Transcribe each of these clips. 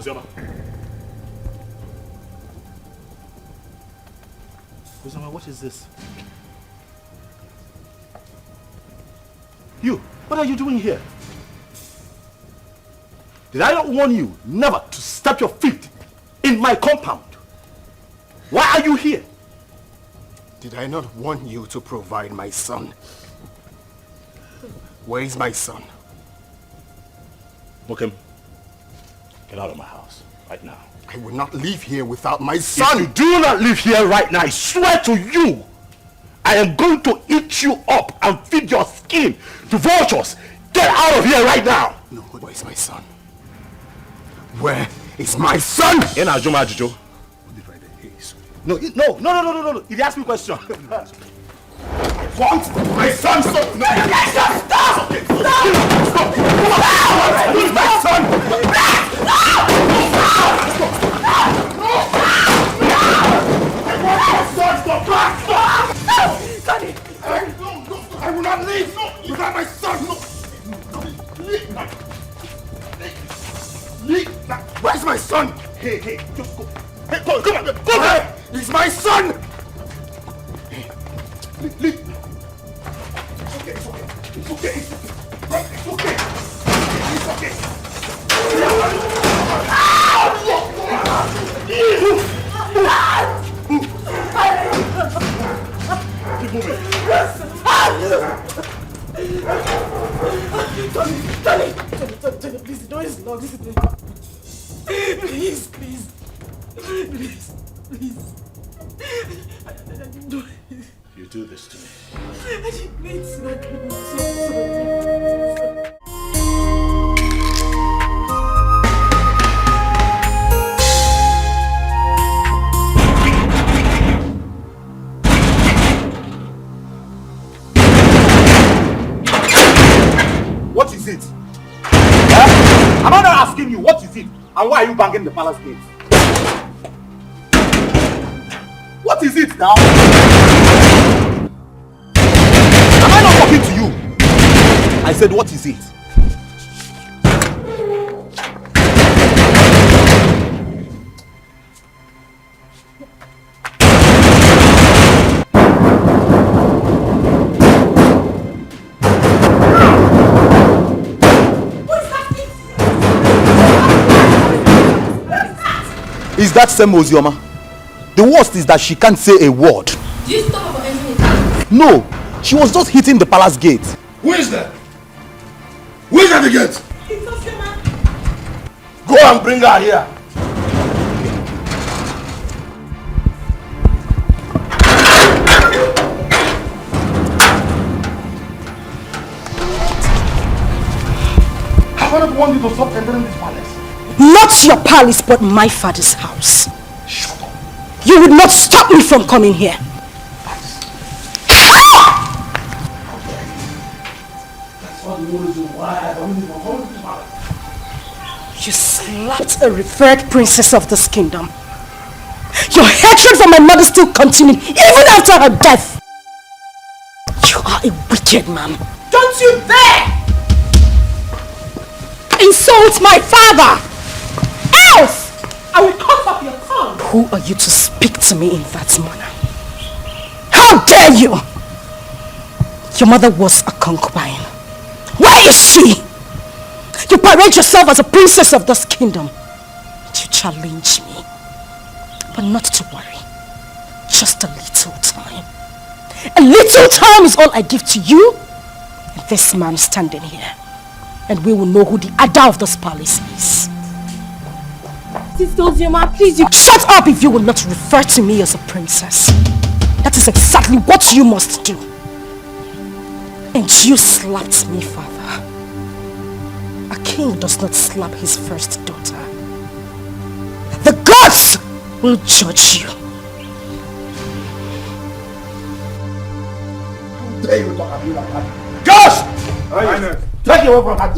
Ozioma. Ozioma, what is this? You, what are you doing here? Did I not warn you never to step your feet in my compound? Why are you here? Did I not warn you to provide my son? Where is my son? Mokem, get out of my house right now. I will not leave here without my son. If you do not leave here right now, I swear to you, I am going to eat you up and feed your skin to vultures. Get out of here right now. No, where is my son? Where is my son? In Ajuma Ajujo. No. He asked me a question. What? My son? Stop! No! Stop! Stop! Where is my son? Daddy! I will not leave without my son! Where's my son? Hey, just go. Hey, come on, go there! He's my son! Leave. It's okay. It's okay. Keep moving. Tony, please, the door is locked. Please. You do this to me. I didn't mean to. I'm so sorry. What is it? Huh? Am I not asking you what is it? And why are you banging the palace gate? What is it now? Am I not talking to you? I said, what is it? Is that same Ozioma? The worst is that she can't say a word. Do you stop her from entering the house? No, she was just hitting the palace gate. Who is that? Who is at the gate? It's Ozioma. Go and bring her here. Have I not wanted you to stop entering this palace? Not your palace, but my father's house. Shut up. You would not stop me from coming here. That's all the reason why I don't even hold this palace. You slapped a revered princess of this kingdom. Your hatred for my mother still continued even after her death. You are a wicked man. Don't you dare insult my father! Else I will cut off your tongue. Who are you to speak to me in that manner? How dare you! Your mother was a concubine. Where is she? You parade yourself as a princess of this kingdom. You challenge me. But not to worry. Just a little time. A little time is all I give to you and this man standing here. And we will know who the Ada of this palace is. Sister Ozioma, please, you... Shut up if you will not refer to me as a princess. That is exactly what you must do. And you slapped me, father. A king does not slap his first daughter. The gods will judge you. How dare you talk to me like that? Gosh! Take you away from her.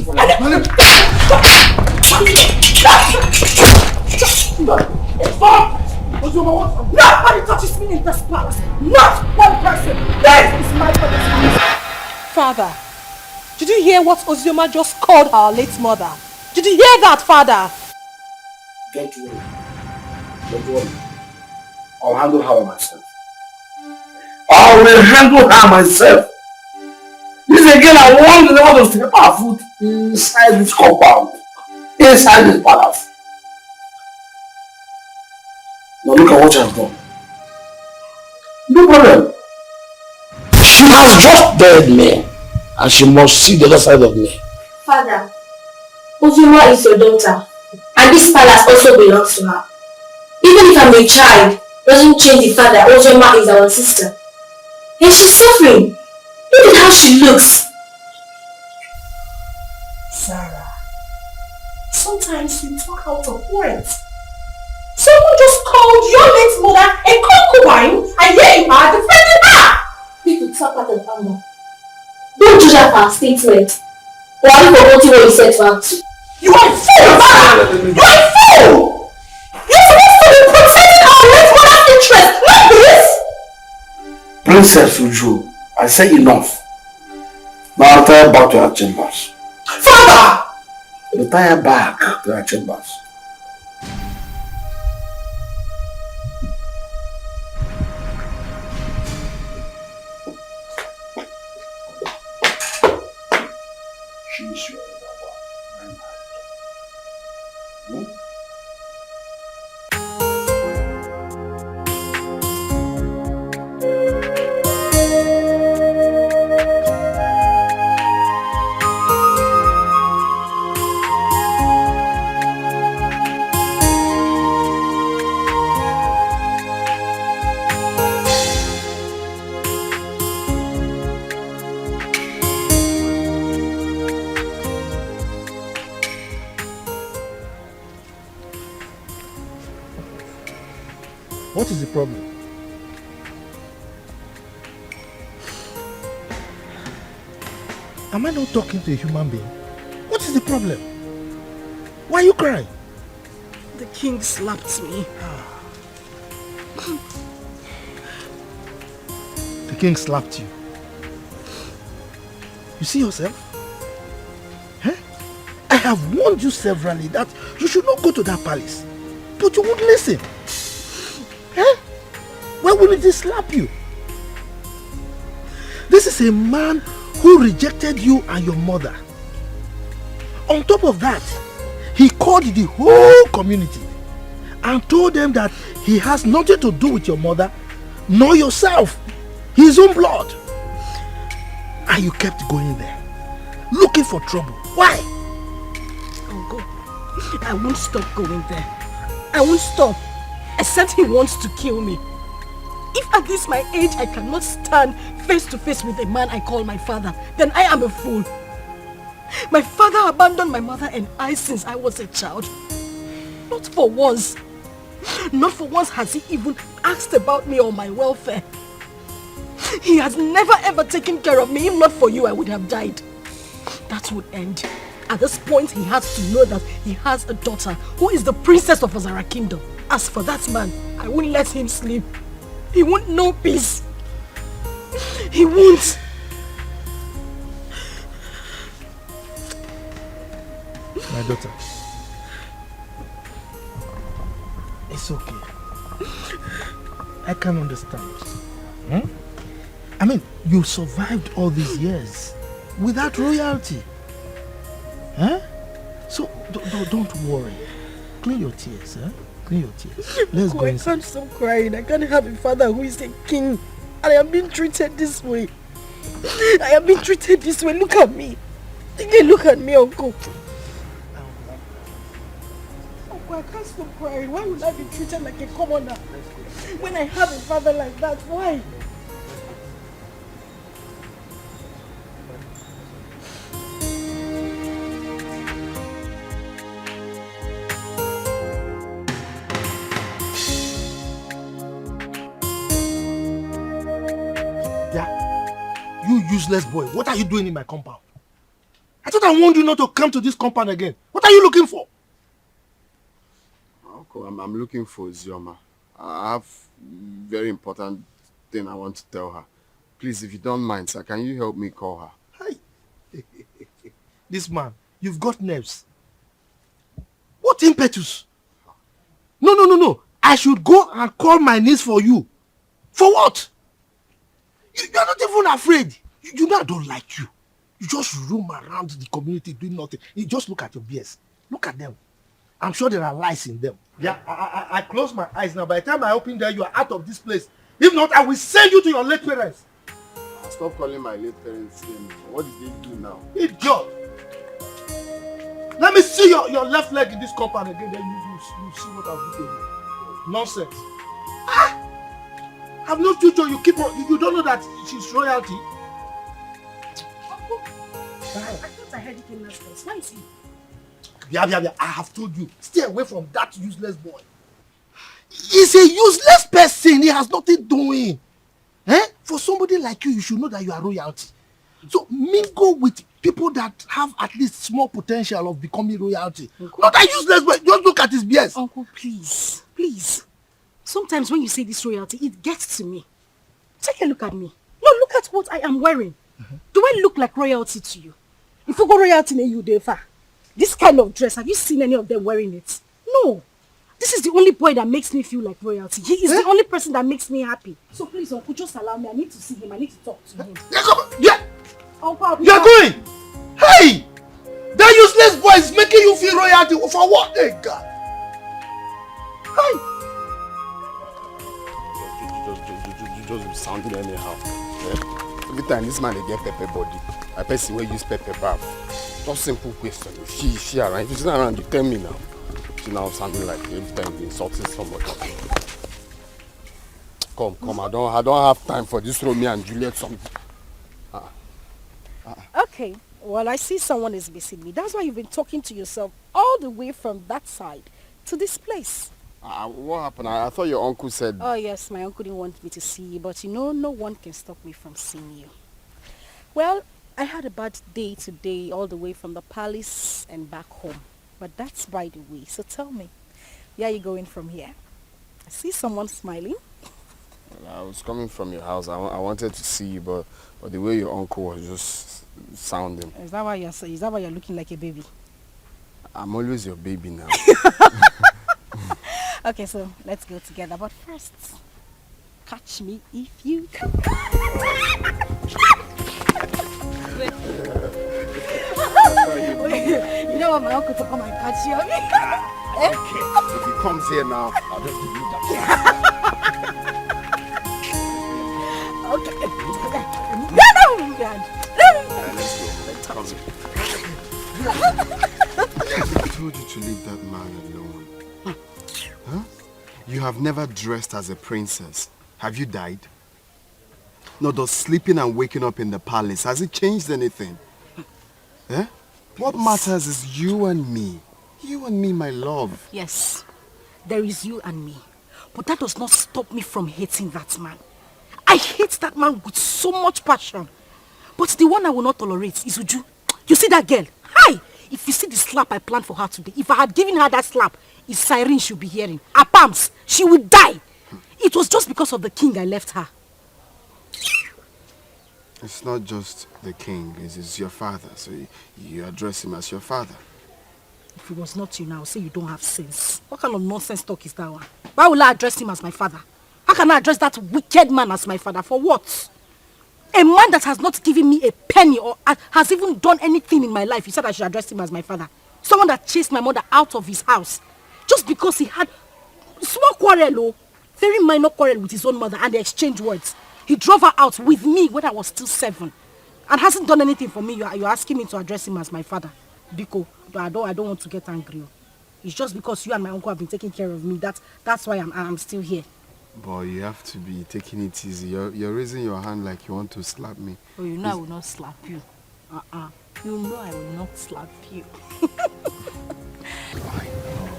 Stop! Nobody touches me in this palace. Not one person. This is my father's house. Father, did you hear what Ozioma just called our late mother? Did you hear that, Father? Don't worry. Don't worry. I'll handle her myself. I will handle her myself. This again, I want the to step our foot inside this compound. Inside this palace. Now look at what she has done. No problem. She has just dared me. And she must see the other side of me. Father, Oima is your daughter. And this palace also belongs to her. Even if I'm a child, doesn't change the fact that Oima is our sister. And she's suffering. Look at how she looks. Sarah, sometimes you talk out of words. Someone just called your late mother a concubine, and here you are defending her! People talk out of anger. Don't judge her for her statement. Or are you forgetting what you said to her too? You are a fool, Sarah! You are a fool! You're supposed to be protecting our late mother's interest, not this! Princess Uju, I say enough. Now retire back to her chambers. Father! Retire back to her chambers. She's your lover. What is the problem? Am I not talking to a human being? What is the problem? Why are you crying? The king slapped me. The king slapped you. You see yourself? Huh? I have warned you severally that you should not go to that palace. But you won't listen. Huh? Why wouldn't he slap you? This is a man who rejected you and your mother. On top of that, he called the whole community and told them that he has nothing to do with your mother nor yourself, his own blood. And you kept going there, looking for trouble. Why? I'll go. I won't stop going there. I won't stop, except he wants to kill me. If at this my age I cannot stand face to face with a man I call my father, then I am a fool. My father abandoned my mother and I since I was a child. Not for once. Not for once has he even asked about me or my welfare. He has never ever taken care of me. If not for you, I would have died. That would end. At this point, he has to know that he has a daughter who is the princess of Azara Kingdom. As for that man, I won't let him sleep. He won't know peace. He won't. My daughter, it's okay. I can understand. I mean, you survived all these years without royalty. Huh? So don't worry. Clean your tears, huh? Clean your tears. Let's go inside. I can't stop crying. I can't have a father who is a king. And I am being treated this way. I am being treated this way. Look at me. Look at me, Uncle. Uncle, I can't stop crying. Why would I be treated like a commoner when I have a father like that? Why? You useless boy, what are you doing in my compound? I thought I warned you not to come to this compound again. What are you looking for? Uncle, I'm looking for Zioma. I have very important thing I want to tell her. Please, if you don't mind, sir, can you help me call her? Hi. This man, you've got nerves. What impetus? No. I should go and call my niece for you. For what? You are not even afraid. You know I don't like you. You just roam around the community doing nothing. You just look at your beers. Look at them. I'm sure there are lies in them. Yeah, I close my eyes now. By the time I open there, you are out of this place. If not, I will send you to your late parents. Stop calling my late parents name. What did they do now? Idiot! Let me see your left leg in this compound again, then you see what I'll do to you. Nonsense. I've no future. You don't know that she's royalty. Uncle, I thought I heard you came last place. Why is he? Yeah. I have told you. Stay away from that useless boy. He's a useless person. He has nothing doing. For somebody like you should know that you are royalty. So mingle with people that have at least small potential of becoming royalty. Uncle, not that useless boy. Just look at his BS. Uncle, please. Sometimes when you say this royalty, it gets to me. Take a look at me. No, look at what I am wearing. Do I look like royalty to you? If you go royalty in you, Defa, this kind of dress, have you seen any of them wearing it? No. This is the only boy that makes me feel like royalty. He is the only person that makes me happy. So please, Uncle, just allow me. I need to see him. I need to talk to him. Yeah. Uncle, you're going. Hey! That useless boy is making you feel royalty. For what? Hey, God. Hey! Just be sounding anyhow. Yeah? Every time this man they get pepper body, I person will use pepper bath. Just simple question. She around. If she's not around, you tell me now. She now sounding like every time you insulting somebody. Come. I don't have time for this Romeo and Juliet song. Okay. Well, I see someone is missing me. That's why you've been talking to yourself all the way from that side to this place. What happened? I thought your uncle said... Oh, yes, my uncle didn't want me to see you, but you know, no one can stop me from seeing you. Well, I had a bad day today, all the way from the palace and back home. But that's by the way. So tell me, where are you going from here? I see someone smiling. Well, I was coming from your house. I wanted to see you, but the way your uncle was just sounding. Is that why you're looking like a baby? I'm always your baby now. Okay, so let's go together. But first, catch me if you can. You don't want my uncle to come and catch you, okay? Okay. If he comes here now, I'll just give you that. Okay. Let's go. I told you to leave that man alone. Huh? You have never dressed as a princess. Have you died? No, does sleeping and waking up in the palace, has it changed anything? Eh? What matters is you and me. You and me, my love. Yes, there is you and me. But that does not stop me from hating that man. I hate that man with so much passion. But the one I will not tolerate is Uju. You see that girl? Hi! If you see the slap I planned for her today, if I had given her that slap, it's siren she'll be hearing. Her palms, she would die. It was just because of the king I left her. It's not just the king, it's your father, so you address him as your father. If it was not you now, say you don't have sense. What kind of nonsense talk is that one? Why will I address him as my father? How can I address that wicked man as my father? For what? A man that has not given me a penny or has even done anything in my life, you said I should address him as my father. Someone that chased my mother out of his house just because he had small quarrel, very minor quarrel with his own mother, and they exchanged words. He drove her out with me when I was still 7 and hasn't done anything for me. You're asking me to address him as my father. Biko, but I don't want to get angry. It's just because you and my uncle have been taking care of me. That's why I'm still here. Boy, you have to be taking it easy. You're raising your hand like you want to slap me. Oh, you know I will not slap you. You know I will not slap you. I know.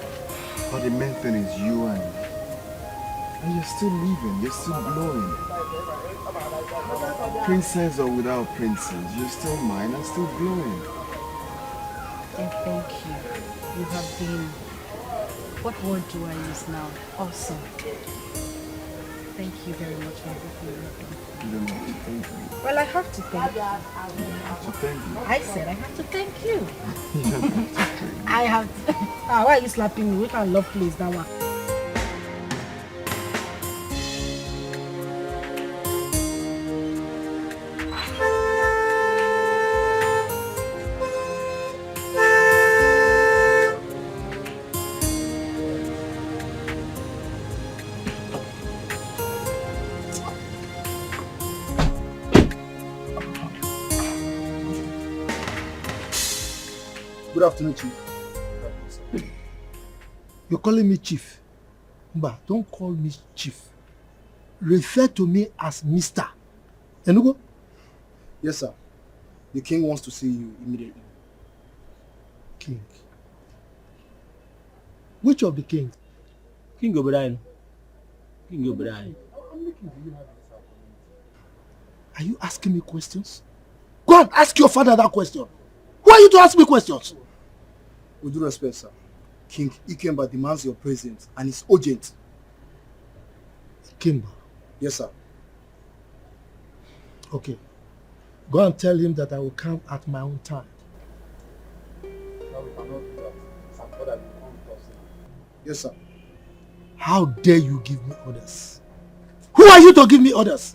But the main thing is you and me. And you're still living, you're still glowing. Princess or without princess, you're still mine and still glowing. And thank you. You have been, what word do I use now? Awesome. Thank you very much for everything you've done. You don't have to thank me. Well, I have to thank you. You have to thank me. I said I have to thank you. You don't have to thank me. I have to. Why are you slapping me? We can't love place that one. Good afternoon, Chief. You're calling me Chief. Mba, don't call me Chief. Refer to me as Mr. Enugo? Yes, sir. The king wants to see you immediately. King? Which of the kings? King Obrien. King Obrien. Are you asking me questions? Go and ask your father that question. Who are you to ask me questions? With due respect, sir. King Ikemba demands your presence and it's urgent. Ikemba? Yes, sir. Okay. Go and tell him that I will come at my own time. No, we cannot do that. Some father will come with us now. Yes, sir. How dare you give me orders? Who are you to give me orders?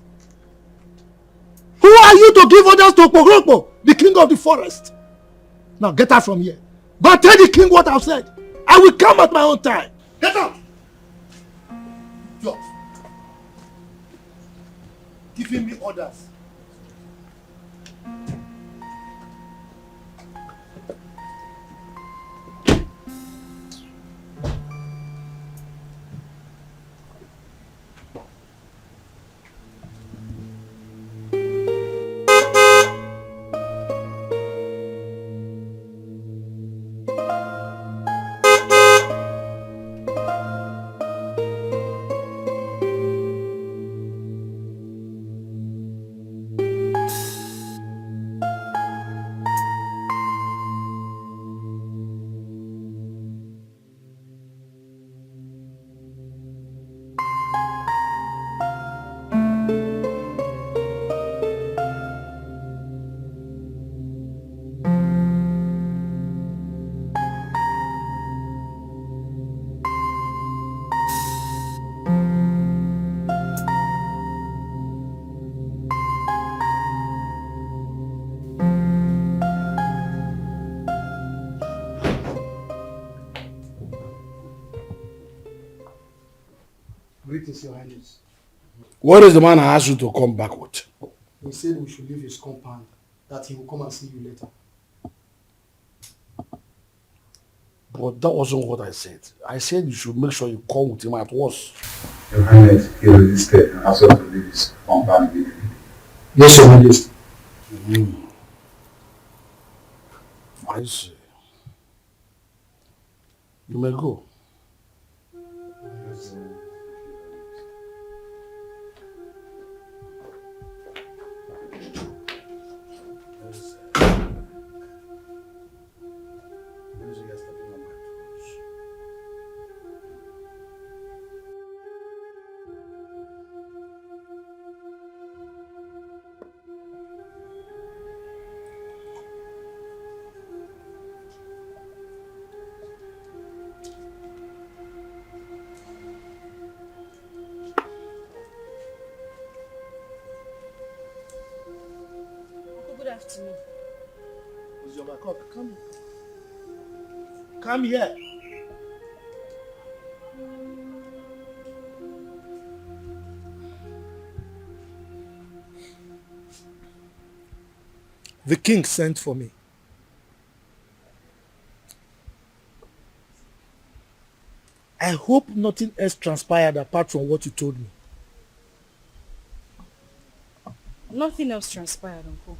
Who are you to give orders to Pogrokpo, the king of the forest? Now get out from here. Go and tell the king what I've said. I will come at my own time. Get out! George. Giving me orders. Greetings, Your Highness. What is the man I asked you to come back with? He said we should leave his compound, that he will come and see you later. But that wasn't what I said. I said you should make sure you come with him at once. Your Highness, he resisted and asked us to leave his compound immediately. Yes, Your Highness. I see. You may go. Come here. The king sent for me. I hope nothing else transpired apart from what you told me. Nothing else transpired, Uncle.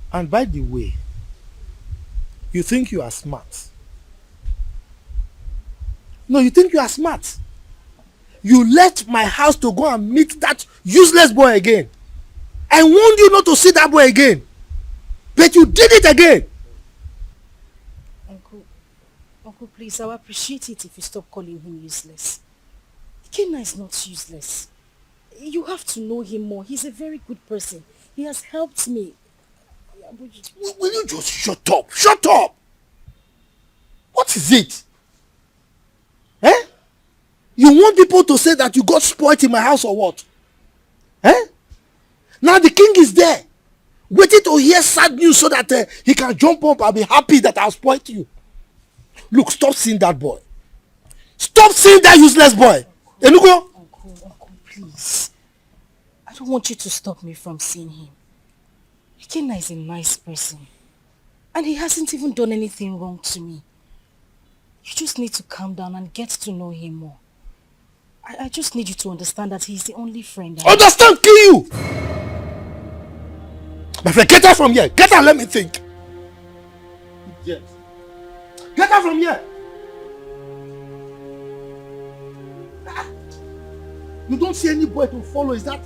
And by the way, you think you are smart. No, you think you are smart. You left my house to go and meet that useless boy again. I warned you not to see that boy again. But you did it again. Uncle, please, I would appreciate it if you stop calling him useless. Kenna is not useless. You have to know him more. He's a very good person. He has helped me. Will you just shut up? Shut up! What is it? Eh? You want people to say that you got spoiled in my house or what? Eh? Now the king is there, waiting to hear sad news so that he can jump up and be happy that I spoiled you. Look, stop seeing that boy. Stop seeing that useless boy. Enugo? Uncle, please. I don't want you to stop me from seeing him. Ikenna is a nice person. And he hasn't even done anything wrong to me. You just need to calm down and get to know him more. I just need you to understand that he's the only friend I have. Understand, kill you! My friend, get out from here. Get out, let me think. Yes. Get out from here. You don't see any boy to follow. Is that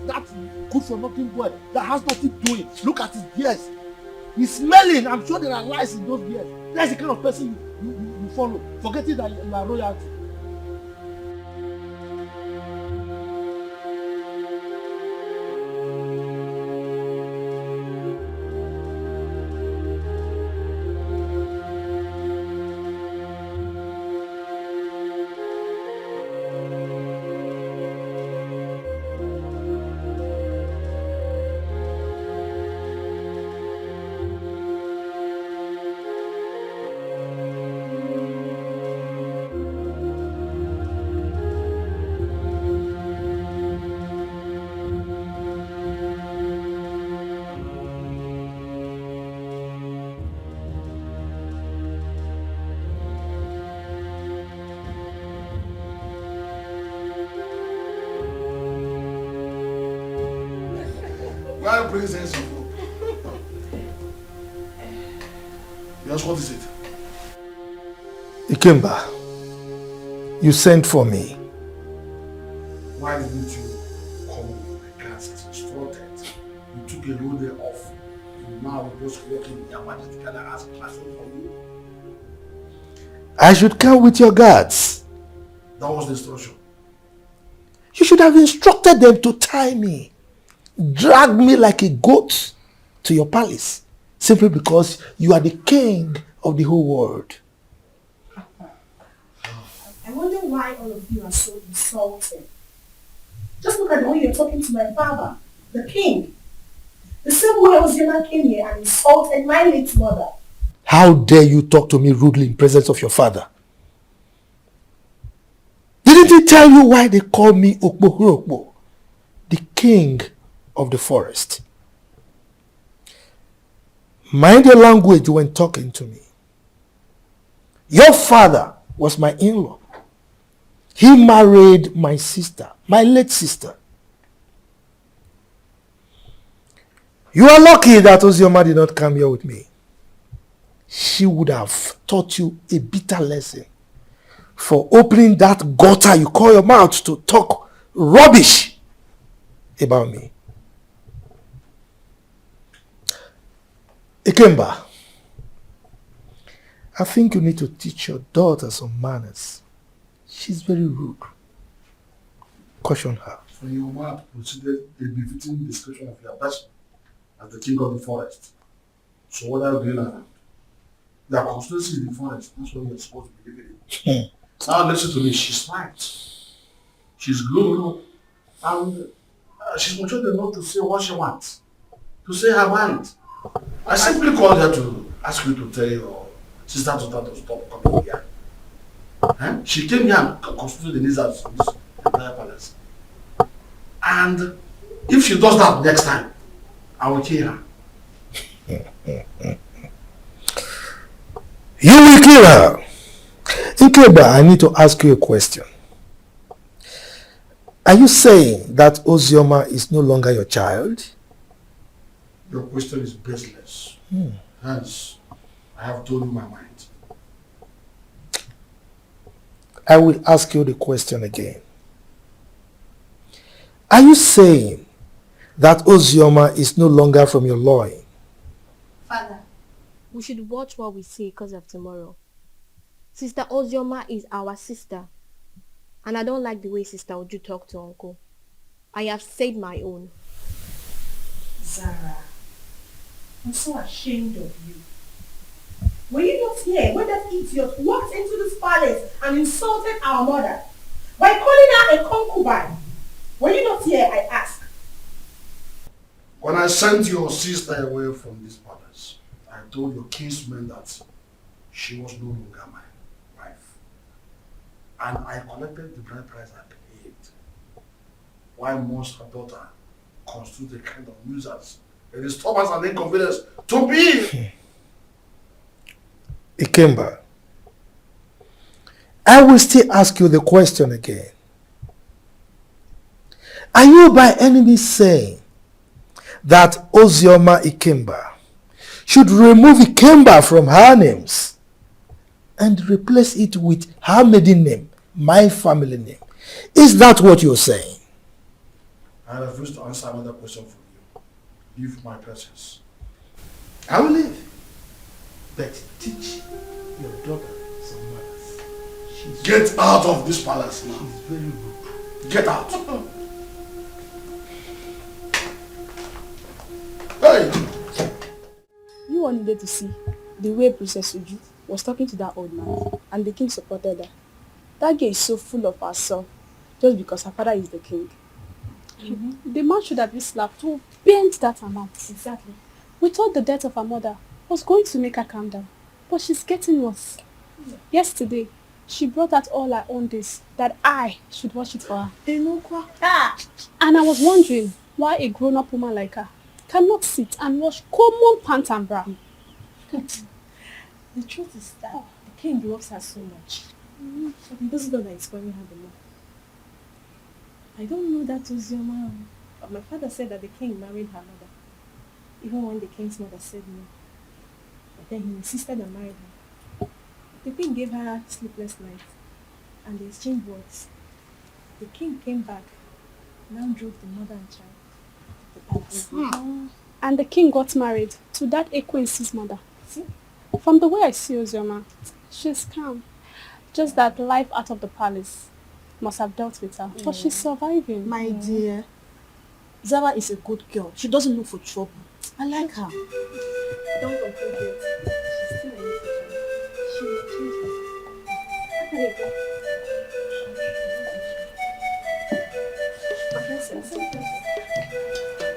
good for nothing boy that has nothing doing? Look at his beard. He's smelling. I'm sure there are lies in those beards. That's the kind of person you follow. Forgetting that you are royalty. Why bring sense of hope? Yes, what is it? Ikemba, you sent for me. Why didn't you come with my class as instructed? You took a whole day off. And now we're just working in Yamada together as a classroom for you. I should come with your guards. That was the instruction. You should have instructed them to tie me. Drag me like a goat to your palace. Simply because you are the king of the whole world. I wonder why all of you are so insulting. Just look at the way you're talking to my father, the king. The same way Ozioma came here and insulted my late mother. How dare you talk to me rudely in presence of your father? Didn't he tell you why they call me Okpohurokpo, the king of the forest? Mind your language when talking to me. Your father was my in-law. He married my sister, my late sister. You are lucky that Ozioma did not come here with me. She would have taught you a bitter lesson for opening that gutter you call your mouth to talk rubbish about me. Ikemba, I think you need to teach your daughter some manners. She's very rude. Caution her. So your mother considered a befitting description of your person as the king of the forest. So what are you doing now? Your constituency in the forest. That's what you're supposed to be living in. Now listen to me. She's smart. She's good. And she's mature enough to say what she wants. To say her mind. I simply called her to ask you to tell your sister to stop coming here. She came here and constituted the needs of this entire palace. And if she does that next time, I will kill her. You will kill her. Ikemba, I need to ask you a question. Are you saying that Ozioma is no longer your child? Your question is baseless. Hence, I have told you my mind. I will ask you the question again. Are you saying that Ozioma is no longer from your loin? Father, we should watch what we say because of tomorrow. Sister Ozioma is our sister. And I don't like the way Sister Oju talk to Uncle. I have said my own. Zara, I'm so ashamed of you. Were you not here when that idiot walked into this palace and insulted our mother by calling her a concubine? Were you not here, I ask? When I sent your sister away from this palace, I told your kinsman that she was no longer my wife. And I collected the bride price I paid. Why must her daughter constitute a kind of nuisance a disturbance and inconvenience to me. Ikemba, I will still ask you the question again. Are you by any means saying that Ozioma Ikemba should remove Ikemba from her names and replace it with her maiden name, my family name? Is that what you're saying? I refuse to answer another question from you. Leave my presence. I will leave. But teach your daughter some manners. Get out of this palace now. She's very rude. Get out. Hey! You all needed to see the way Princess Uju was talking to that old man, and the king supported her. That girl is so full of herself just because her father is the king. The man should have been slapped to bend that amount. Exactly. We thought the death of her mother was going to make her calm down, but she's getting worse. Yesterday, she brought out all her own days that I should watch it for her. And I was wondering why a grown-up woman like her cannot sit and wash common pant and bra. The truth is that the king loves her so much. This is not that it's spoiling her the more. I don't know that was your mom, but my father said that the king married her mother, even when the king's mother said no. But then he insisted on marrying her. The king gave her sleepless nights, and they exchanged words. The king came back, now drove the mother and child to the palace. And the king got married to that Ekwensi's mother. See? From the way I see Ozioma, she's calm. Just that life out of the palace must have dealt with her. But she's surviving. My dear, Zara is a good girl. She doesn't look for trouble. I like her. Don't conclude yet. She's still a little child. She will change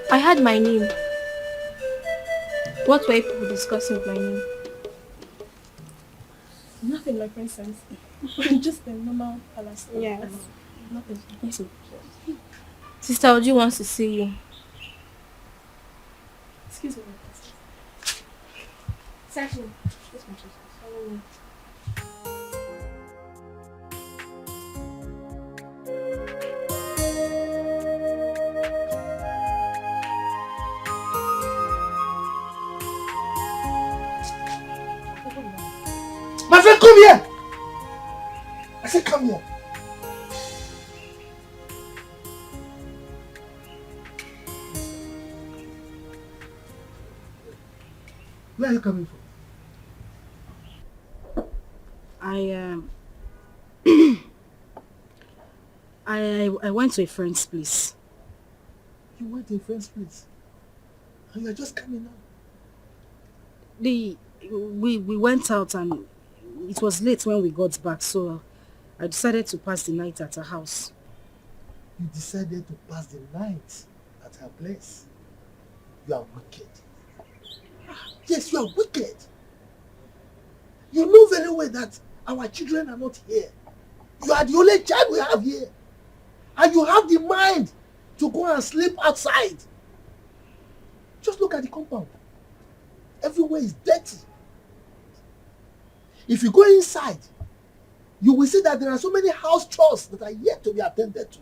her. I had my name. What were people discussing with my name? Nothing, my princess. Just a normal palace. Yes. Nothing. Yes. Sister Oji wants to see you. Excuse me, my princess. Exactly. Yes, my princess. My friend, come here! I said come here. Where are you coming from? I went to a friend's place. You went to a friend's place? And you are just coming out? We went out and it was late when we got back, so I decided to pass the night at her house. You decided to pass the night at her place? You are wicked. Yes, you are wicked. You know very well that our children are not here. You are the only child we have here. And you have the mind to go and sleep outside. Just look at the compound. Everywhere is dirty. If you go inside, you will see that there are so many house chores that are yet to be attended to.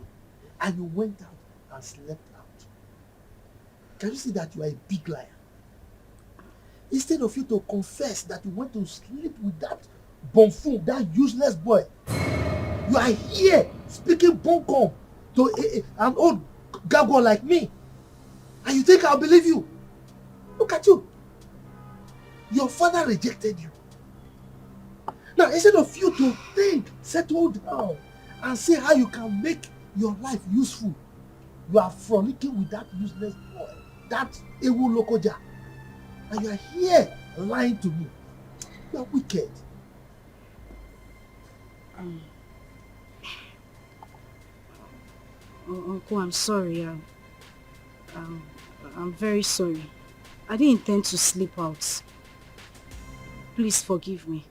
And you went out and slept out. Can you see that you are a big liar? Instead of you to confess that you went to sleep with that buffoon, that useless boy, you are here speaking bunkum to an old gargoyle like me. And you think I'll believe you? Look at you. Your father rejected you. Now, instead of you to think, settle down, and see how you can make your life useful, you are frolicking with that useless boy, that Ewu Lokoja. And you are here lying to me. You are wicked. Uncle, I'm sorry. I'm very sorry. I didn't intend to sleep out. Please forgive me.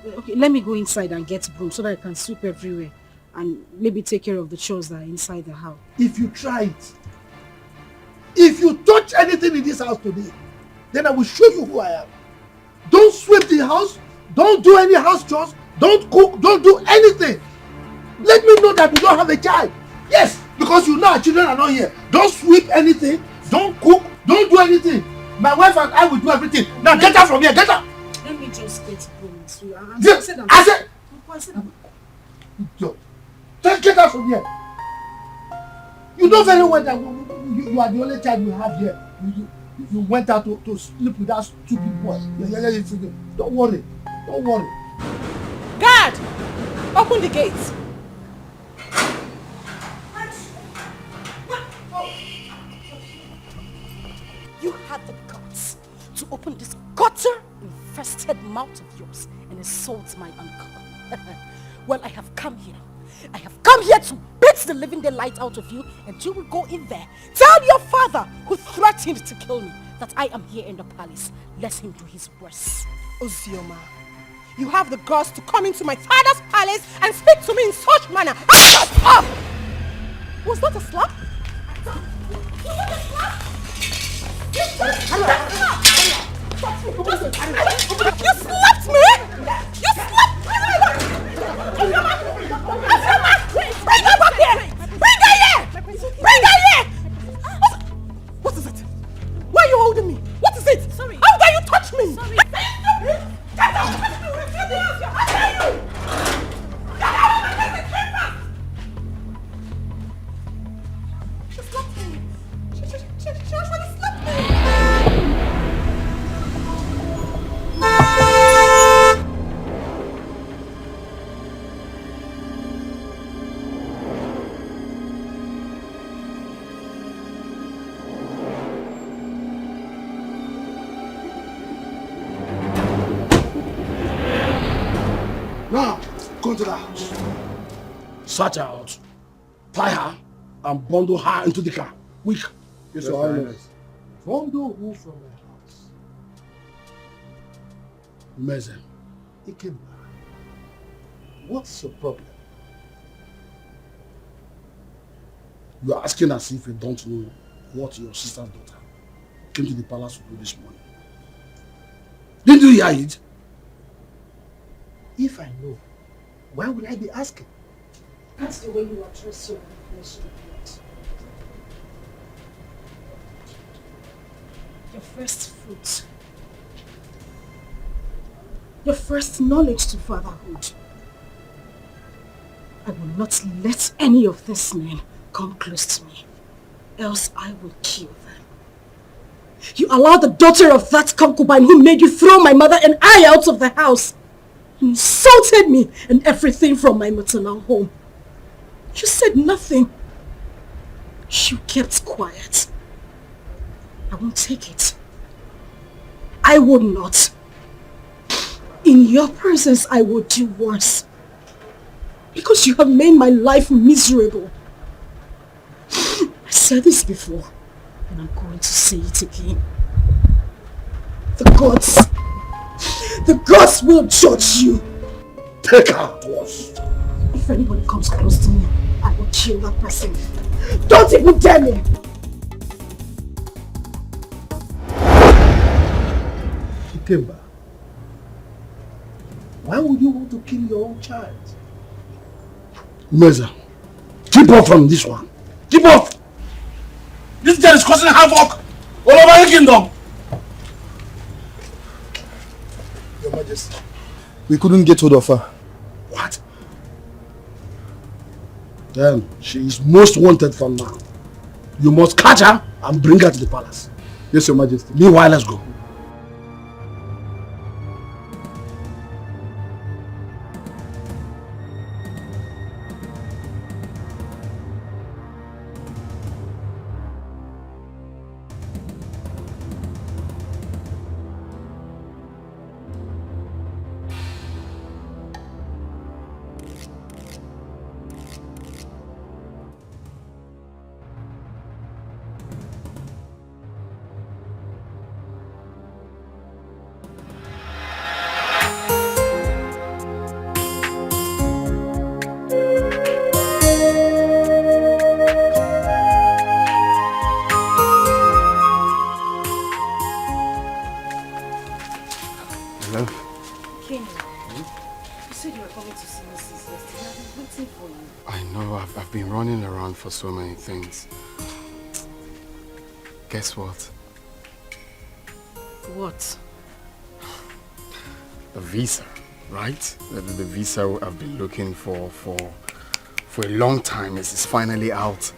Okay, let me go inside and get broom so that I can sweep everywhere and maybe take care of the chores that are inside the house. If you try it, If you touch anything in this house today, then I will show you who I am. Don't sweep the house. Don't do any house chores. Don't cook. Don't do anything. Let me know that you don't have a child. Yes, because you know our children are not here. Don't sweep anything. Don't cook. Don't do anything. My wife and I will do everything. Now get out from here. Get out. Let me just get home. I said. Just get out from here. You know very well that you are the only child we have here. You went out to sleep with that stupid boy. Don't worry. Don't worry. Guard! Open the gate. You had the guts to open this gutter-infested mouth of yours and insult my uncle. Well, I have come here. I have come here to beat the living daylight out of you, and you will go in there. Tell your father, who threatened to kill me, that I am here in the palace. Let him do his worst. Ozioma, you have the guts to come into my father's palace and speak to me in such manner. Shut up! Was that a slap? Was that a slap? You slapped me! You slapped me! Bring her back here! Bring her here! Bring her here! What is it? Why are you holding me? What is it? Sorry. How dare you touch me? Sorry. Get out of my face! How dare you? Get out of my face! She slapped me. She actually slapped me. Now, go to the house. Search her out. Tie her and bundle her into the car. Quick. Yes, Your Highness. Bundle who from the house? Meze. Ikemba. What's your problem? You are asking as if you don't know what your sister's daughter came to the palace to do this morning. Didn't you hear it? If I know, why would I be asking? That's the way you address your flesh and blood. Your first fruit. Your first knowledge to fatherhood. I will not let any of these men come close to me, else I will kill them. You allowed the daughter of that concubine who made you throw my mother and I out of the house. You insulted me and everything from my maternal home. You said nothing. You kept quiet. I won't take it. I would not. In your presence, I will do worse. Because you have made my life miserable. I said this before, and I'm going to say it again. The gods will judge you. Take her to us. If anybody comes close to me, I will kill that person. Don't even dare me! Ikemba, why would you want to kill your own child? Meza, keep off from this one. Keep off! This girl is causing havoc all over the kingdom. Your Majesty, we couldn't get hold of her. What? Then she is most wanted from now. You must catch her and bring her to the palace. Yes, Your Majesty. Meanwhile, let's go. for so many things. Guess what? What? The visa, right? The visa I've been looking for a long time is finally out.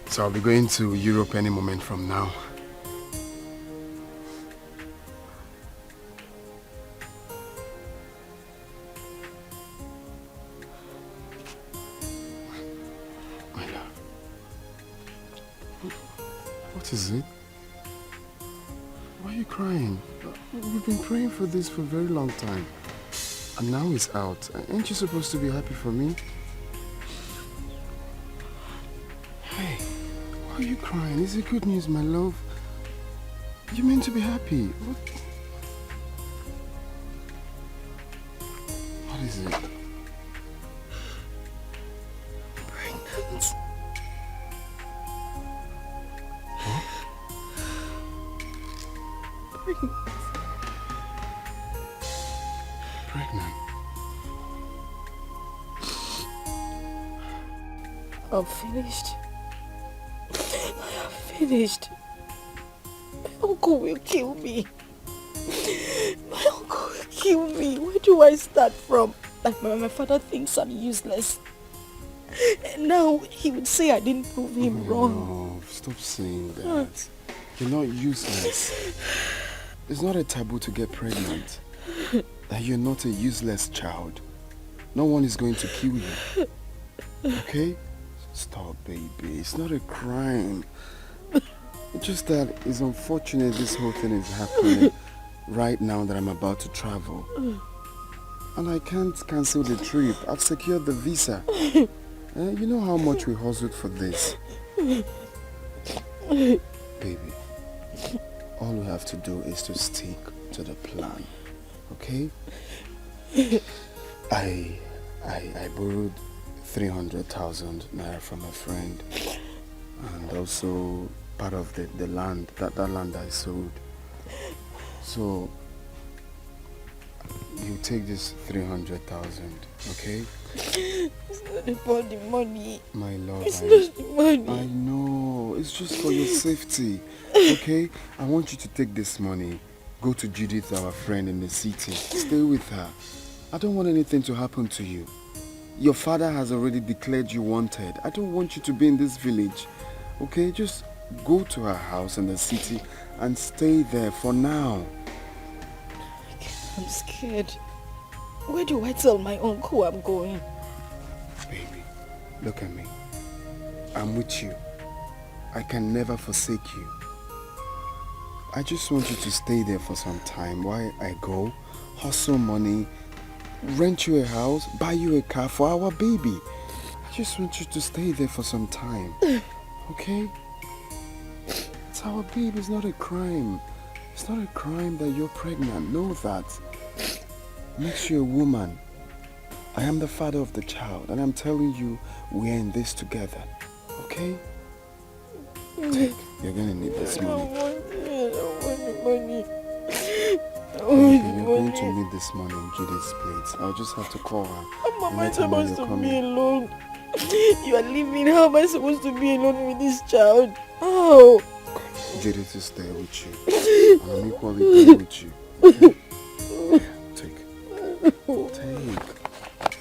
So I'll be going to Europe any moment from now. My love. What is it? Why are you crying? We've been praying for this for a very long time. And now it's out. Ain't you supposed to be happy for me? Hey, why are you crying? Is it good news, my love? You meant to be happy. What is it? Pregnant. Huh? Pregnant. I'm finished. I am finished. My uncle will kill me. My uncle will kill me. Where do I start from? Like my father thinks I'm useless. And now he would say I didn't prove him wrong. No, stop saying that. You're not useless. It's not a taboo to get pregnant. That you're not a useless child. No one is going to kill you. Okay? Stop, baby. It's not a crime. It's just that it's unfortunate this whole thing is happening right now that I'm about to travel. And I can't cancel the trip. I've secured the visa. You know how much we hustled for this. Baby, all we have to do is to stick to the plan. Okay? I borrowed 300,000 naira from a friend, and also part of the land, that land I sold. So you take this 300,000, okay? It's not about the money. My love, it's not the money. I know, it's just for your safety, okay? I want you to take this money, go to Judith, our friend in the city, stay with her. I don't want anything to happen to you. Your father has already declared you wanted. I don't want you to be in this village, okay? Just go to her house in the city and stay there for now. I'm scared. Where do I tell my uncle I'm going? Baby, look at me. I'm with you. I can never forsake you. I just want you to stay there for some time while I go, hustle money, rent you a house, buy you a car for our baby. I just want you to stay there for some time. Okay? It's our baby, it's not a crime. It's not a crime that you're pregnant. Know that. Makes you a woman. I am the father of the child, and I'm telling you, we're in this together. Okay? Take. You're gonna need this money. I don't want the money. You're going to need this money in Judith's place. I'll just have to call her. How am I supposed to be alone? You are leaving. How am I supposed to be alone with this child? Oh. Judith is there with you. And I'm equally there with you. Okay? Take.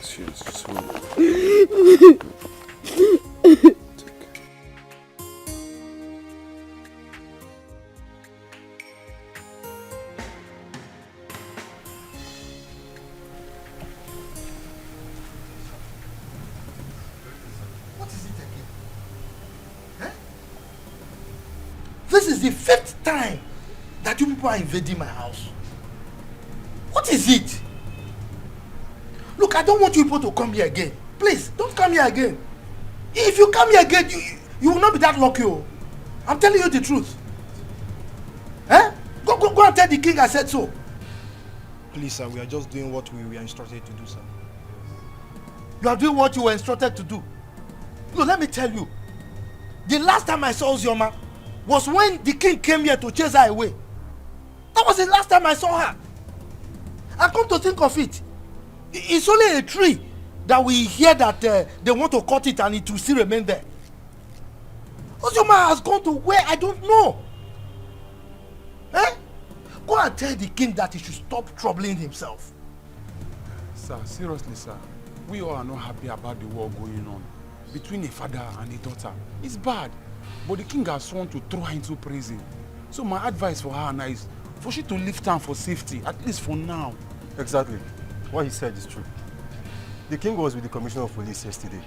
Cheers. Just hold it. Take. This is the 5th time that you people are invading my house. What is it? Look, I don't want you people to come here again. Please, don't come here again. If you come here again, you will not be that lucky. Oh. I'm telling you the truth. Eh? Go and tell the king I said so. Please, sir, we are just doing what we were instructed to do, sir. You are doing what you were instructed to do. No, let me tell you. The last time I saw Ozioma was when the king came here to chase her away. That was the last time I saw her. And come to think of it, it's only a tree that we hear that they want to cut it and it will still remain there. Ozioma has gone to where I don't know. Eh? Go and tell the king that he should stop troubling himself. Sir, seriously, sir. We all are not happy about the war going on between a father and a daughter. It's bad. But the king has sworn to throw her into prison. So my advice for her now is for she to leave town for safety, at least for now. Exactly. What he said is true. The king was with the commissioner of police yesterday.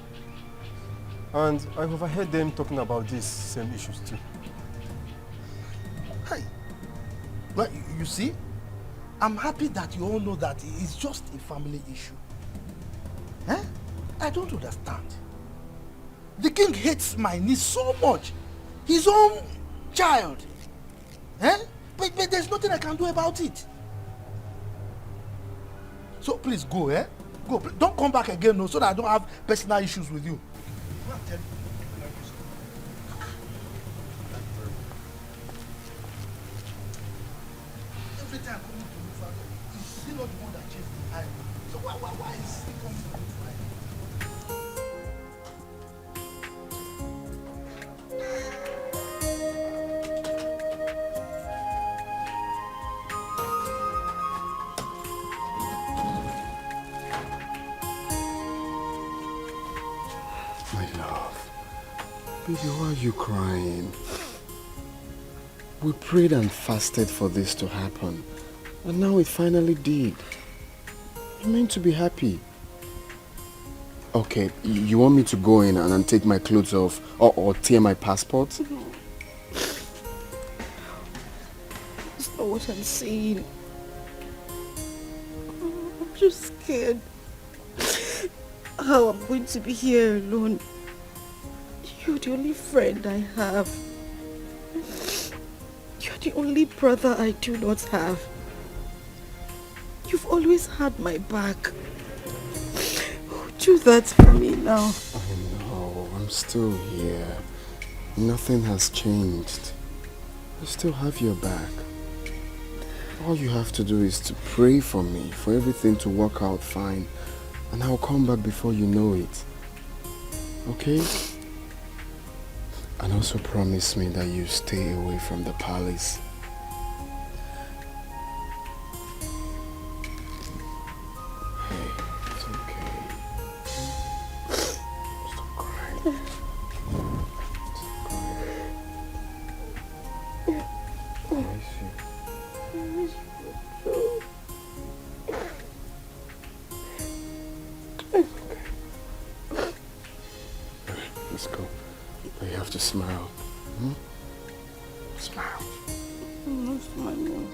And I overheard them talking about these same issues too. Hey, well, you see, I'm happy that you all know that it's just a family issue. Eh? I don't understand. The king hates my niece so much. His own child. Eh? But there's nothing I can do about it. So please go, eh? Go. Don't come back again, no, so that I don't have personal issues with you. Every time I come to you, father, is still not the one that chased the eye. So why is he coming to you, father? Baby, why are you crying? We prayed and fasted for this to happen. And now it finally did. You're meant to be happy. Okay, you want me to go in and take my clothes off or tear my passport? No. That's not what I'm saying. I'm just scared how I'm going to be here alone. You're the only friend I have. You're the only brother I do not have. You've always had my back. Do that for me now. I know, I'm still here. Nothing has changed. I still have your back. All you have to do is to pray for me, for everything to work out fine. And I'll come back before you know it. Okay? And also promise me that you stay away from the palace. Hey, it's okay. Stop crying. Stop crying. I miss you. I miss you too. Okay. Alright, let's go. But you have to smile. Hmm? Smile. I'm not smiling.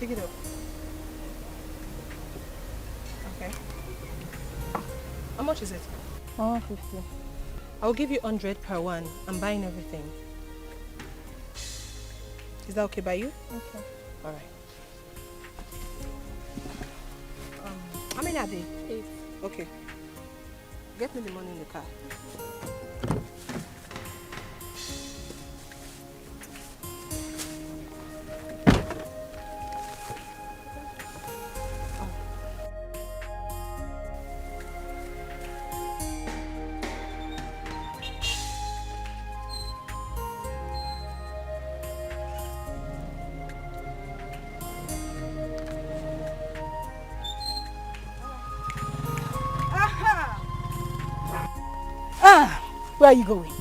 Pick it up. Okay. How much is it? 150. I'll give you 100 per one. I'm buying everything. Is that okay by you? Okay. All right. How many are they? 8. Okay. Get me the money in the car. Where are you going?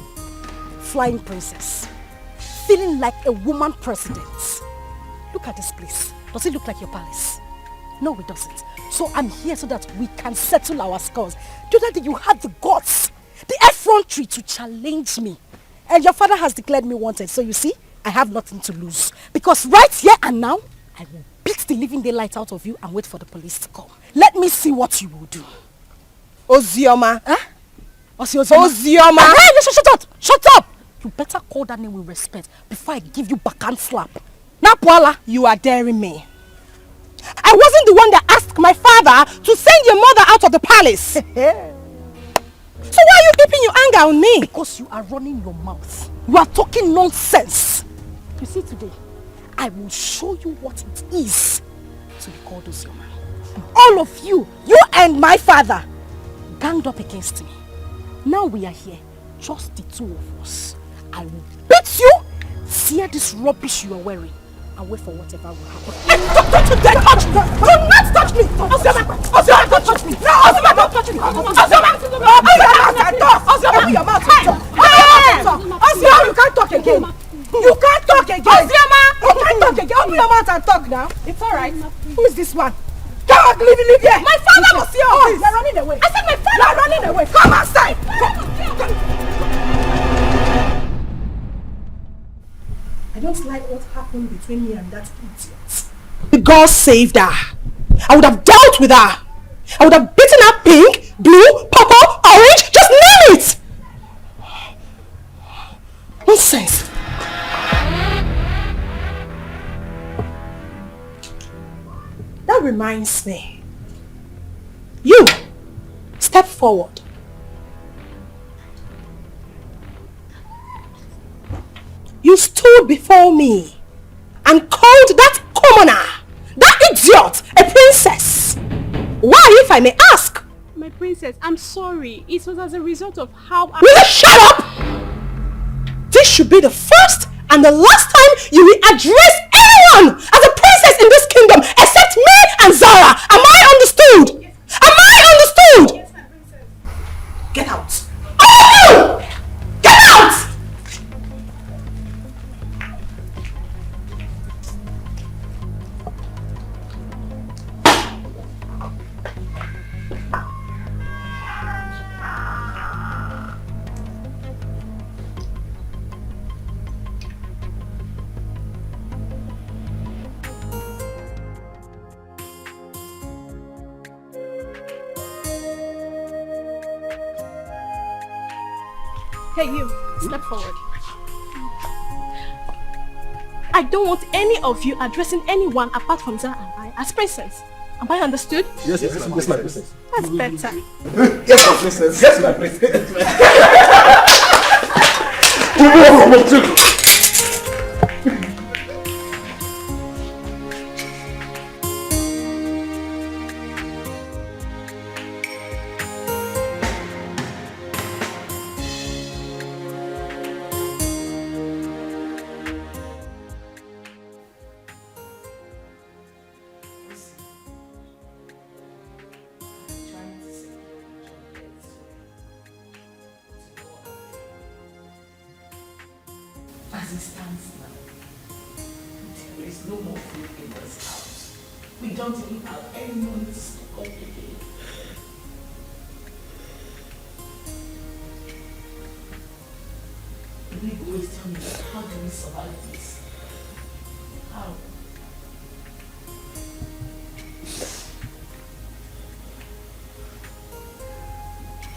Flying princess. Feeling like a woman president. Look at this place. Does it look like your palace? No, it doesn't. So I'm here so that we can settle our scores. The other day you had the guts, the effrontery to challenge me. And your father has declared me wanted. So you see, I have nothing to lose. Because right here and now, I will beat the living daylight out of you and wait for the police to come. Let me see what you will do. Ozioma. Huh? Ozioma. Hey, listen, shut up! Shut up! You better call that name with respect before I give you backhand slap. Now, Paula, you are daring me. I wasn't the one that asked my father to send your mother out of the palace. So why are you keeping your anger on me? Because you are running your mouth. You are talking nonsense. You see, today, I will show you what it is to be called Ozioma. All of you, you and my father, ganged up against me. Now we are here, just the two of us. I will beat you, tear this rubbish you are wearing, and wait for whatever will happen. Don't you dare touch me! Do not touch me! Ozioma, don't touch me! No, Ozioma, don't touch me! Ozioma, open your mouth and talk! Ozioma, you can't talk again! You can't talk again! Ozioma! You can't talk again! Open your mouth and talk now! It's alright. Who is this one? Come on, leave here! My father was here! Oh, you're running away! I said my father! You're running away! Come outside! Come. I don't like what happened between me and that idiot. The girl saved her. I would have dealt with her. I would have beaten her pink, blue, purple, orange, just name it! Nonsense. That reminds me. You, step forward. You stood before me and called that commoner, that idiot, a princess. Why, if I may ask? My princess, I'm sorry. It was as a result of how I... Will you shut up? This should be the first and the last time you will address anyone as a princess in this kingdom except me and Zara. Am I understood? Am I understood? Yes, my princess. Get out. All of you! Get out! Hey, you, step forward. I don't want any of you addressing anyone apart from Zara and I as princess. Am I understood? Yes, my princess. That's better. Yes, my princess. Yes, my princess. As it stands now, there is no more food in this house. We don't even have any money to stock up again. The big boys tell me, how do we survive this? How?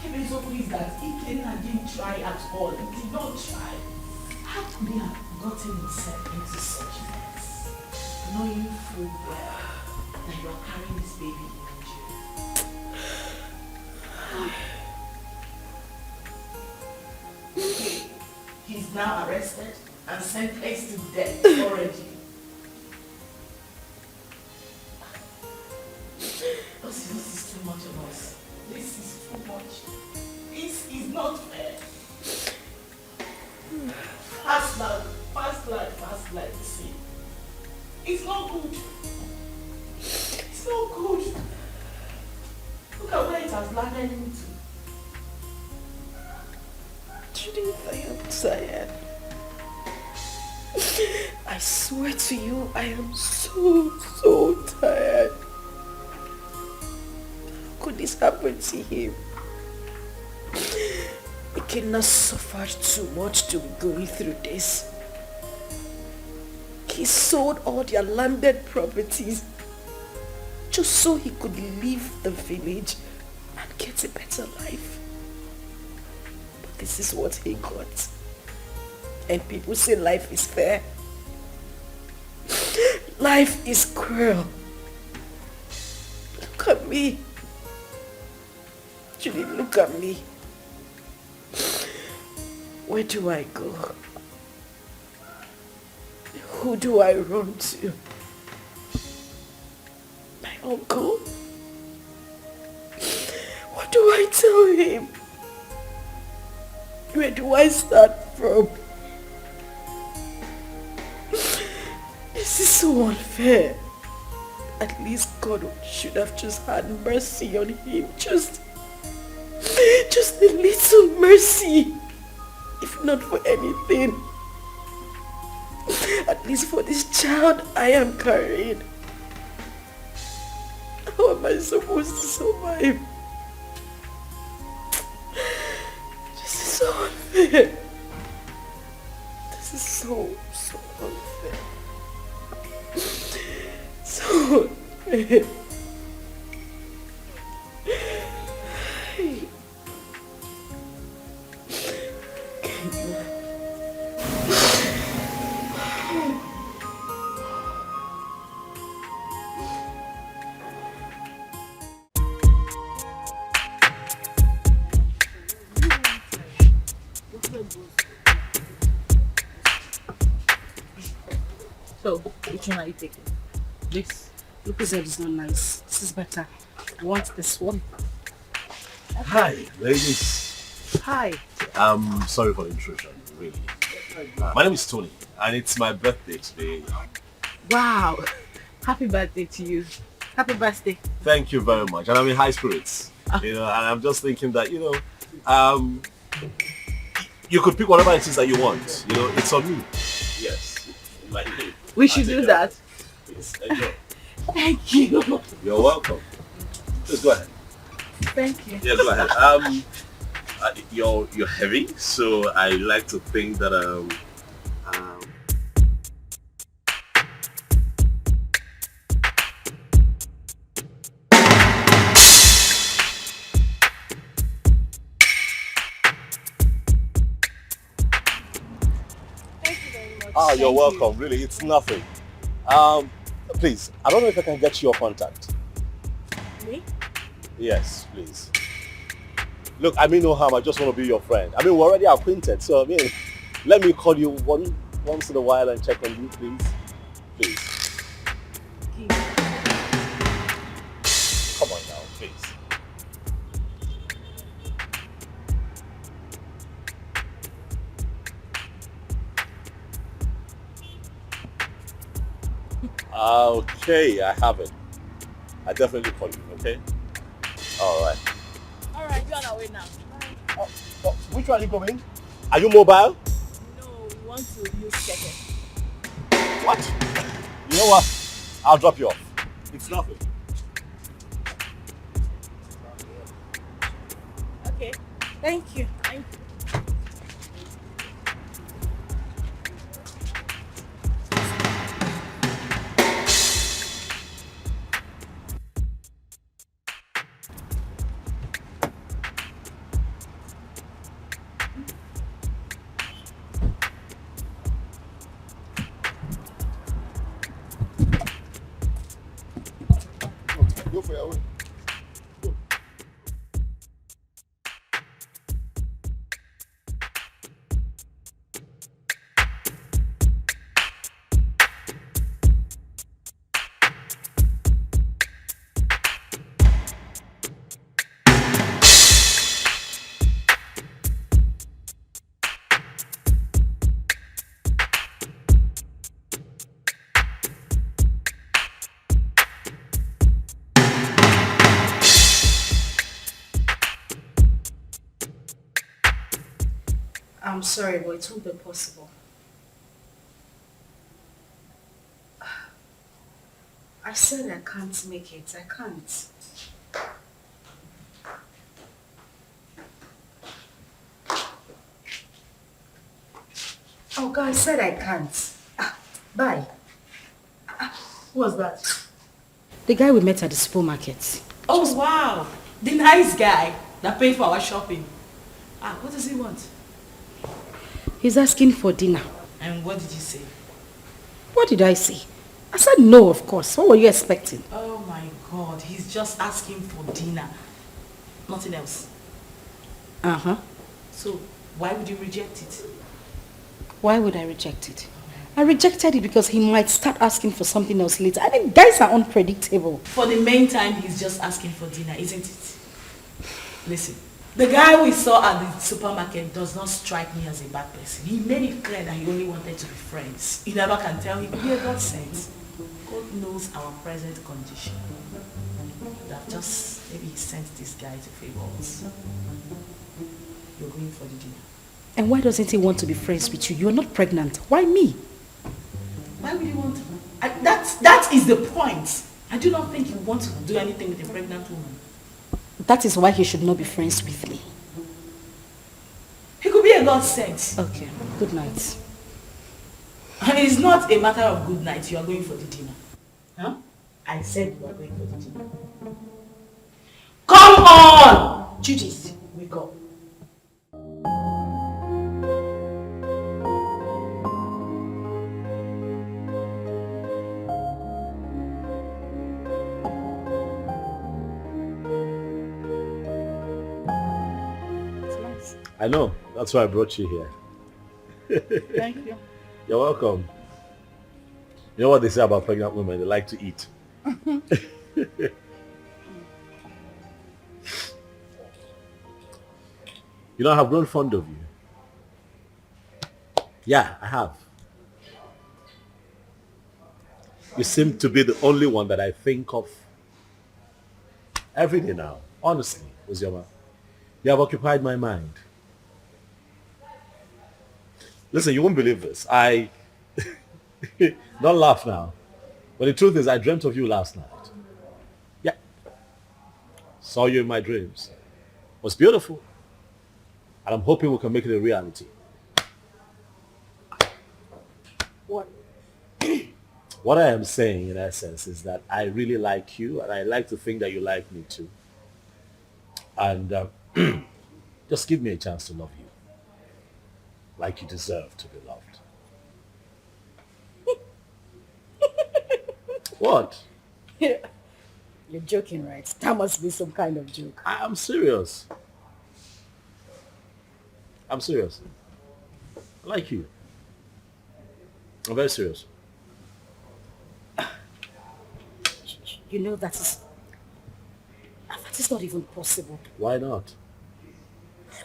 Heaven's hope is that Ikenna didn't try at all. He did not try. How could he have gotten himself into such mess, knowing full well that you are carrying this baby in Nigeria? He's now arrested and sentenced to death already. This is too much of us. This is too much. This is not fair. Fast life, see. It's not good. It's not good. Look at where it has landed into. Judith, I am tired. I swear to you, I am so tired. How could this happen to him? We cannot suffer too much to be going through this. He sold all their landed properties just so he could leave the village and get a better life. But this is what he got. And people say life is fair. Life is cruel. Look at me. Julie, look at me. Where do I go? Who do I run to? My uncle? What do I tell him? Where do I start from? This is so unfair. At least God should have just had mercy on him. Just a little mercy. If not for anything. At least for this child I am carrying. How am I supposed to survive? This is so unfair. This is so unfair. So unfair. So, which one are you taking? This? Look, said it's not nice. This is better. I want this one. Hi, ladies. Hi. I'm sorry for the intrusion, really. My name is Tony, and it's my birthday today. Wow. Happy birthday to you. Happy birthday. Thank you very much, and I'm in high spirits. You know, and I'm just thinking that, you know, you could pick whatever it is that you want. You know, it's on me. Yes. We should do that. Please, enjoy. Thank you. You're welcome. Just go ahead. Thank you. Yeah, go ahead. You're heavy, so I like to think that oh, you're welcome. Really, it's nothing. Please, I don't know if I can get your contact. Me? Yes, please. Look, I mean no harm. I just want to be your friend. I mean, we're already acquainted, so I mean, let me call you once in a while and check on you, please. Please. Come on now, please. Okay, I have it. I definitely call you, okay? Alright. Alright, you're on our way now. Oh, which one are you going? Are you mobile? No, we want to use Keke. What? You know what? I'll drop you off. It's nothing. Okay. Thank you. Thank you. Go for your way. I'm sorry, but it won't be possible. I said I can't make it. I can't. Oh God, I said I can't. Bye. Who was that? The guy we met at the supermarket. Oh, wow. The nice guy that paid for our shopping. What does he want? He's asking for dinner. And what did you say? What did I say? I said no, of course. What were you expecting? Oh my God, he's just asking for dinner. Nothing else. Uh-huh. So, why would you reject it? Why would I reject it? I rejected it because he might start asking for something else later. I mean, guys are unpredictable. For the main time, he's just asking for dinner, isn't it? Listen, the guy we saw at the supermarket does not strike me as a bad person. He made it clear that he only wanted to be friends. You never can tell him, yeah, God sent. God knows our present condition. That just, maybe he sent this guy to favor us. You're going for the dinner. And why doesn't he want to be friends with you? You're not pregnant. Why me? Why would he want to? That is the point. I do not think he wants to do anything with a pregnant woman. That is why he should not be friends with me. He could be a God sent. Okay, good night. And it's not a matter of good night. You are going for the dinner. Huh? I said you are going for the dinner. Come on! Judith, wake up. I know. That's why I brought you here. Thank you. You're welcome. You know what they say about pregnant women? They like to eat. You know, I have grown fond of you. Yeah, I have. You seem to be the only one that I think of every day now. Honestly, Ozioma. You have occupied my mind. Listen, you won't believe this. Don't laugh now. But the truth is, I dreamt of you last night. Yeah. Saw you in my dreams. It was beautiful. And I'm hoping we can make it a reality. What? What I am saying, in essence, is that I really like you, and I like to think that you like me too. And just give me a chance to love you. Like you deserve to be loved. What? You're joking, right? That must be some kind of joke. I'm serious. I'm serious. I like you. I'm very serious. You know that is not even possible. Why not?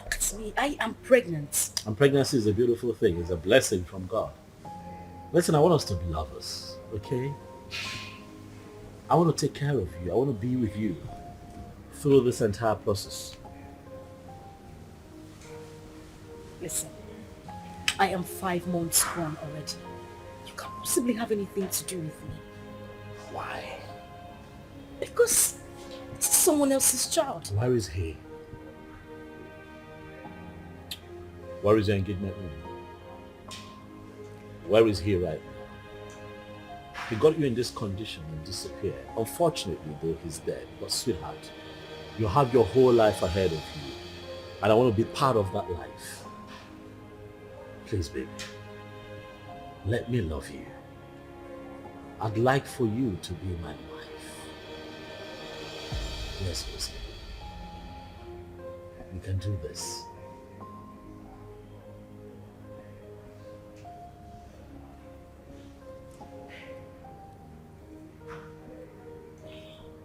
Look at me. I am pregnant. And pregnancy is a beautiful thing. It's a blessing from God. Listen, I want us to be lovers, okay? I want to take care of you. I want to be with you through this entire process. Listen, I am 5 months gone already. You can't possibly have anything to do with me. Why? Because it's someone else's child. Where is he? Where is your engagement ring? Where is he right now? He got you in this condition and disappeared. Unfortunately, though, he's dead. But sweetheart, you have your whole life ahead of you. And I want to be part of that life. Please, baby, let me love you. I'd like for you to be my wife. Yes, Lucy. We can do this.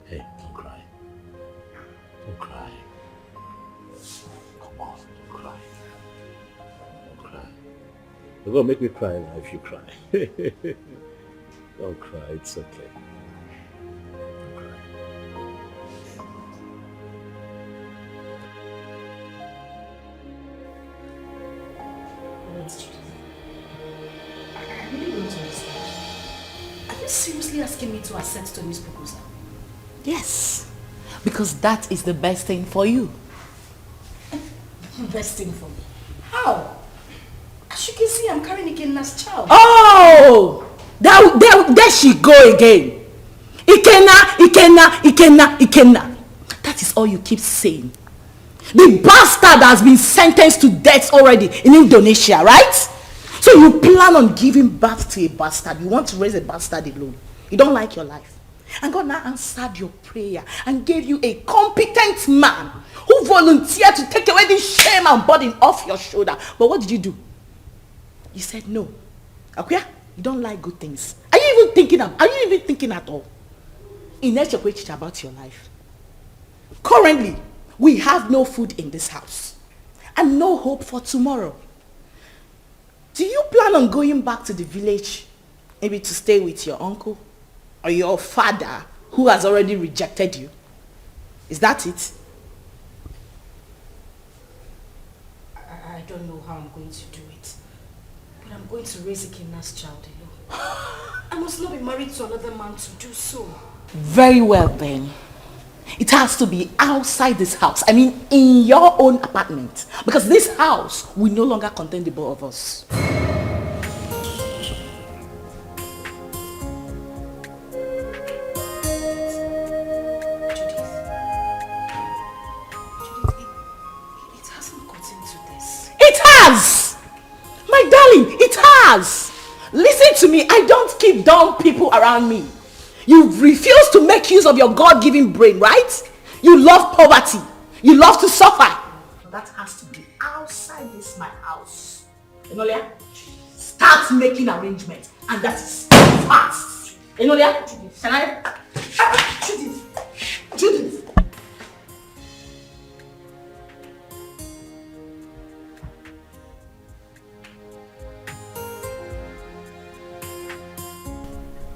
Hey, don't cry. Don't cry. Come on, don't cry. Don't cry. You're gonna make me cry now if you cry. Don't cry, it's okay. Don't cry. I really don't understand. Are you seriously asking me to accept Tony's proposal? Yes, because that is the best thing for you. Best thing for me? How? As you can see, I'm carrying a kidnapped child. Oh! There she go again. Ikenna. That is all you keep saying. The bastard has been sentenced to death already in Indonesia, right? So you plan on giving birth to a bastard. You want to raise a bastard alone. You don't like your life. And God now answered your prayer and gave you a competent man who volunteered to take away this shame and burden off your shoulder. But what did you do? You said no. Akuya, you don't like good things. Are you even thinking at all? In about your life. Currently, we have no food in this house and no hope for tomorrow. Do you plan on going back to the village, maybe to stay with your uncle or your father who has already rejected you? Is that it? I don't know how I'm going to do it, but I'm going to raise Ikenna's child alone. I must not be married to another man to do so. Very well then. It has to be outside this house. I mean, in your own apartment. Because this house will no longer contain the both of us. It hasn't gotten to this. It has! My darling, it has! Listen to me, I don't keep dumb people around me. You refuse to make use of your God-given brain, right? You love poverty. You love to suffer. That has to be outside this my house. Enolia, start making arrangements. And that is fast. Enolia, can I? Judith.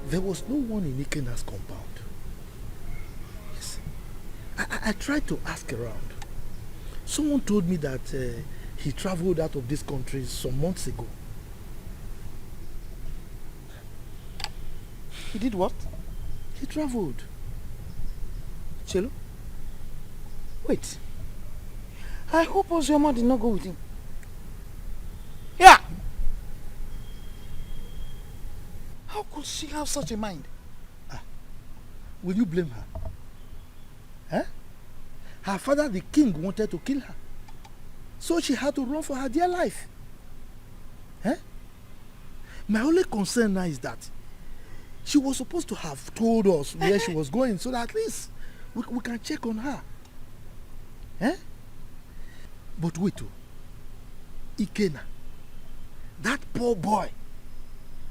There was no one in Ikenna's compound. Yes. I tried to ask around. Someone told me that he traveled out of this country some months ago. He did what? He traveled. Chelo? Wait. I hope Ozioma did not go with him. Yeah! How could she have such a mind? Will you blame her? Huh? Her father, the king, wanted to kill her. So she had to run for her dear life. Huh? My only concern now is that she was supposed to have told us where she was going so that at least we can check on her. Huh? But wait, Ikenna, that poor boy,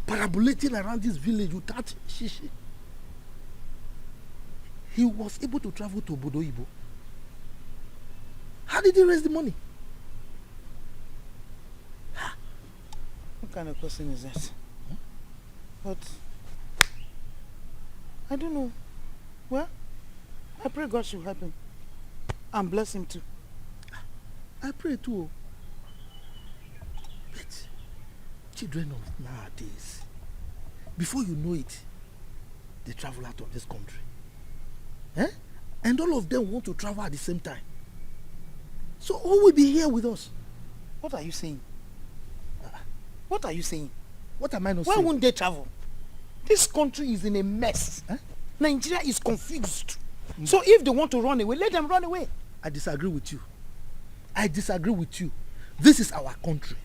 parabolating around this village without shishi. He was able to travel to Obodo Ibo. How did he raise the money? What kind of person is that? But I don't know. Well, I pray God should help him and bless him too. I pray too. But children of nowadays, before you know it, they travel out of this country. Eh? And all of them want to travel at the same time. So who will be here with us? What are you saying? What are you saying? What am I not saying? saying? Why won't they travel? This country is in a mess. Eh? Nigeria is confused. So if they want to run away, let them run away. I disagree with you. I disagree with you. This is our country.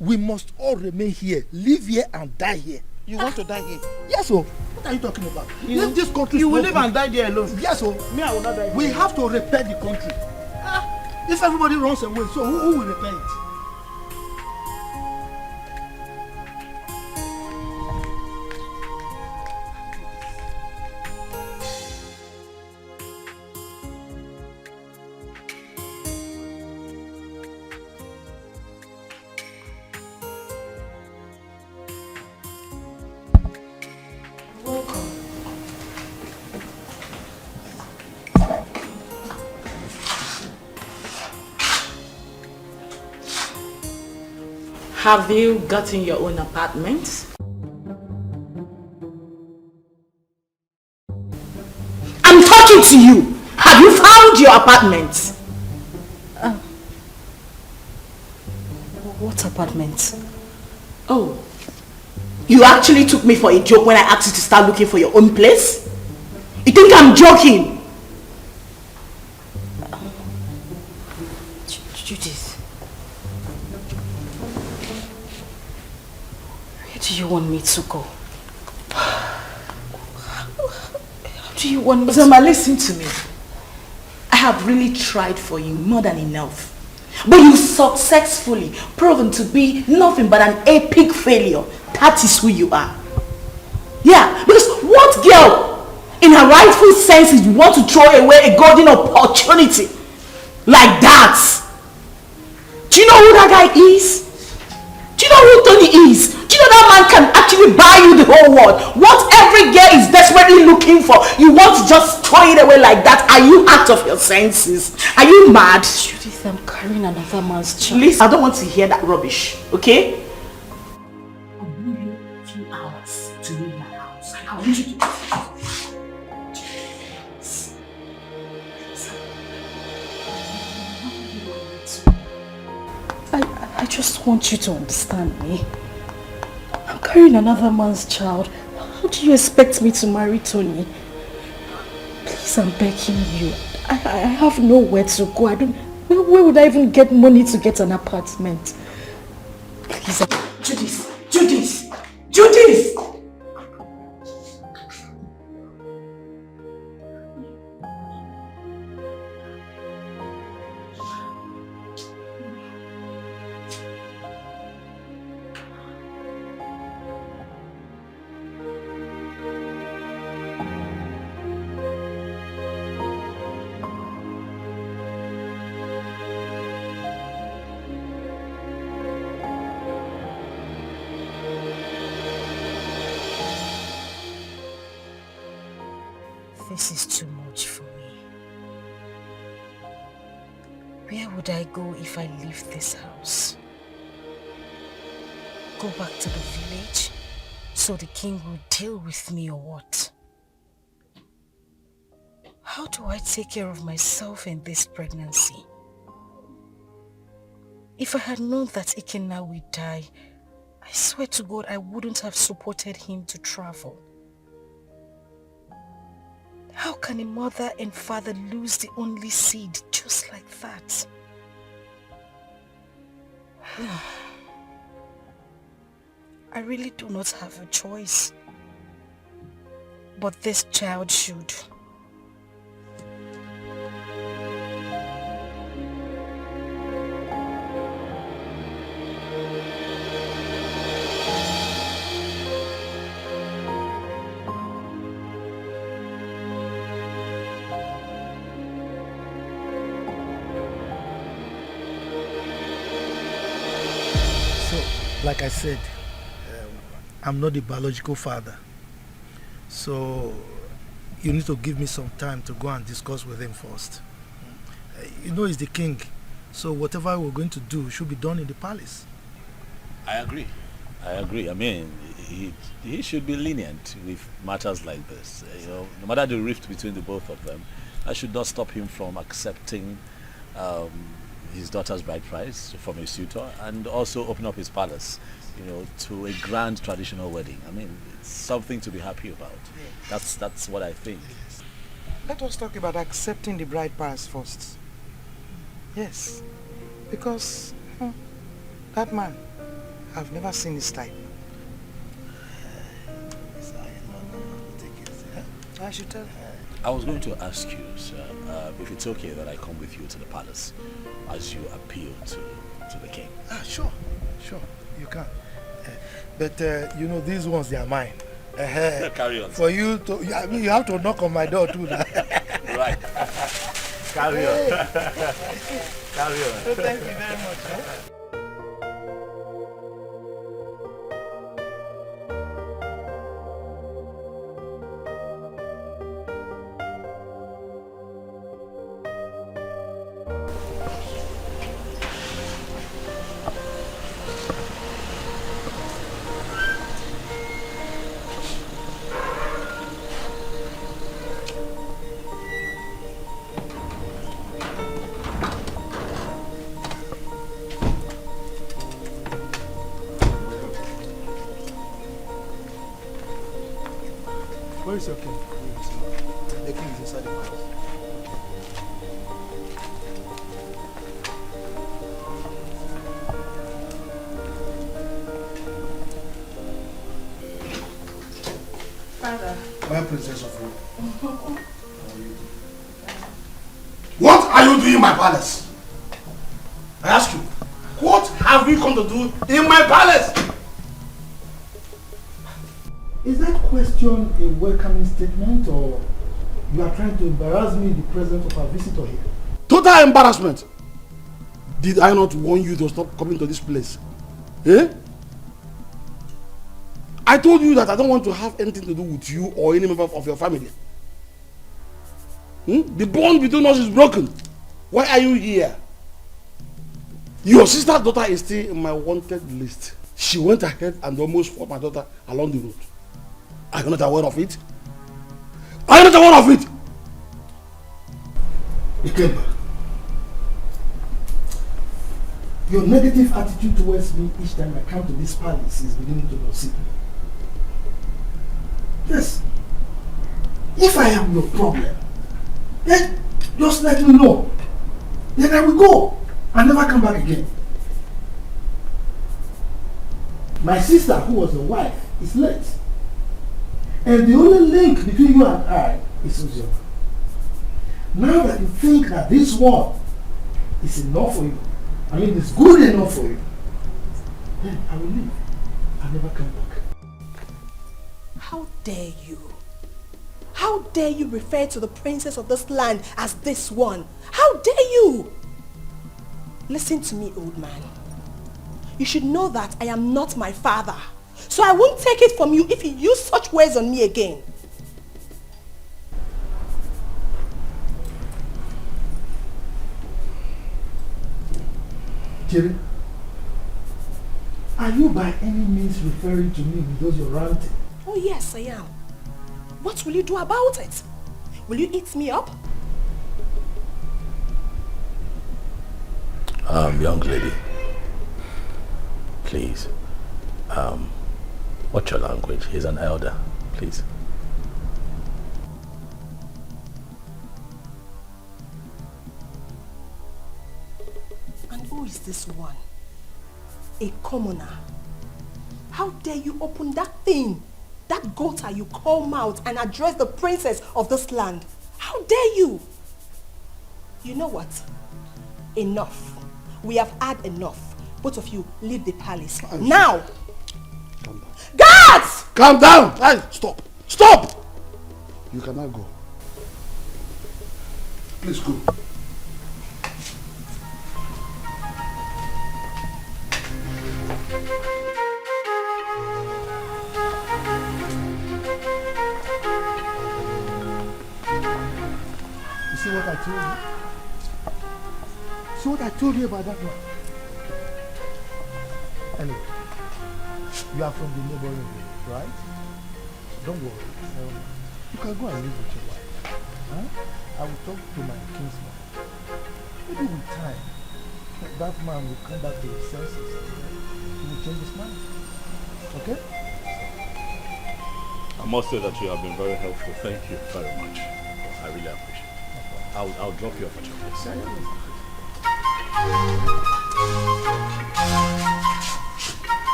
We must all remain here, live here and die here. You want to die here? Yes, sir. What are you talking about? If this country you will live and die there alone. Yes, sir. Me, I will not die. We have to repair the country. If everybody runs away, so who will repair it? Have you gotten your own apartment? I'm talking to you. Have you found your apartment? What apartment? Oh, You actually took me for a joke when I asked you to start looking for your own place? You think I'm joking? Judith. Where do you want me to go? How do you want me to... Zoma, listen to me. I have really tried for you more than enough. But you successfully proven to be nothing but an epic failure. That is who you are. Yeah, because what girl in her rightful senses want to throw away a golden opportunity like that? Do you know who that guy is? Do you know who Tony is? Do you know that man can actually buy you the whole world? What every girl is desperately looking for, you want to just throw it away like that? Are you out of your senses? Are you mad? Judith, I'm carrying another man's child. Listen, I don't want to hear that rubbish, okay? I'll give you a few hours to leave my house. I want you to... I just want you to understand me. I'm carrying another man's child. How do you expect me to marry Tony? Please, I'm begging you. I have nowhere to go. Where would I even get money to get an apartment? Please. Judith! Judith! Judith! This is too much for me. Where would I go if I leave this house? Go back to the village so the king will deal with me or what? How do I take care of myself in this pregnancy? If I had known that Ikenna would die, I swear to God I wouldn't have supported him to travel. How can a mother and father lose the only seed just like that? I really do not have a choice. But this child should. Like I said, I'm not the biological father. So you need to give me some time to go and discuss with him first. You know he's the king, so whatever we're going to do should be done in the palace. I agree. I mean, he should be lenient with matters like this. You know, no matter the rift between the both of them, that should not stop him from accepting his daughter's bride price from a suitor and also open up his palace, you know, to a grand traditional wedding. I mean, it's something to be happy about. That's what I think. Let us talk about accepting the bride price first. Yes, because that man, I've never seen his type. I should tell. I was going to ask you, sir, if it's okay that I come with you to the palace as you appeal to the king. Sure, you can. But you know, these ones, they are mine. Carry on. For you to, I mean, you have to knock on my door too. Right. Carry on. Carry on. So thank you very much. Where is your king? The king is inside the palace. Father. My princess of Rome. What are you doing in my palace? I ask you, what have you come to do in my palace? Is that question a welcoming statement, or you are trying to embarrass me in the presence of our visitor here? Total embarrassment. Did I not warn you to stop coming to this place? Eh? I told you that I don't want to have anything to do with you or any member of your family. The bond between us is broken. Why are you here? Your sister's daughter is still in my wanted list. She went ahead and almost fought my daughter along the road. Are you not aware of it? Are you not aware of it? Ikemba, your negative attitude towards me each time I come to this palace is beginning to lose me. Yes. If I am your problem, then just let me know. Then I will go and never come back again. My sister, who was your wife, is late. And the only link between you and I is Uzoma. Now that you think that this one is enough for you, I mean it's good enough for you, then I will leave. I'll never come back. How dare you? How dare you refer to the princess of this land as this one? How dare you? Listen to me, old man. You should know that I am not my father. So I won't take it from you if you use such words on me again. Jerry, are you by any means referring to me with those you're ranting? Oh yes, I am. What will you do about it? Will you eat me up? Young lady, please, watch your language. He's an elder, please. And who is this one? A commoner. How dare you open that thing, that gutter you call mouth, and address the princess of this land? How dare you? You know what? Enough. We have had enough. Both of you leave the palace. Now! Calm down. Guards! Calm down! Hey, stop! Stop! You cannot go. Please go. You see what I told you? See what I told you about that one? Anyway, you are from the neighboring village, right? Don't worry. You can go and live with your wife. Huh? I will talk to my kinsman. Maybe with time, that man will come back to his senses and he will change his mind. Okay? I must say that you have been very helpful. Thank you very much. I really appreciate it. I'll drop you off at your place. It's fine.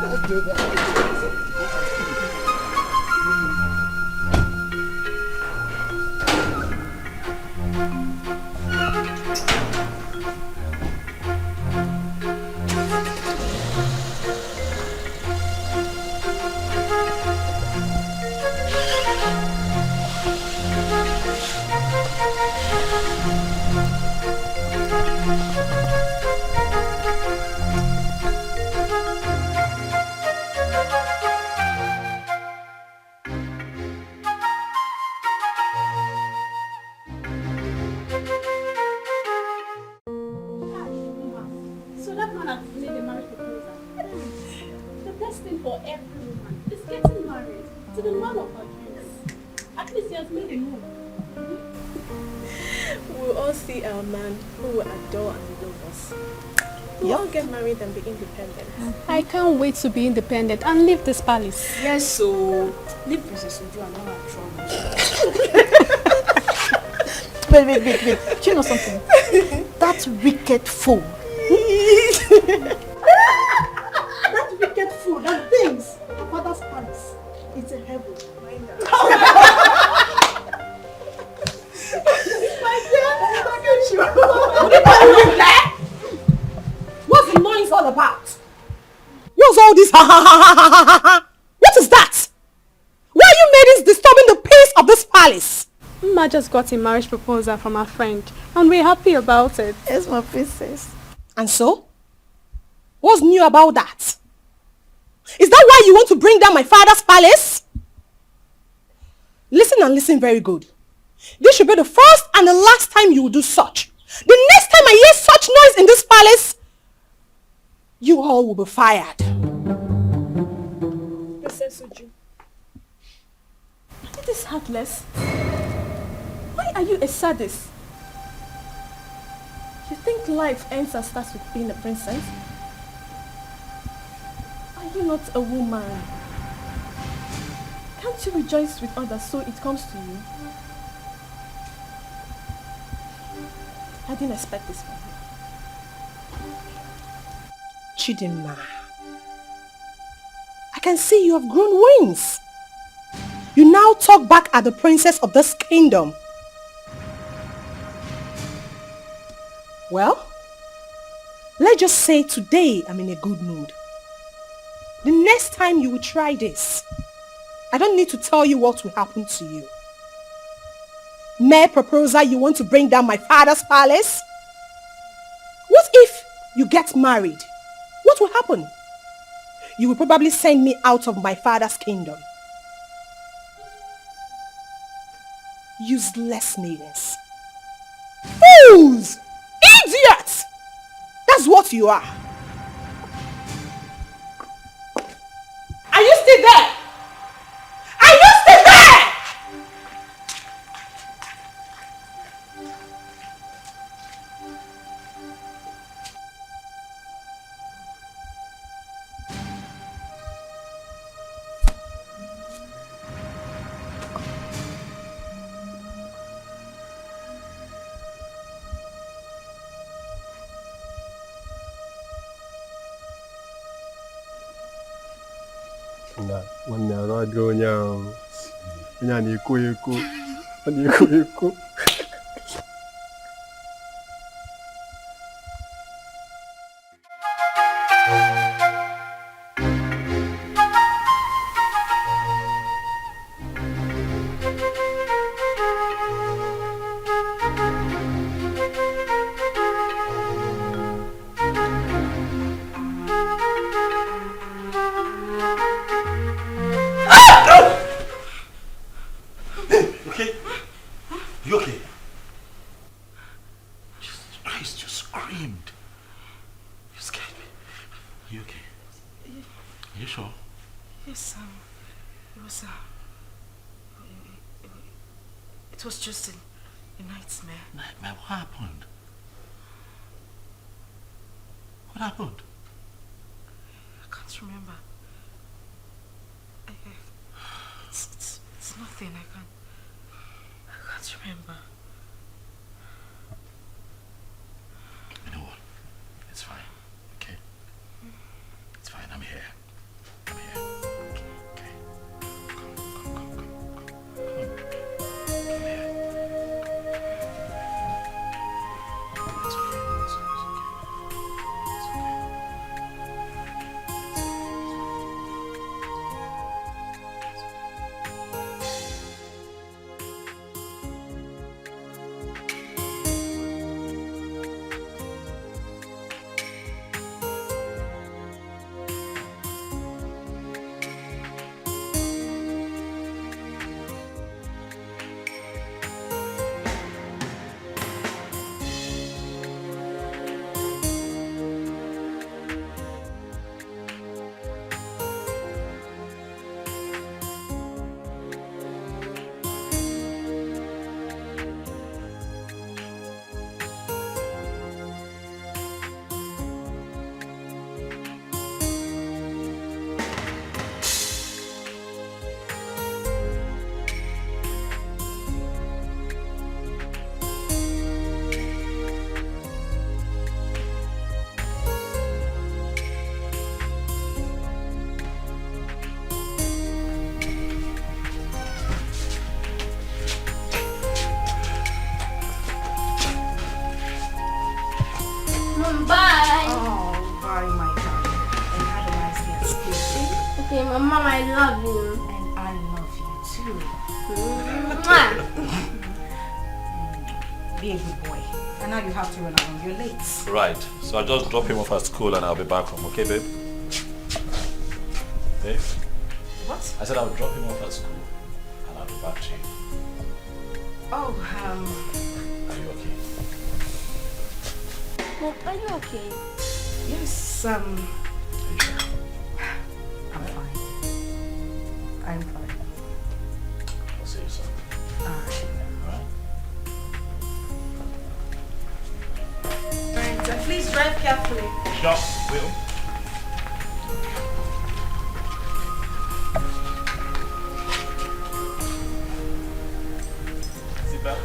Let's do that. We'll all get married and be independent. I can't wait to be independent and leave this palace. Yes, so leave Princess Uju and all our troubles. Wait. Do you know something? That wicked fool. That wicked fool that thinks her father's palace is a heaven. What's the noise all about? What's all this? What is that? Why are you ladies disturbing the peace of this palace? Ma just got a marriage proposal from her friend and we're happy about it. Yes, my princess. And so? What's new about that? Is that why you want to bring down my father's palace? Listen and listen very good. This should be the first and the last time you will do such. The next time I hear such noise in this palace, you all will be fired. Princess Uju. It is heartless. Why are you a sadist? You think life ends and starts with being a princess? Are you not a woman? Can't you rejoice with others so it comes to you? I didn't expect this from you. Chidinma, I can see you have grown wings. You now talk back at the princess of this kingdom. Well, let's just say today I'm in a good mood. The next time you will try this, I don't need to tell you what will happen to you. Mere proposal, you want to bring down my father's palace? What if you get married? What will happen? You will probably send me out of my father's kingdom. Useless maidens. Fools! Idiots! That's what you are. Are you still there? Are you still there? Nwanne arụ adịghị onye ahụ. Onye a na-ekwo ekwo. Ọ na-ekwo ekwo. It was just a nightmare. Nightmare? What happened? What happened? I can't remember. It's nothing. I can't remember. You know what? It's fine. Okay? It's fine. I'm here. I'm here. Okay. Come. Come here. It's okay. It's okay. It's okay. Mom, I love you. And I love you too. Be a good boy. And now you have to run along. You're late. Right. So I'll just drop him off at school and I'll be back home. Okay, babe? Babe? What? I said I'll drop him off at school and I'll be back to you. Oh, Are you okay? Mom, are you okay? yes, I'm fine. I'm fine. I'll see you soon. Alright. Alright? Alright, please drive carefully. Sure, will. Seatbelt.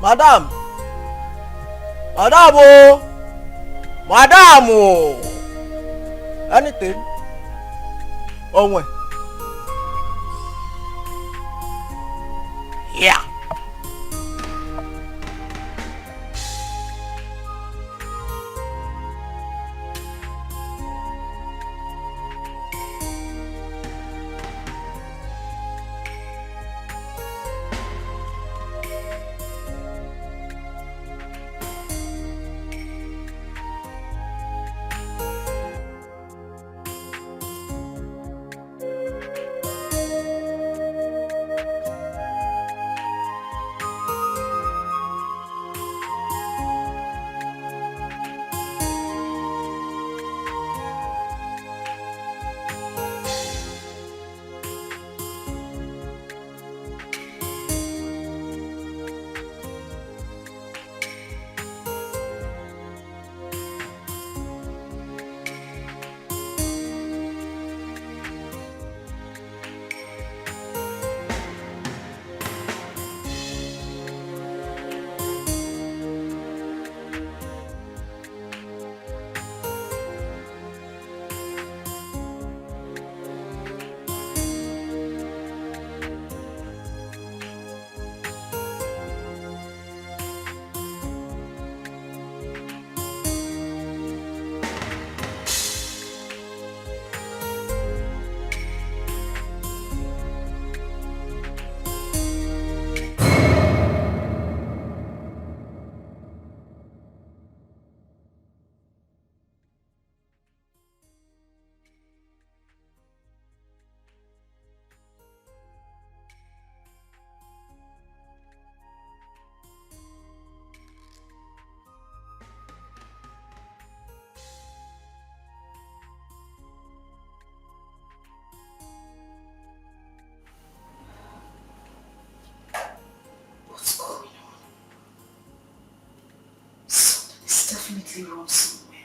Madam! Madam! Oh! Madam! Oh! Anything? Oh, when? Yeah! Definitely wrong somewhere.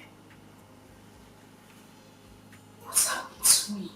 What's happened to me?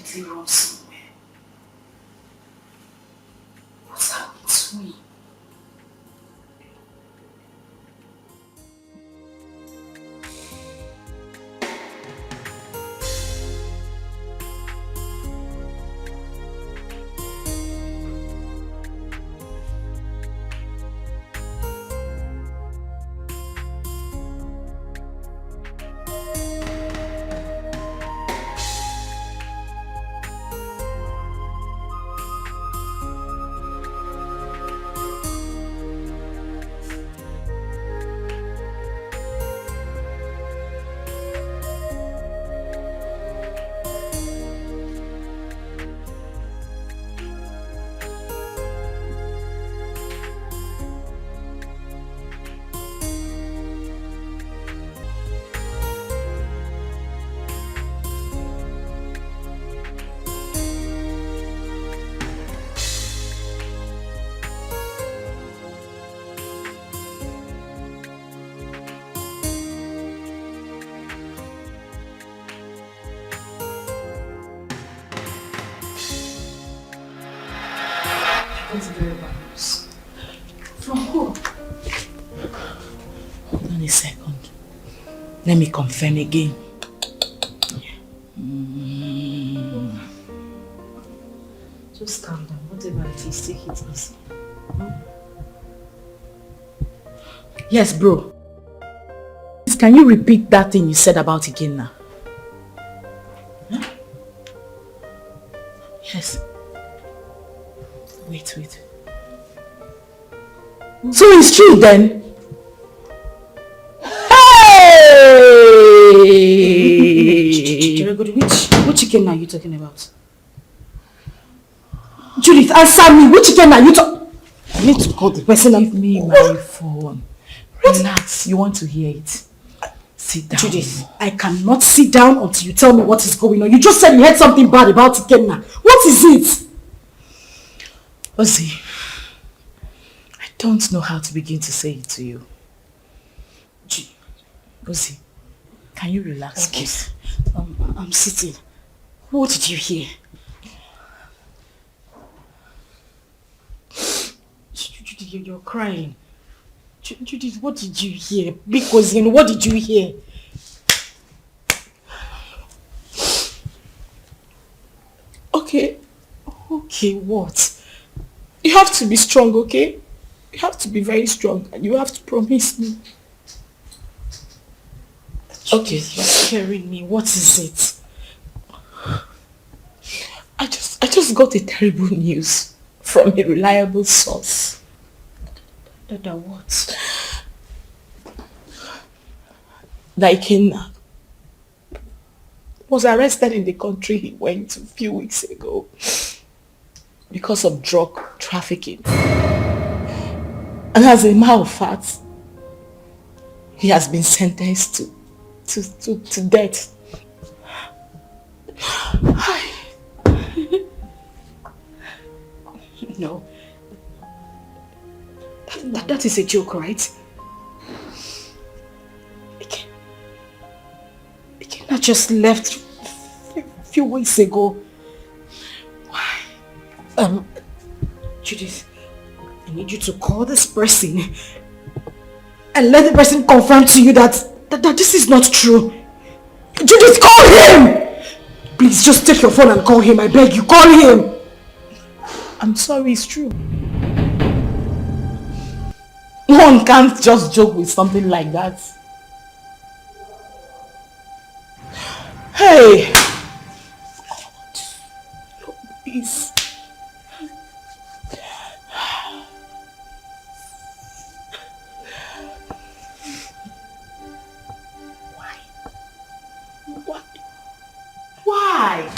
definitely wrong somewhere. What's happened to me? That's very bad news. From who? Hold on a second. Let me confirm again. Just calm down. Whatever it is, take it easy. Yes, bro. Can you repeat that thing you said about again now? Huh? Yes. Wait. So it's true then? Hey! Which chicken are you talking about? Judith, answer me. Which chicken are you talking? I need to call the person. Give me my phone. Relax. You want to hear it? Sit down. Judith, I cannot sit down until you tell me what is going on. You just said you heard something bad about Ikenna. What is it? Ozzy, I don't know how to begin to say it to you. Ozzy, can you relax, please? I'm sitting. What did you hear? Judith, you're crying. Judith, what did you hear? Because what did you hear? Okay, what? You have to be strong, okay? You have to be very strong and you have to promise me. Okay, you're scaring me. What is it? I just got a terrible news from a reliable source. That what? That Ikenna was arrested in the country he went a few weeks ago because of drug trafficking. And as a matter of fact, he has been sentenced to death. No. That is a joke, right? Ikenna just left a few weeks ago. Why? Judith, I need you to call this person and let the person confirm to you that this is not true. Judith, call him! Please, just take your phone and call him. I beg you, call him! I'm sorry, it's true. One can't just joke with something like that. Hey! Please. Why?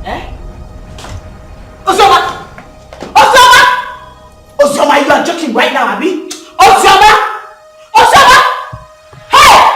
Eh? Ozoma! Ozoma, you are joking right now, Abi? Ozoma! Hey!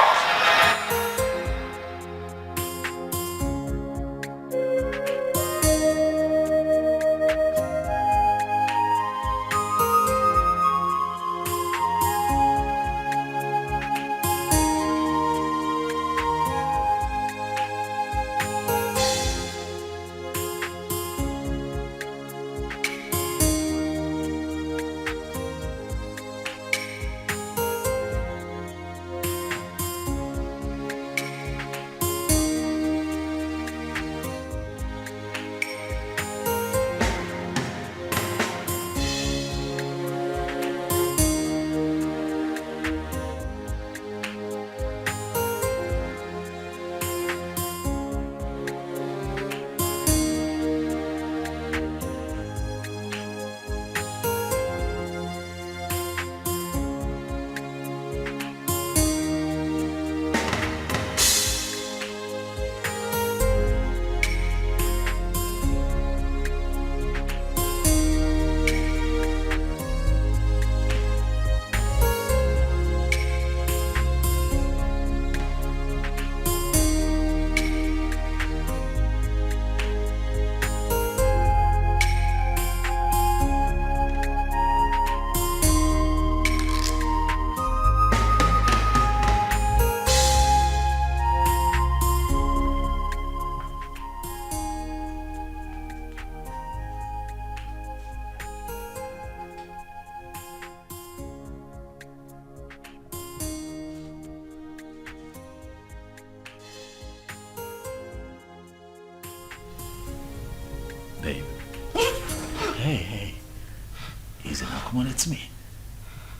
come on, it's me.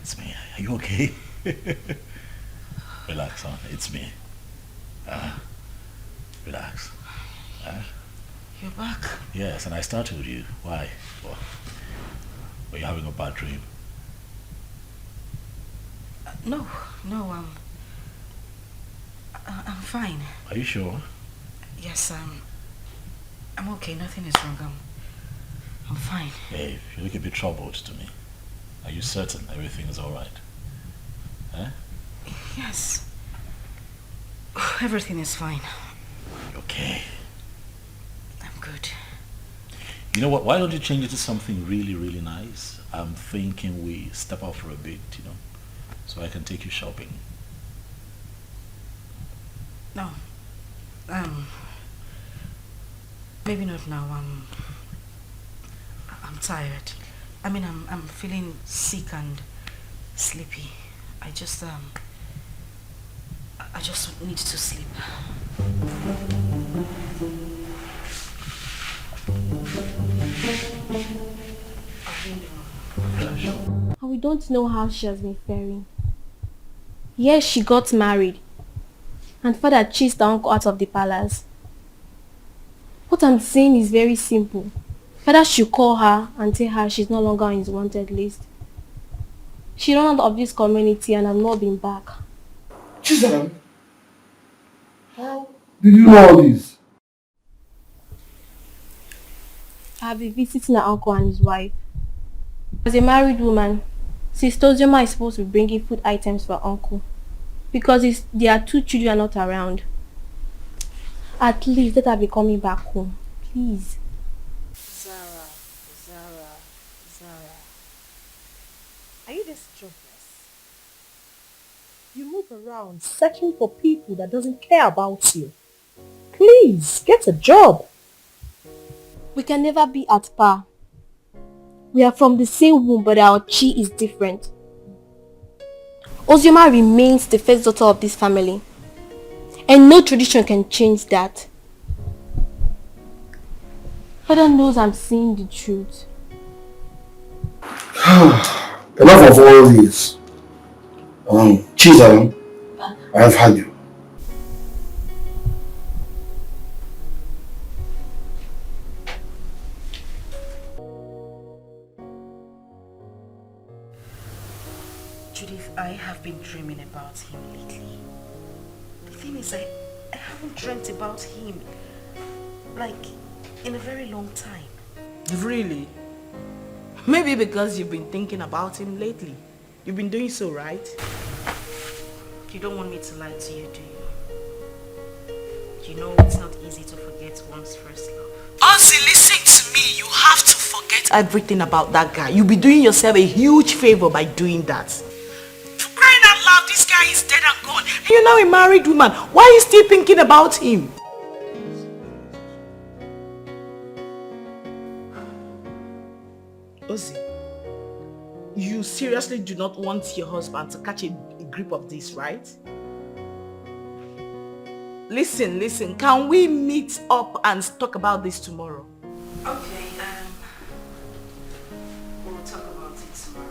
It's me. Are you okay? Relax, son. It's me. Relax. You're back? Yes, and I started with you. Why? Well, were you having a bad dream? No, I'm fine. Are you sure? Yes, I'm okay. Nothing is wrong. I'm fine. Hey, you look a bit troubled to me. Are you certain everything is alright? Huh? Yes. Everything is fine. Okay. I'm good. You know what? Why don't you change it to something really, really nice? I'm thinking we step out for a bit, so I can take you shopping. No. Maybe not now. I'm tired. I mean, I'm feeling sick and sleepy. I just need to sleep. And we don't know how she has been faring. Yes, she got married. And father chased her uncle out of the palace. What I'm saying is very simple. Father should call her and tell her she's no longer on his wanted list. She ran out of this community and has not been back. Chisholm, how did you know all this? I have been visiting her uncle and his wife. As a married woman, Sister Oima is supposed to be bringing food items for her uncle. Because their 2 children are not around. At least let her be coming back home. Please. Zara. Are you this jobless? You move around searching for people that doesn't care about you. Please, get a job. We can never be at par. We are from the same womb, but our chi is different. Oima remains the first daughter of this family. And no tradition can change that. Father knows I'm saying the truth. Enough of all this. Chisholm, I have had you. Judith, I have been dreaming about him lately. The thing is, I haven't dreamt about him, like, in a very long time. Really? Maybe because you've been thinking about him lately. You've been doing so, right? You don't want me to lie to you, do you? You know it's not easy to forget one's first love. Ozzy, listen to me. You have to forget everything about that guy. You'll be doing yourself a huge favor by doing that. For crying out loud, this guy is dead and gone. You're now a married woman. Why are you still thinking about him? Ozzy, you seriously do not want your husband to catch a grip of this, right? Listen, can we meet up and talk about this tomorrow? Okay, we'll talk about it tomorrow.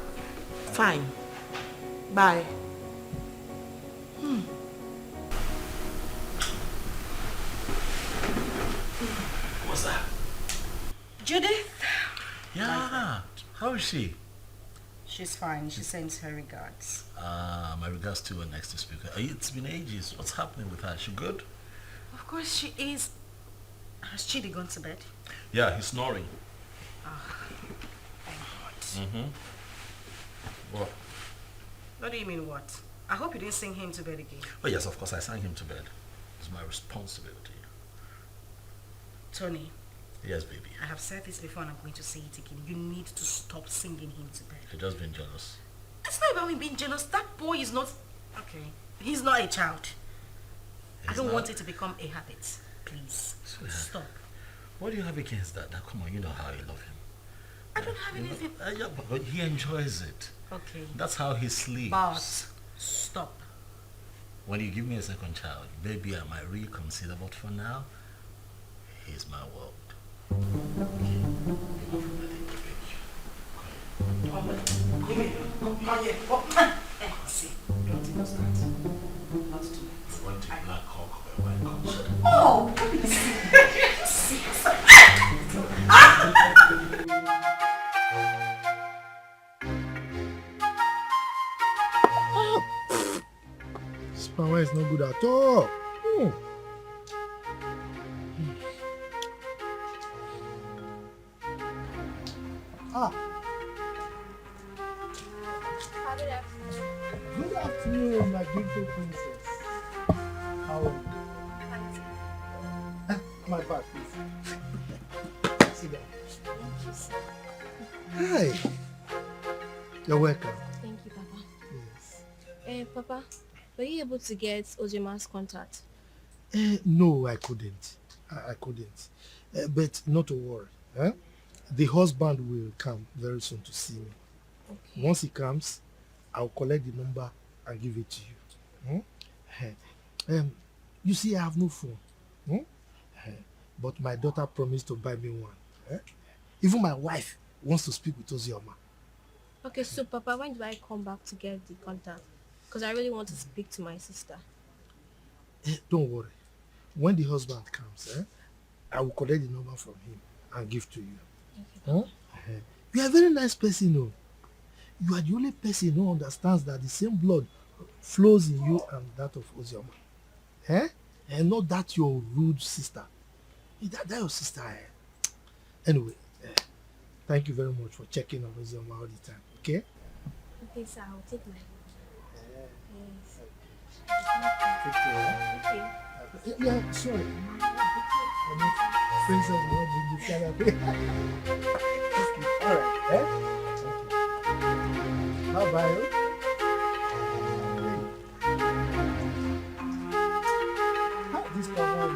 Fine. Bye. What's that? Judith? Yeah. How is she? She's fine. She sends her regards. My regards to her next speaker. It's been ages. What's happening with her? She good? Of course she is. Has Chidi gone to bed? Yeah, he's snoring. Thank God. What? What do you mean what? I hope you didn't sing him to bed again. Oh yes, of course I sang him to bed. It's my responsibility. Tony. Yes, baby. I have said this before and I'm going to say it again. You need to stop singing him to bed. You're just being jealous. It's not about me being jealous. That boy is not... Okay. He's not a child. I don't want it to become a habit. Please. Stop. What do you have against that? Now, come on, you know how you love him. I don't have anything... Yeah, but he enjoys it. Okay. That's how he sleeps. But stop. When you give me a second child, maybe I might reconsider, but for now, he's my world. Okay. Come here. See, don't even start. Not too late. You want a black cock or a white cock? Oh, please. This power is not good at all. Good afternoon, my beautiful princess. How are you? My bag, please. Sit down. Hi. You're welcome. Thank you, Papa. Yes. Papa, were you able to get Ojima's contact? No, I couldn't. I couldn't. But not to worry. The husband will come very soon to see me. Okay. Once he comes, I'll collect the number and give it to you. You see, I have no phone. But my daughter promised to buy me one. Even my wife wants to speak with Ozioma. Okay, so Papa, when do I come back to get the contact? Because I really want to speak to my sister. Don't worry. When the husband comes, I will collect the number from him and give to you. Okay. You are a very nice person, no? You are the only person who understands that the same blood flows in you and that of Ozioma. And not that your rude sister. That your sister. Anyway, thank you very much for checking on Ozioma all the time. Okay? Okay, sir. I'll take my Take care. Okay. Yeah, sorry. Friends of the all right. Bye-bye. This cover is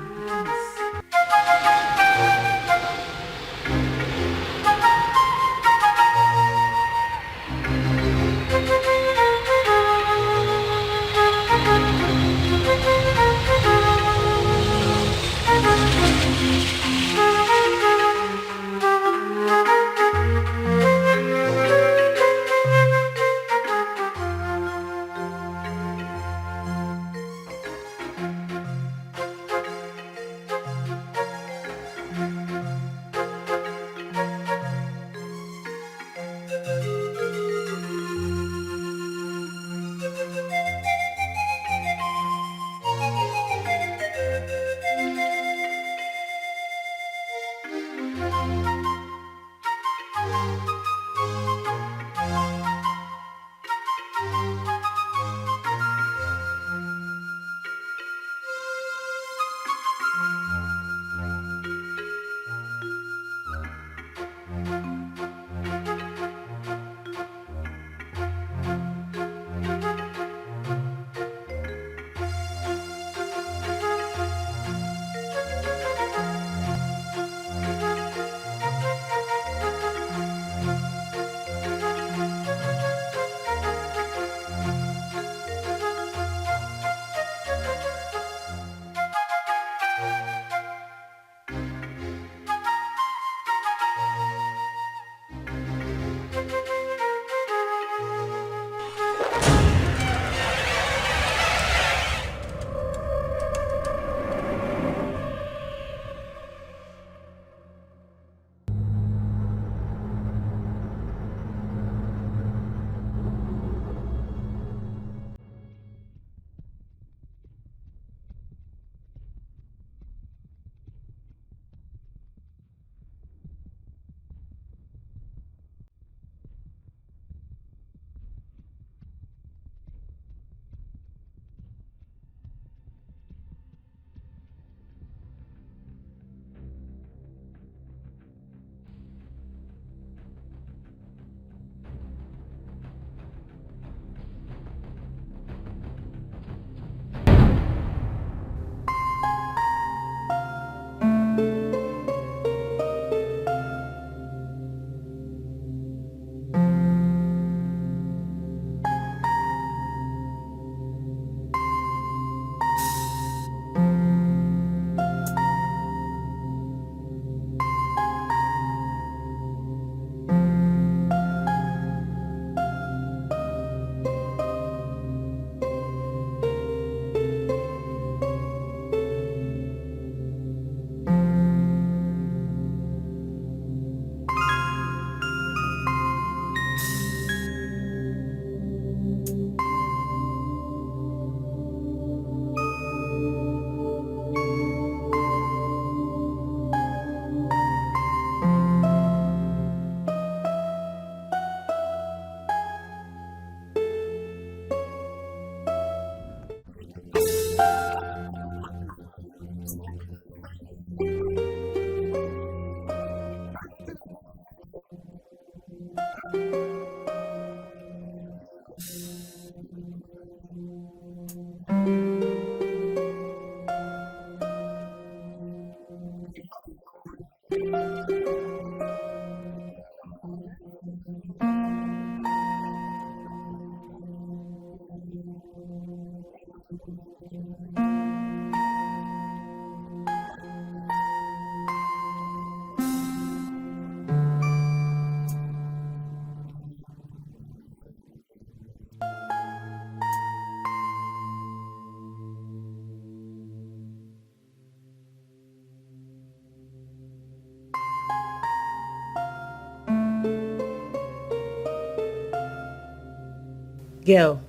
Girl,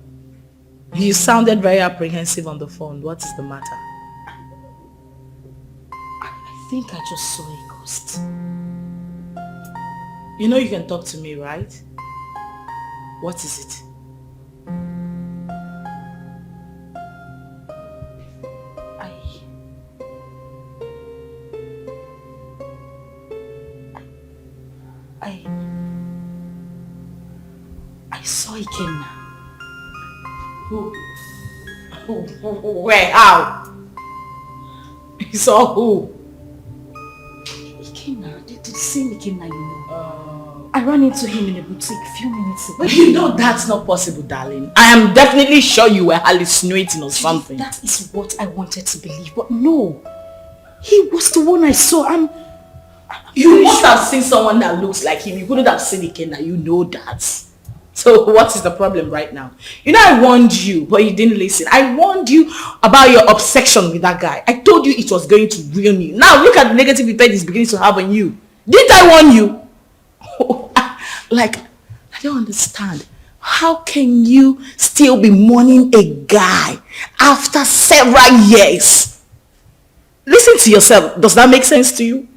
you sounded very apprehensive on the phone. What is the matter? I think I just saw a ghost. You know you can talk to me, right? What is it? I saw Ikenna. Who? Where? How? You saw who? Ikenna, the same Ikenna you know. I ran into him in a boutique a few minutes ago. But you know that's not possible, darling. I am definitely sure you were hallucinating or something. That is what I wanted to believe, but no. He was the one I saw. You must have seen someone that looks like him. You couldn't have seen Ikenna. You know that. So what is the problem right now? You know I warned you, but you didn't listen. I warned you about your obsession with that guy. I told you it was going to ruin you. Now look at the negative effect it's beginning to have on you. Didn't I warn you? Like, I don't understand. How can you still be mourning a guy after several years? Listen to yourself. Does that make sense to you?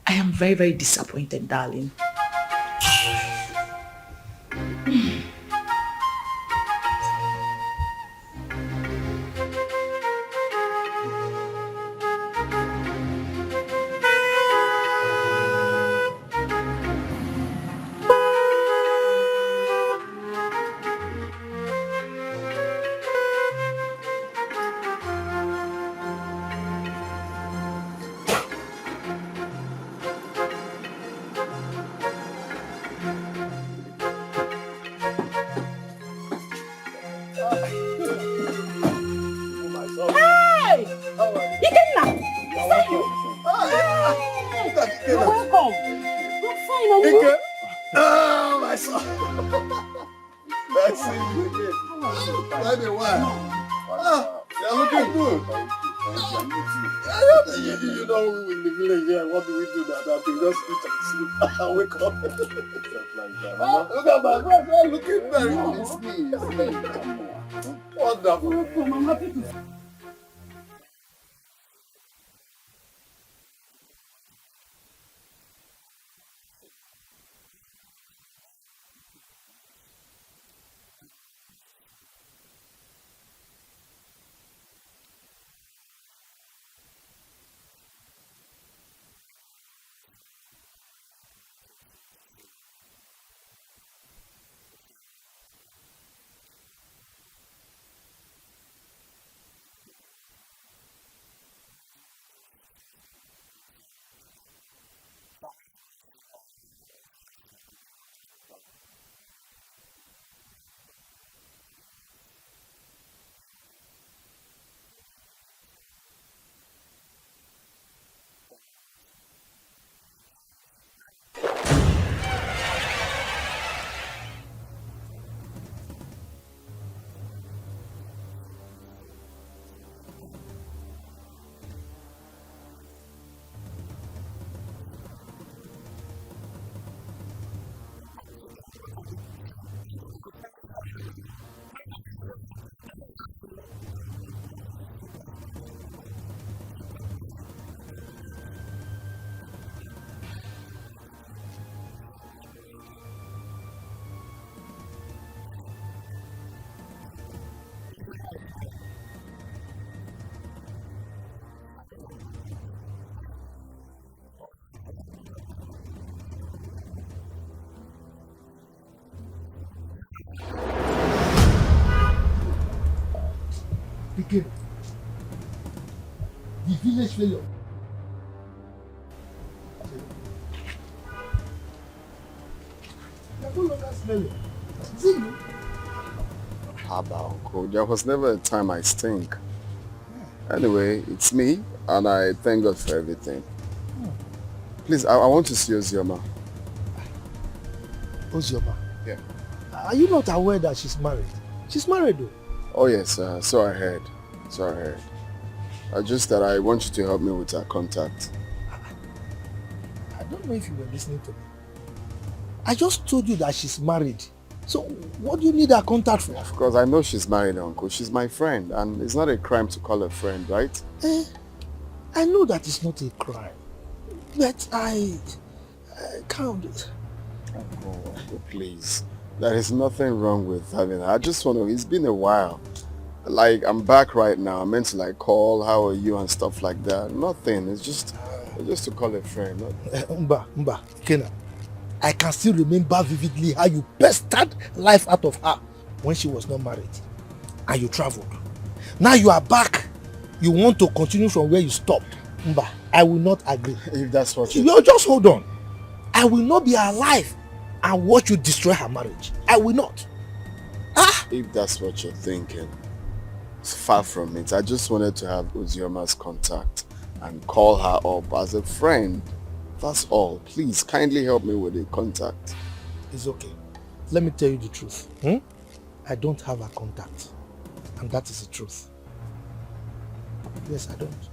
I am very, very disappointed, darling. Wake up. Look at my brother looking very wonderful. I'm happy to. Again. The village failure. You're no longer smelling. Is it you? Abba, Uncle, there was never a time I stink. Anyway, it's me, and I thank God for everything. Please, I want to see Ozioma. Ozioma? Yeah. Are you not aware that she's married? She's married though. Oh yes, so I heard. Just that I want you to help me with her contact. I don't know if you were listening to me. I just told you that she's married. So what do you need her contact for? Of course, I know she's married, Uncle. She's my friend, and it's not a crime to call her friend, right? I know that it's not a crime. But I can't. Uncle, please. There is nothing wrong with having her. I just want to, it's been a while. Like, I'm back right now. I meant to like call, how are you and stuff like that. Nothing. It's just to call a friend. Mba, Kena. I can still remember vividly how you pestered life out of her when she was not married. And you traveled. Now you are back. You want to continue from where you stopped. Mba, I will not agree. If that's what you just hold on. I will not be alive and watch you destroy her marriage. I will not. If that's what you're thinking, it's far from it. I just wanted to have Ozioma's contact and call her up as a friend. That's all. Please, kindly help me with the contact. It's okay. Let me tell you the truth. I don't have a contact. And that is the truth. Yes, I don't.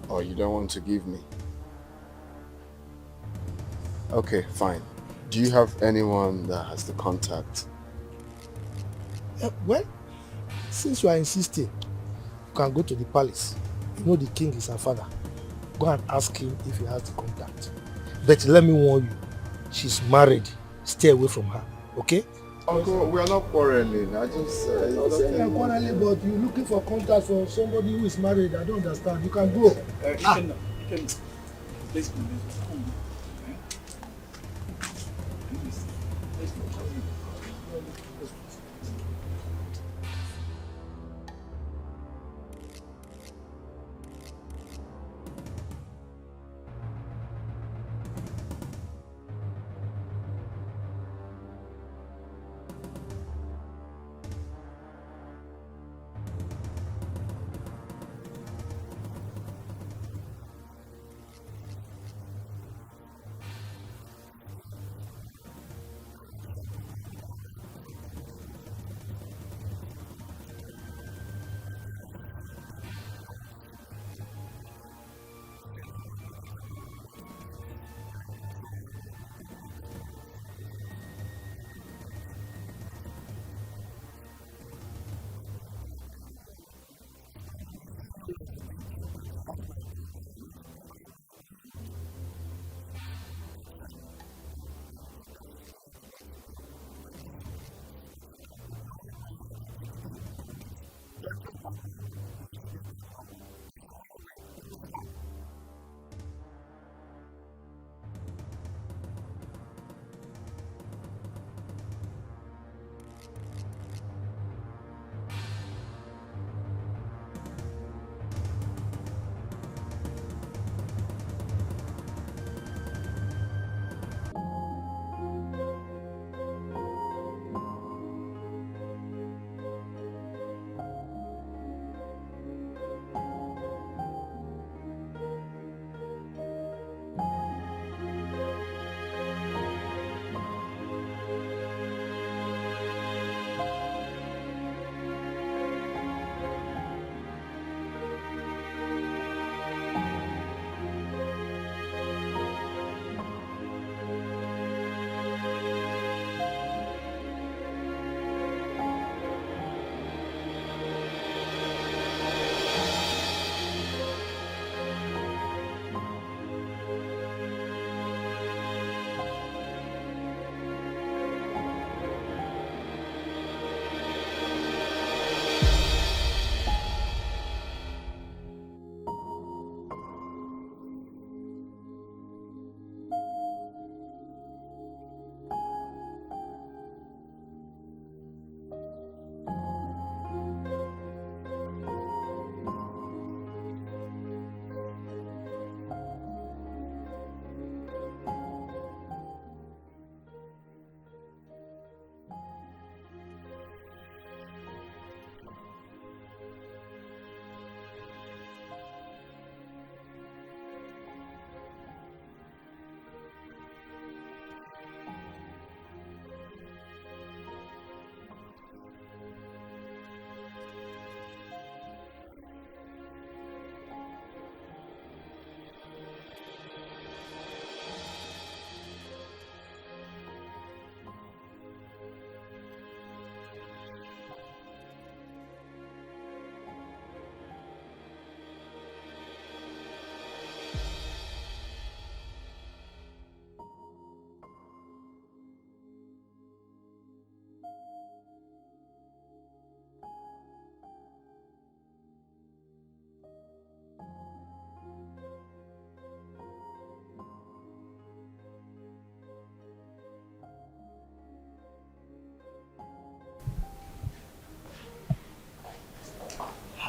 Oh, you don't want to give me? Okay, fine. Do you have anyone that has the contact? Well, since you are insisting, you can go to the palace. You know the king is her father. Go and ask him if he has the contact. But let me warn you, she's married. Stay away from her, okay? Uncle, we are not quarreling. I just... I'm not quarreling, but you're looking for contact for somebody who is married. I don't understand. You can go. Please,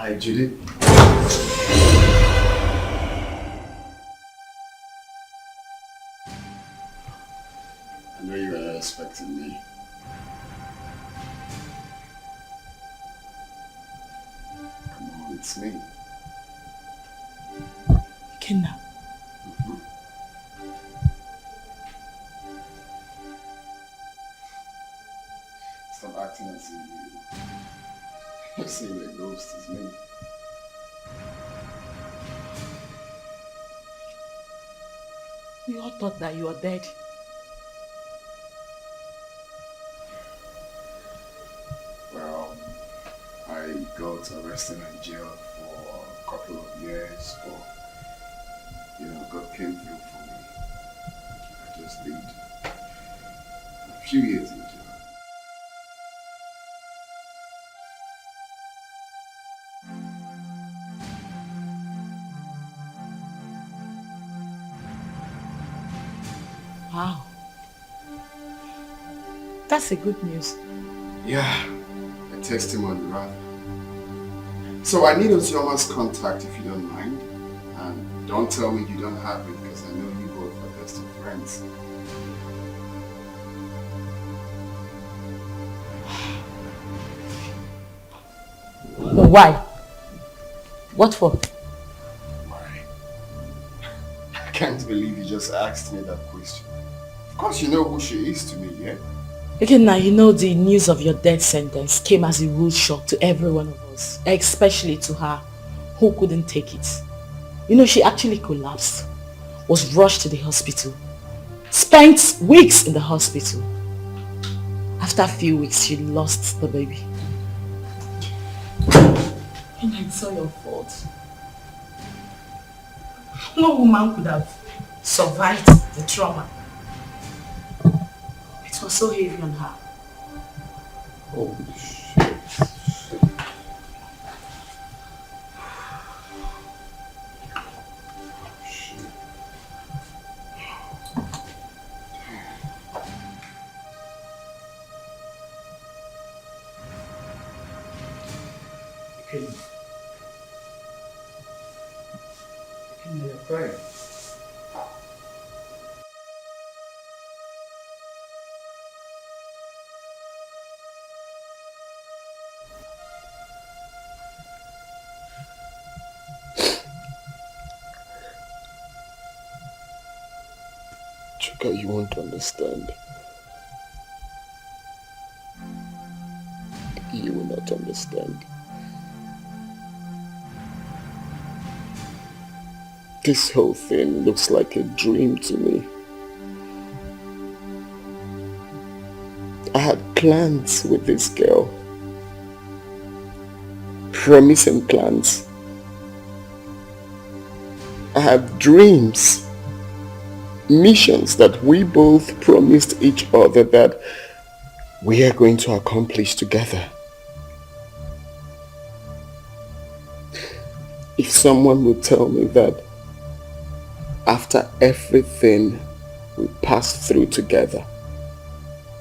Hi, Judy. I know you were not expecting me. Come on, it's me. Kidnap. Stop acting as if you're saying the ghost is me. We all thought that you were dead. Well, I got arrested and jailed for a couple of years, but God came through for me. I just did a few years in jail. Wow. That's a good news. Yeah, a testimony rather. So I need Osyoma's contact if you don't mind. And don't tell me you don't have it because I know you both are best of friends. Why? What for? Why? I can't believe you just asked me that question. Of course you know who she is to me, yeah? Okay, now you know the news of your death sentence came as a rude shock to every one of us, especially to her, who couldn't take it. You know, she actually collapsed, was rushed to the hospital, spent weeks in the hospital. After a few weeks, she lost the baby. And it's all your fault. No woman could have survived the trauma. It was so heavy on her. Holy shit. You're crying. Chuka, you won't understand. You will not understand. This whole thing looks like a dream to me. I had plans with this girl. Promising plans. I have dreams. Missions that we both promised each other that we are going to accomplish together. If someone would tell me that after everything we passed through together,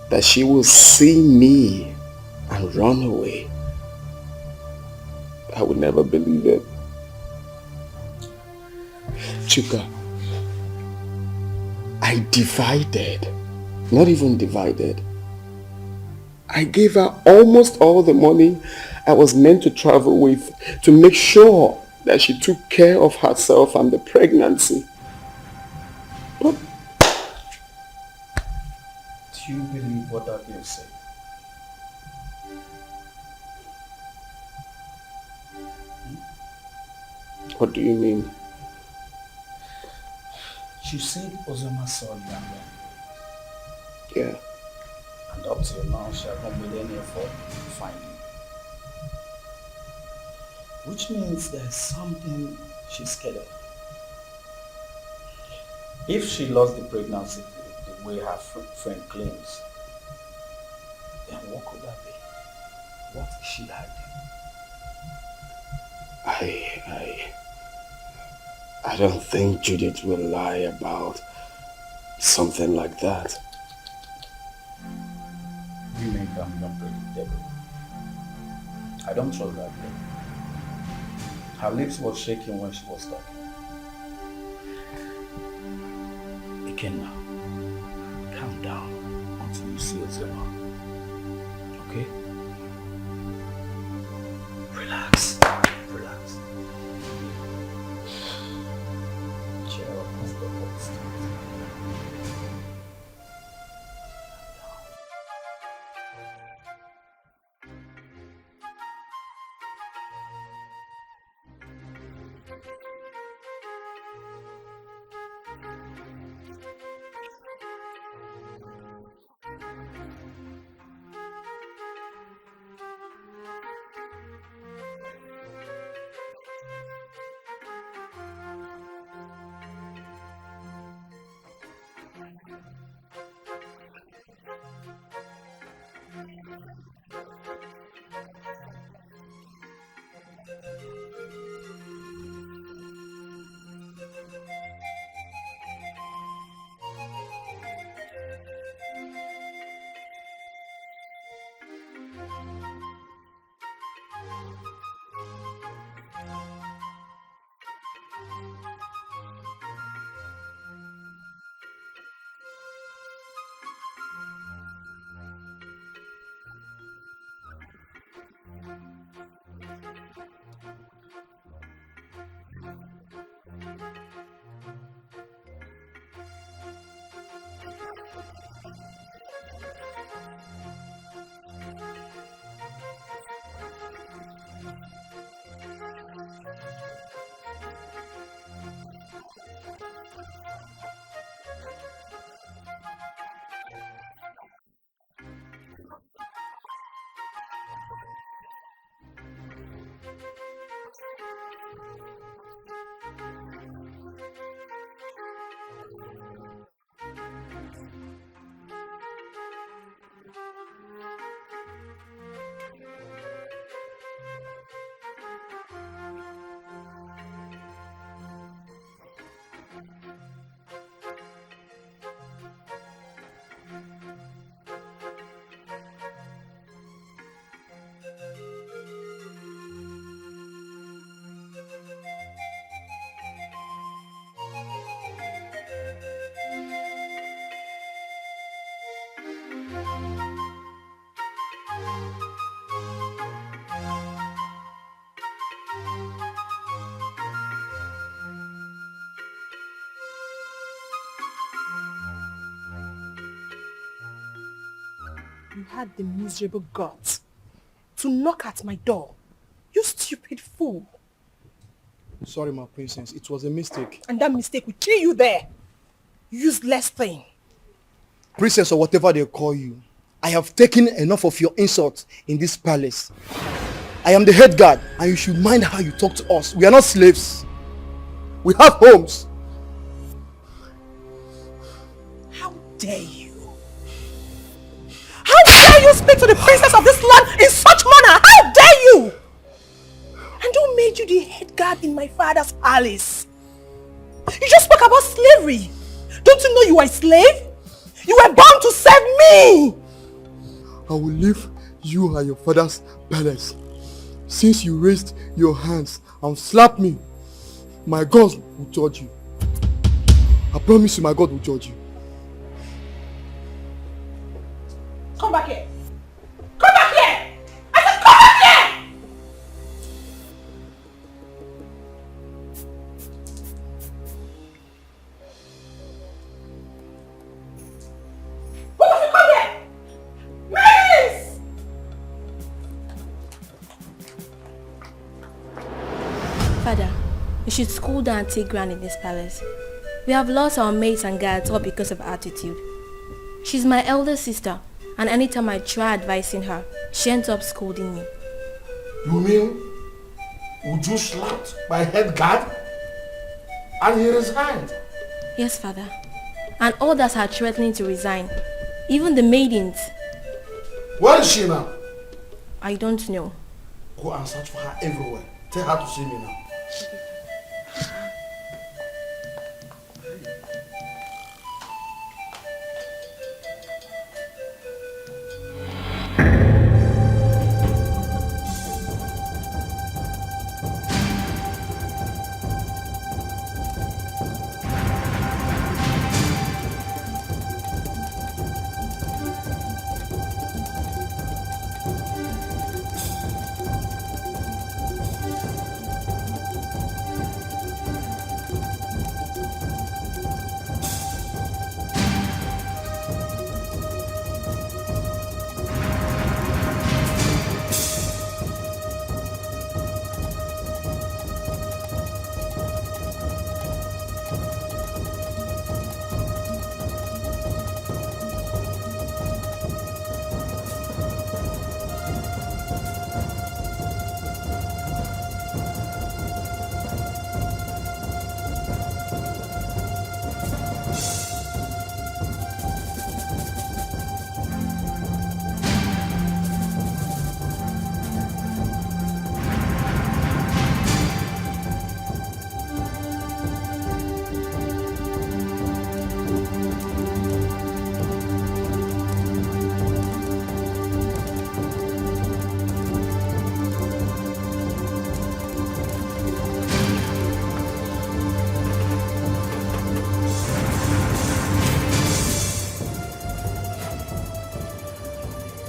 that she will see me and run away, I would never believe it. Chuka, I divided, not even divided. I gave her almost all the money I was meant to travel with to make sure that she took care of herself and the pregnancy. But do you believe what that girl said? What do you mean? She said Oima saw you and ran. Yeah. And up till now, she hasn't made any effort to find you. Which means there's something she's scared of. If she lost the pregnancy the way her friend claims, then what could that be? What is she hiding? I don't think Judith will lie about something like that. Women can be unpredictable. I don't trust that girl. Her lips were shaking when she was talking. Ikenna, calm down until you see Oima. Okay? Relax. Relax. Cheer up, Mr. Host. You had the miserable guts to knock at my door. You stupid fool. Sorry, my princess. It was a mistake. And that mistake will kill you there. Useless thing. Princess or whatever they call you, I have taken enough of your insults in this palace. I am the head guard and you should mind how you talk to us. We are not slaves. We have homes. How dare you? How dare you speak to the princess of this land in such manner? How dare you? And who made you the head guard in my father's palace? You just spoke about slavery. Don't you know you are a slave? You were born to serve me. I will leave you and your father's palace. Since you raised your hands and slapped me, my God will judge you. I promise you my God will judge you. Come back here. Come back here. I said come back here. Both of you come here. Maurice! Father, you should school down and take ground in this palace. We have lost our maids and guards all because of attitude. She's my elder sister, and anytime I try advising her, she ends up scolding me. You mean Uju slapped my head guard and he resigned? Yes, Father. And others are threatening to resign. Even the maidens. Where is she now? I don't know. Go and search for her everywhere. Tell her to see me now.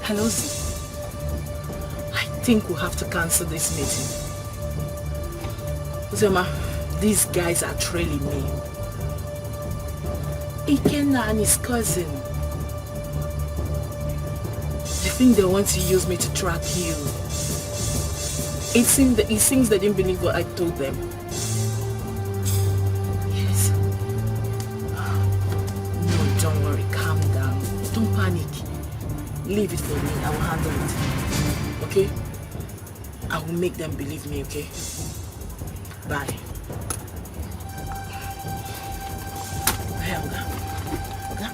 Henosi, I think we'll have to cancel this meeting. Uzoma, these guys are trailing me. Ikenna and his cousin. They think they want to use me to track you. It seems they didn't believe what I told them. Yes. No, don't worry, calm down. Don't panic. Leave it for me, I will handle it. Okay? I will make them believe me, okay? Bye. Hey, Oga. Oga?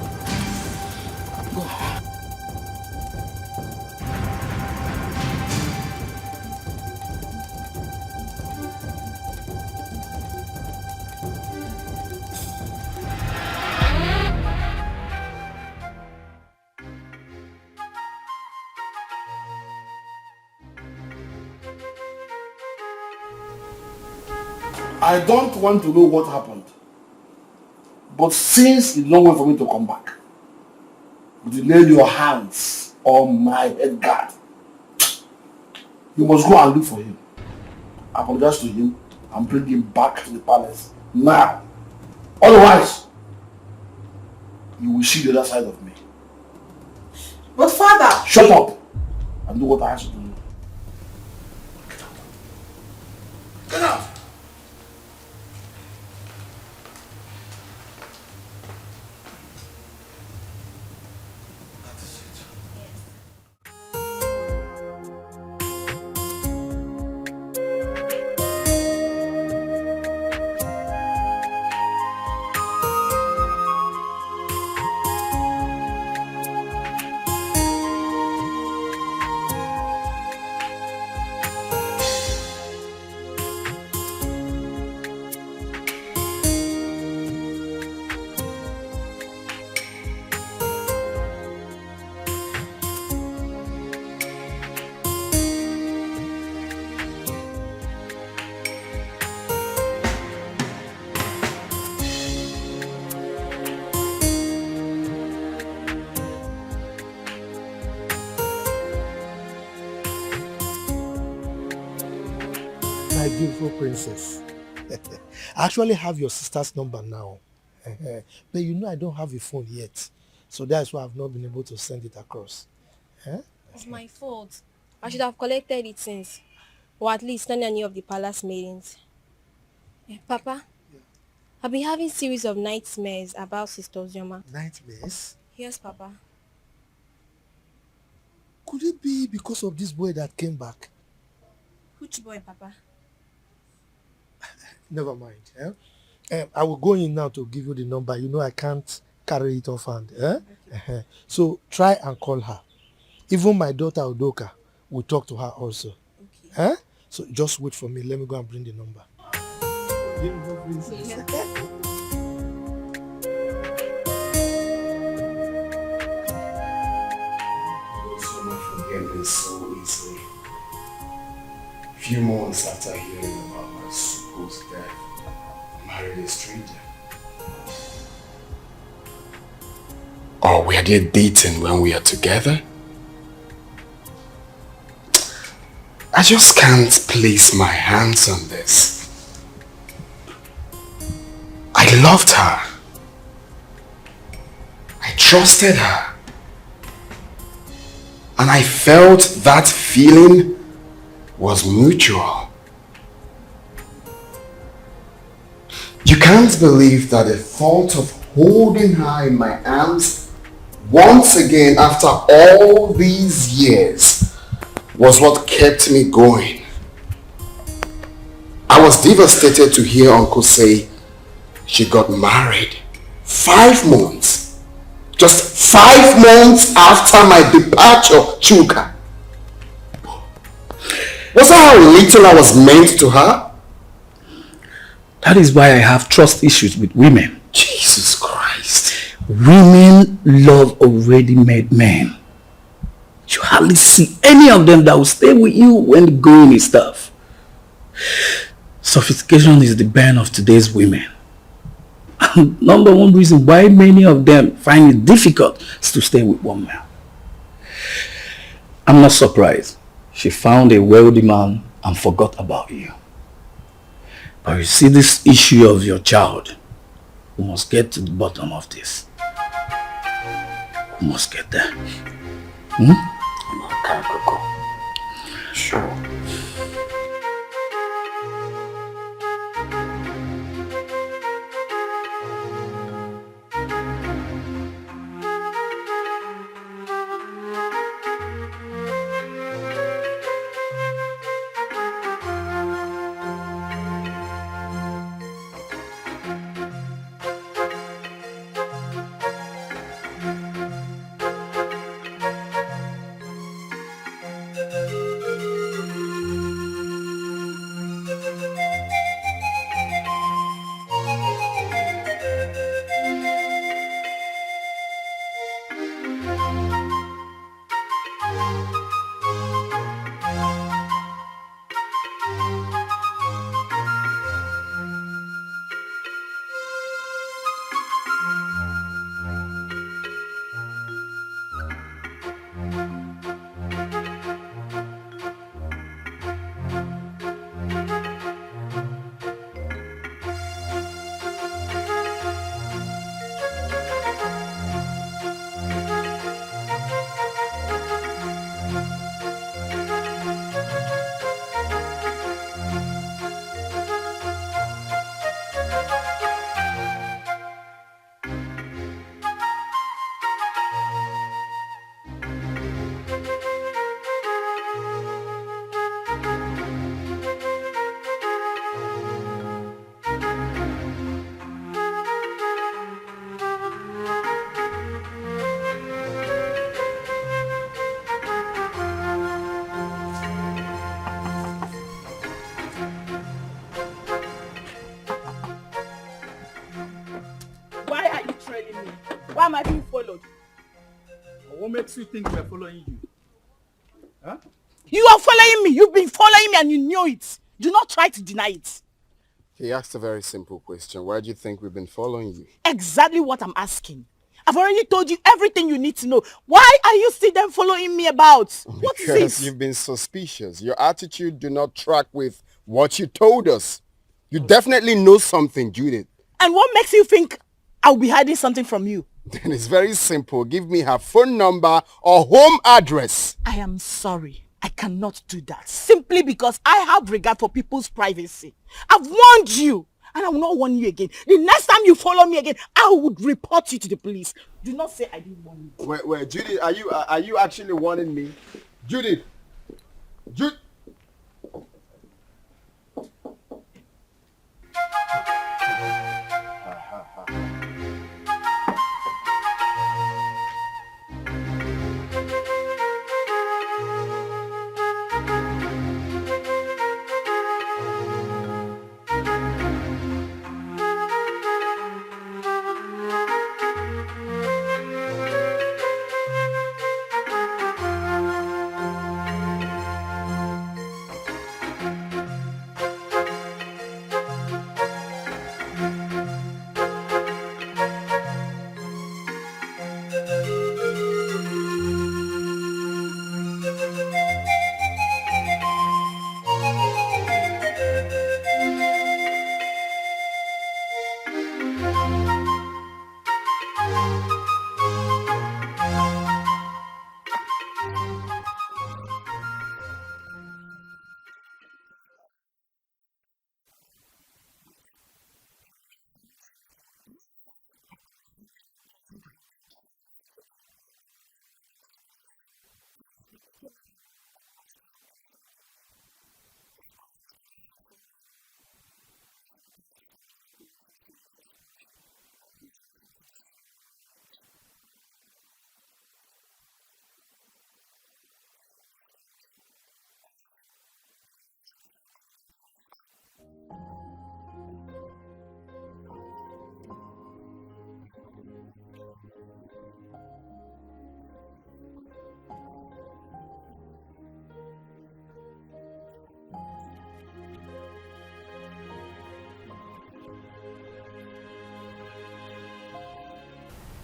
Go. I don't want to know what happened. But since it's long way for me to come back, you lay your hands on my head guard. You must go and look for him. Apologize to him and bring him back to the palace now. Otherwise, you will see the other side of me. But father... Shut up and do what I ask you to do. Get out! My beautiful princess. I actually have your sister's number now. But you know I don't have a phone yet. So that's why I've not been able to send it across. It's my fault. I should have collected it since. Or at least not any of the palace meetings. Papa, I've been having series of nightmares about Sister Ozioma. Nightmares? Yes, Papa. Could it be because of this boy that came back? Which boy, Papa? Never mind. I will go in now to give you the number. You know I can't carry it off hand. Okay. So try and call her. Even my daughter Udoka will talk to her also. Okay. So just wait for me. Let me go and bring the number. Beautiful princess. You so much forget this so easily. Few months after hearing about my supposed death, I married a stranger. Or were they dating when we are together? I just can't place my hands on this. I loved her. I trusted her. And I felt that feeling was mutual. You can't believe that the thought of holding her in my arms once again after all these years was what kept me going. I was devastated to hear Uncle say she got married 5 months. Just 5 months after my departure, Chuka. Was that how little I was meant to her? That is why I have trust issues with women. Jesus Christ. Women love already made men. You hardly see any of them that will stay with you when the going is tough. Sophistication is the bane of today's women. And number one reason why many of them find it difficult is to stay with one man. I'm not surprised. She found a wealthy man and forgot about you. But you see, this issue of your child, we must get to the bottom of this. We must get there. Okay, go. Sure. Why am I being followed? What makes you think we're following you? Huh? You are following me. You've been following me and you knew it. Do not try to deny it. He asked a very simple question. Why do you think we've been following you? Exactly what I'm asking. I've already told you everything you need to know. Why are you still then following me about? What is Because it? you've been suspicious. Your attitude do not track with what you told us. You definitely know something, Judith. And what makes you think I'll be hiding something from you? Then it's very simple. Give me her phone number or home address. I am sorry. I cannot do that. Simply because I have regard for people's privacy. I've warned you. And I will not warn you again. The next time you follow me again, I would report you to the police. Do not say I didn't warn you. Wait, Judith, are you actually warning me? Judith!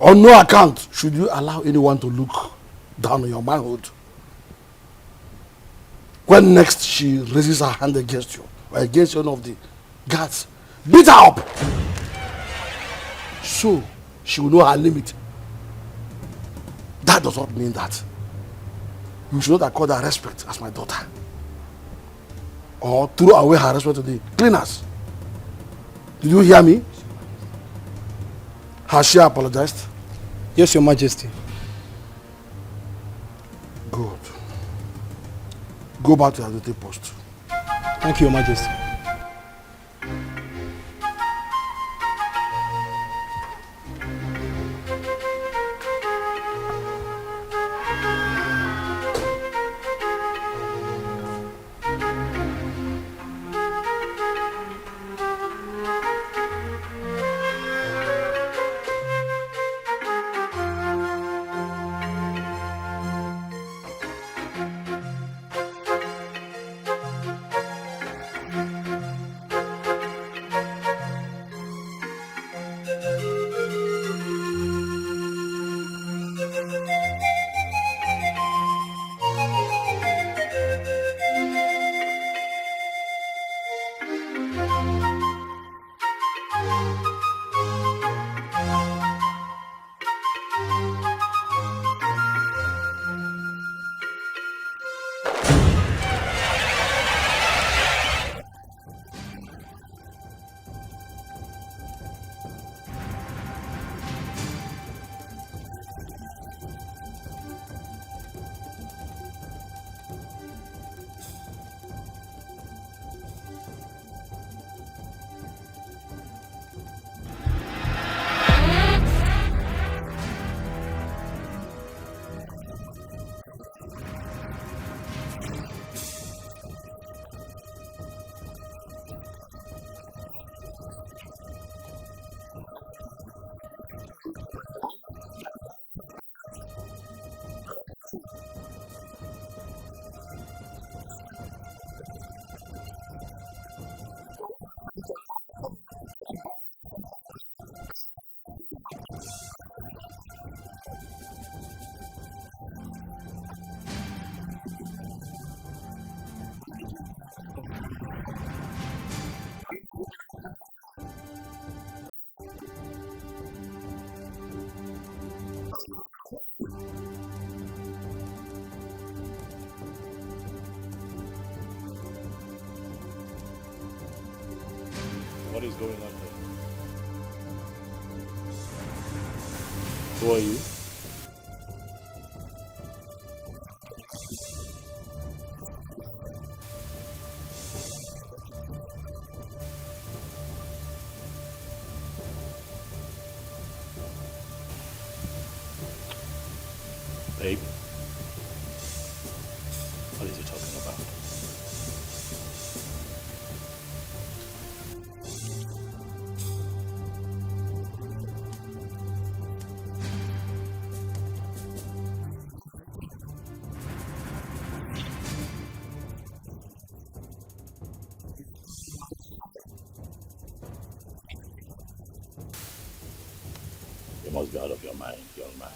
On no account should you allow anyone to look down on your manhood. When next she raises her hand against you, or against one of the guards, beat her up. So she will know her limit. That does not mean that you should not accord her respect as my daughter. Or throw away her respect to the cleaners. Did you hear me? Has she apologized? Yes, Your Majesty. Good. Go back to your duty post. Thank you, Your Majesty. What is going on here? Who are you? Babe? What is he talking about? You must be out of your mind, young man.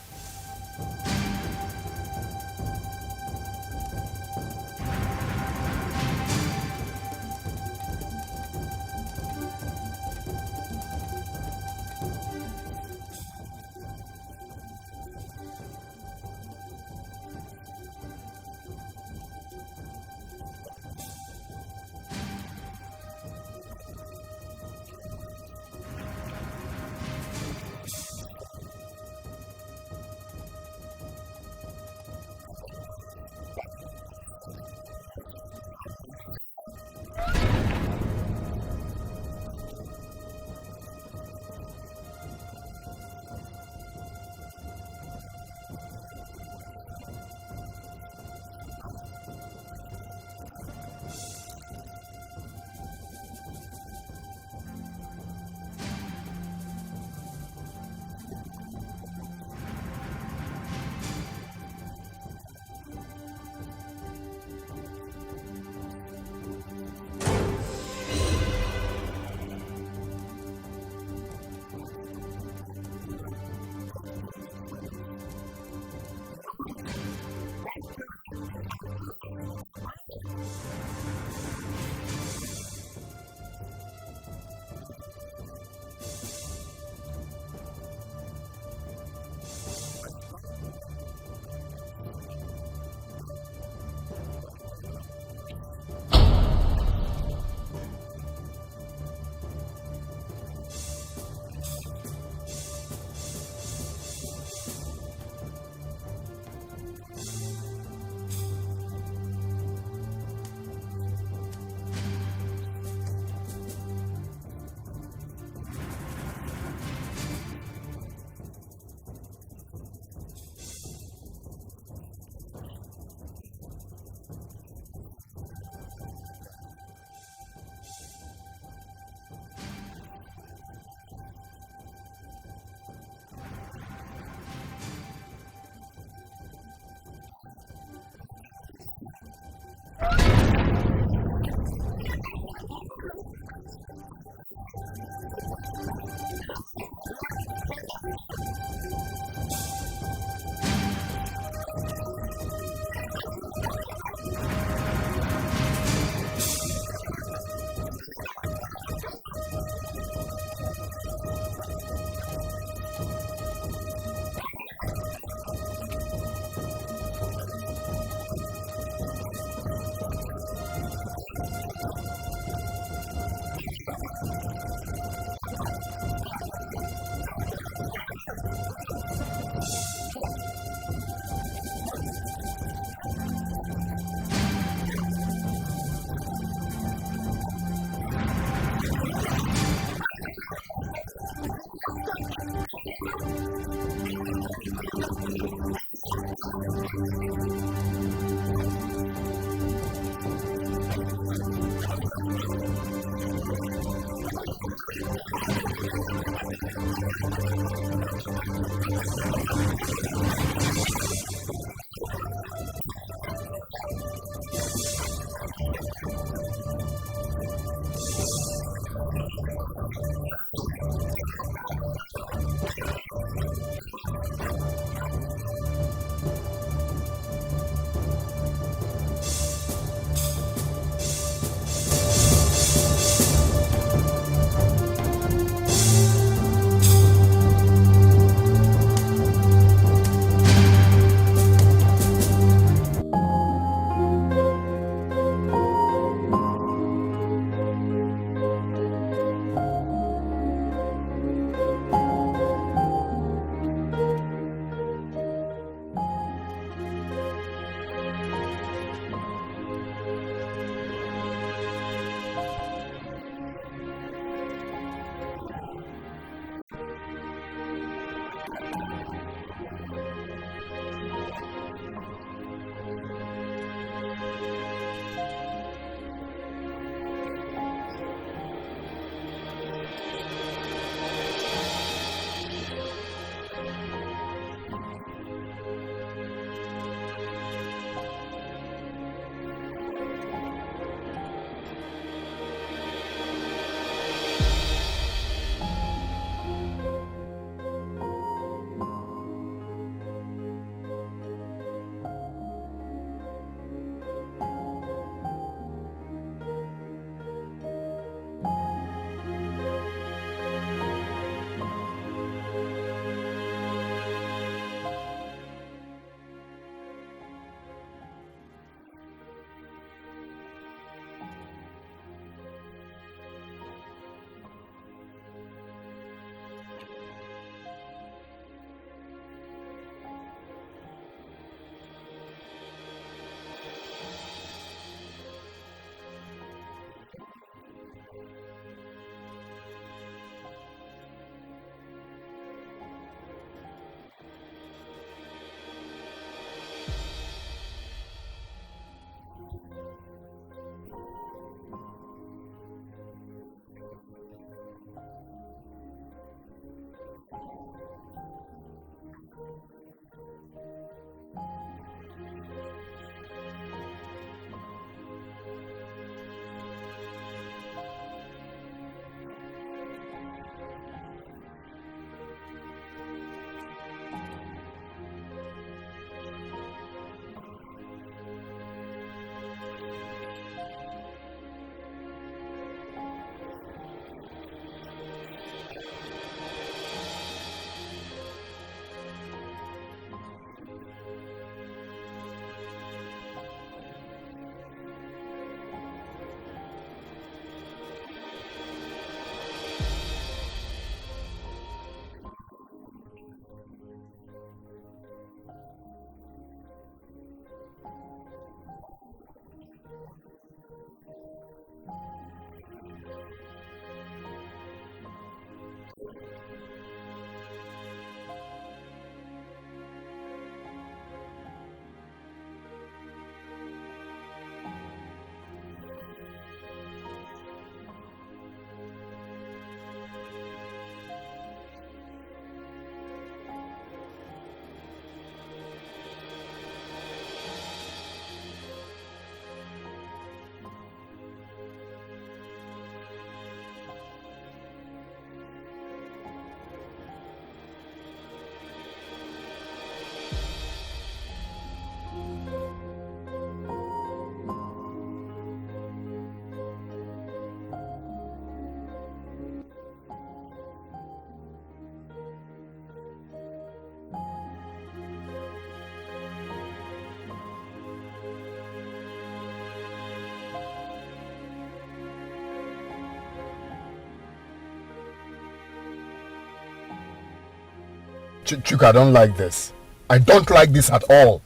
Chuka, I don't like this. I don't like this at all.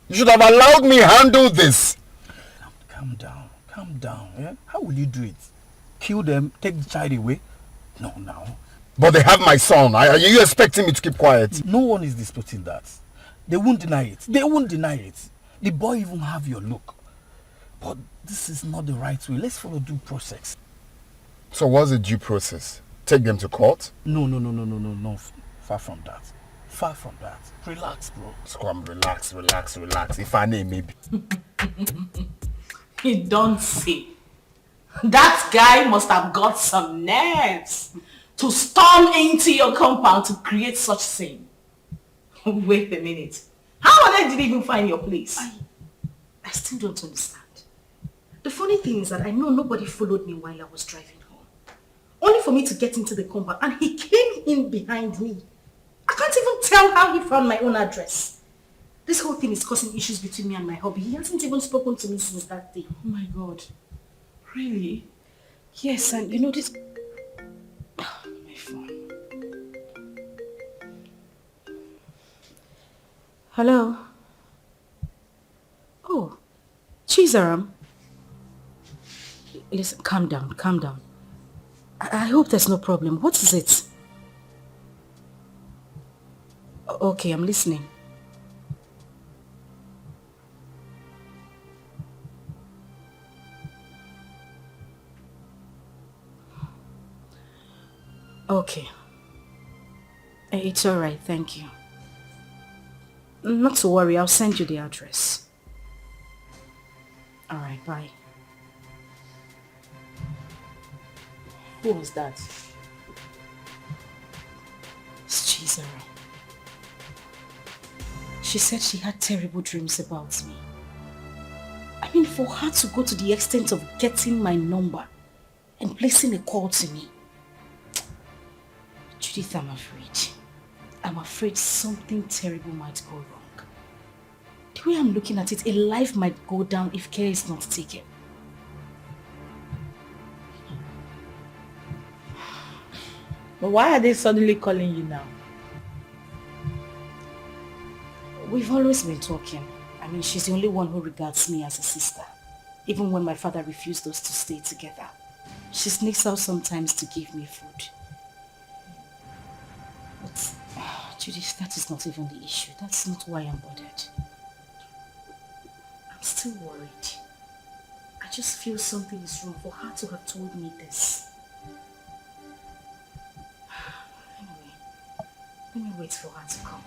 You should have allowed me handle this. Calm down. Yeah? How will you do it? Kill them, take the child away? No, now. But they have my son. Are you expecting me to keep quiet? No one is disputing that. They won't deny it. The boy even have your look. But this is not the right way. Let's follow due process. So what's the due process? Take them to court? No. Far from that. Relax, bro. Scrum, relax. If I name maybe. You don't see. That guy must have got some nerves to storm into your compound to create such scene. Wait a minute. How on earth did you even find your place? I still don't understand. The funny thing is that I know nobody followed me while I was driving home. Only for me to get into the compound and he came in behind me. I can't even tell how he found my own address. This whole thing is causing issues between me and my hubby. He hasn't even spoken to me since that day. Oh my God. Really? Yes, and you know this... Oh, my phone. Hello? Oh, Chizaram. Listen, calm down. I hope there's no problem. What is it? Okay, I'm listening. Okay. It's alright, thank you. Not to worry, I'll send you the address. Alright, bye. Who was that? It's Chizara. She said she had terrible dreams about me. I mean, for her to go to the extent of getting my number and placing a call to me. Judith, I'm afraid. I'm afraid something terrible might go wrong. The way I'm looking at it, a life might go down if care is not taken. But why are they suddenly calling you now? We've always been talking. I mean, she's the only one who regards me as a sister. Even when my father refused us to stay together. She sneaks out sometimes to give me food. But, Judith, that is not even the issue. That's not why I'm bothered. I'm still worried. I just feel something is wrong for her to have told me this. Anyway, let me wait for her to come.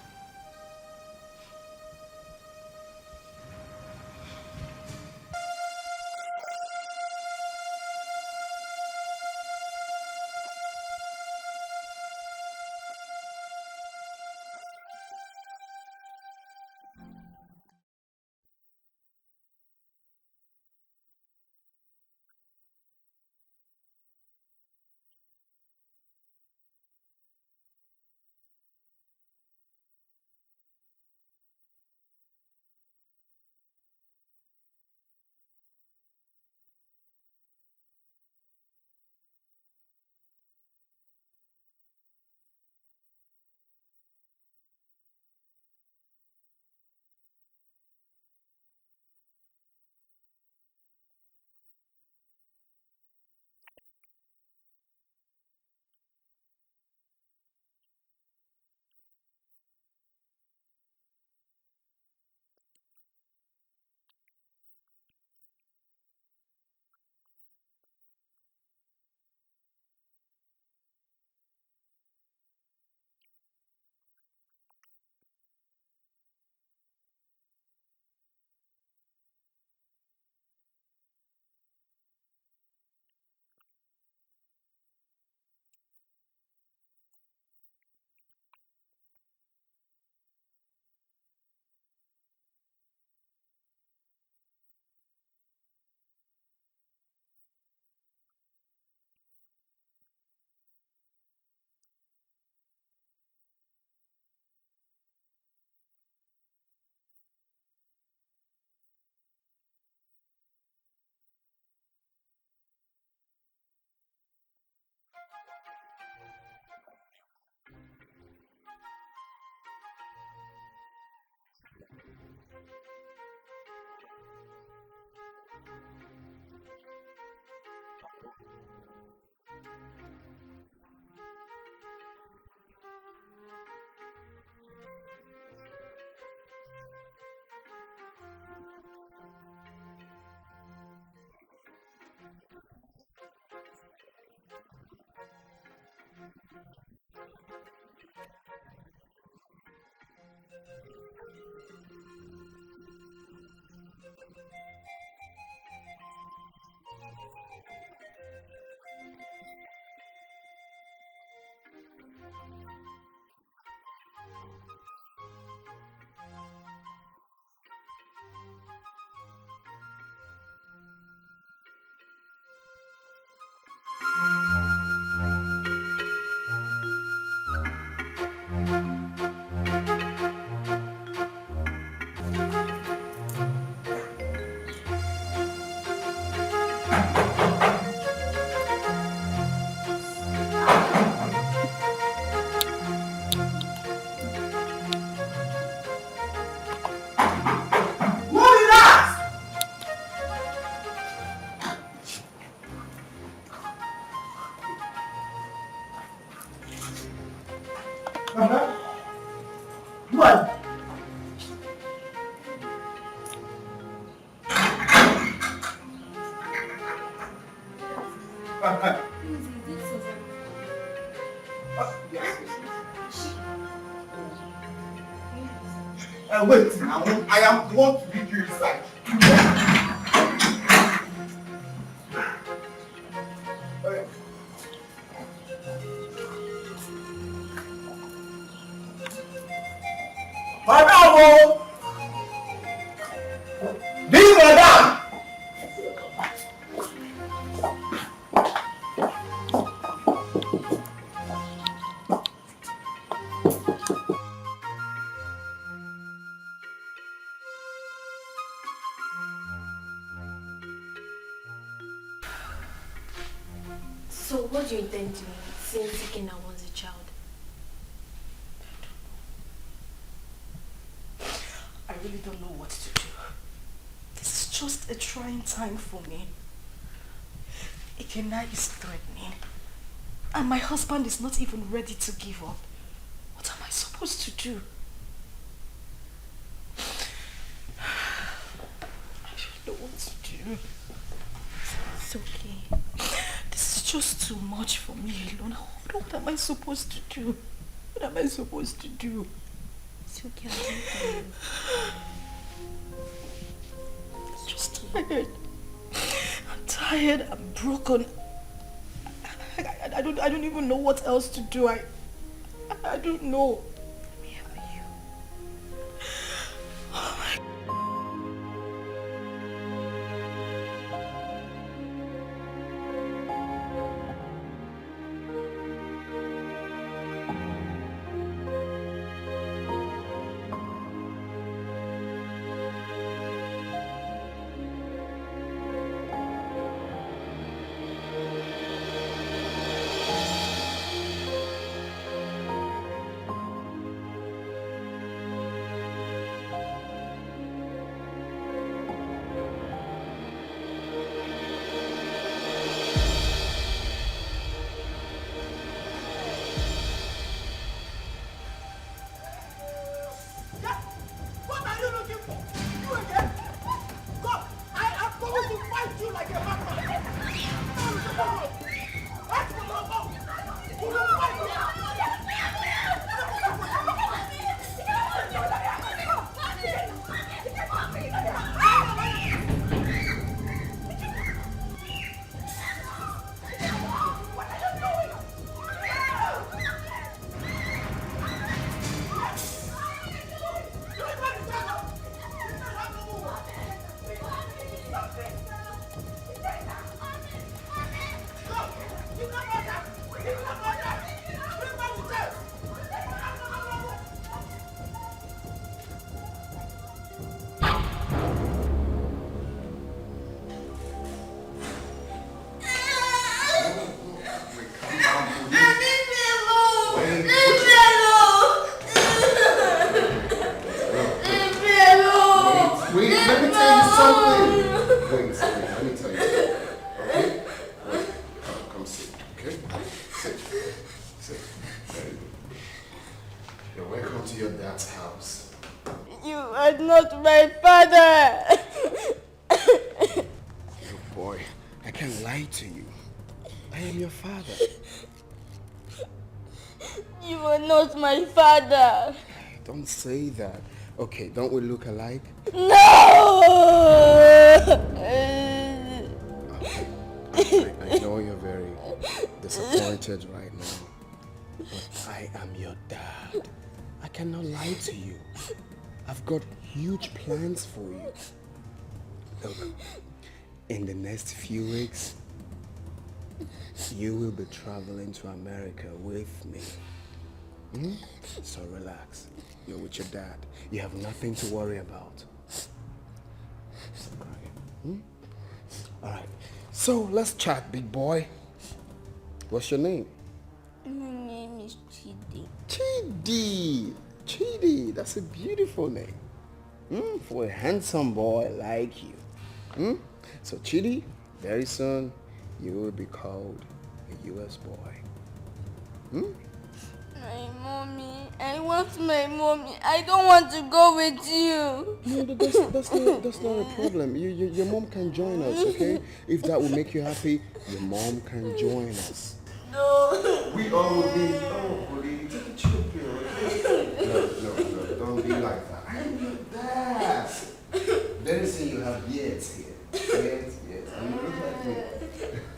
What? Wait, now I am the one to lead you inside. Madam! This madam! So what do you intend doing since Ikenna wants a child? I really don't know what to do. This is just a trying time for me. Ikenna is threatening. And my husband is not even ready to give up. What am I supposed to do? I don't know what to do. It's okay. This is just too much for me alone. What am I supposed to do? What am I supposed to do? It's okay, I'll do it for you. I'm just tired. I'm tired. I'm broken. I don't even know what else to do. I don't know. Let me help you. Oh my God. Don't say that. Okay, don't we look alike? No! I know you're very disappointed right now, but I am your dad. I cannot lie to you. I've got huge plans for you. Look, in the next few weeks, you will be traveling to America with me. So relax. You're with your dad. You have nothing to worry about. Stop crying. Alright. So let's chat, big boy. What's your name? My name is Chidi. Chidi. Chidi, that's a beautiful name. For a handsome boy like you. So Chidi, very soon you will be called a US boy. My mommy. I want my mommy. I don't want to go with you. No, that's not a problem. Your mom can join us, okay? If that will make you happy, your mom can join us. No. We all will be. Oh, buddy, take a chill pill, okay? No, don't be like that. I'm your dad. Very soon you have beards here. Beards. And you look like me.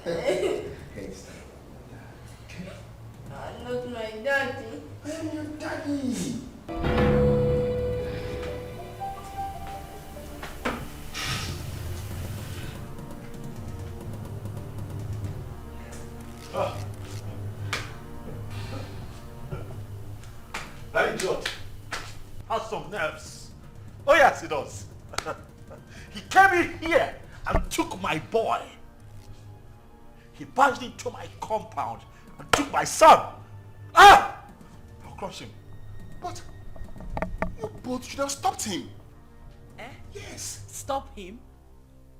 Hey, stop. I'm not my daddy. I am your daddy. That idiot has some nerves. Oh yes, he does. He came in here and took my boy. He barged into my compound and took my son. I'll crush him. But you both should have stopped him. Eh? Yes. Stop him?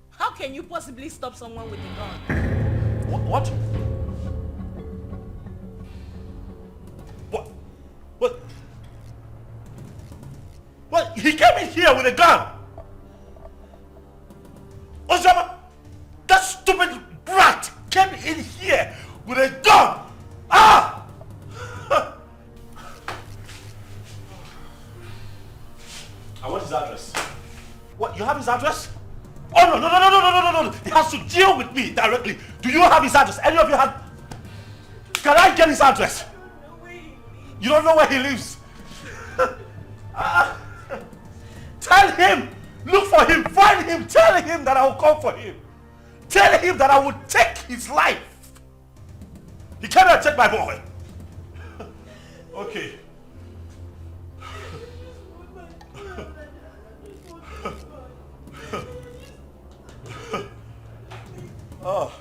How can you possibly stop someone with a gun? What? What? He came in here with a gun. Osama, that stupid brat came in here with a gun. I want his address. What? You have his address? Oh no! He has to deal with me directly. Do you have his address? Any of you have? Can I get his address? You don't know where he lives. Tell him, look for him, find him, tell him that I will come for him. Tell him that I will take his life. He cannot take my boy. Okay. Oh.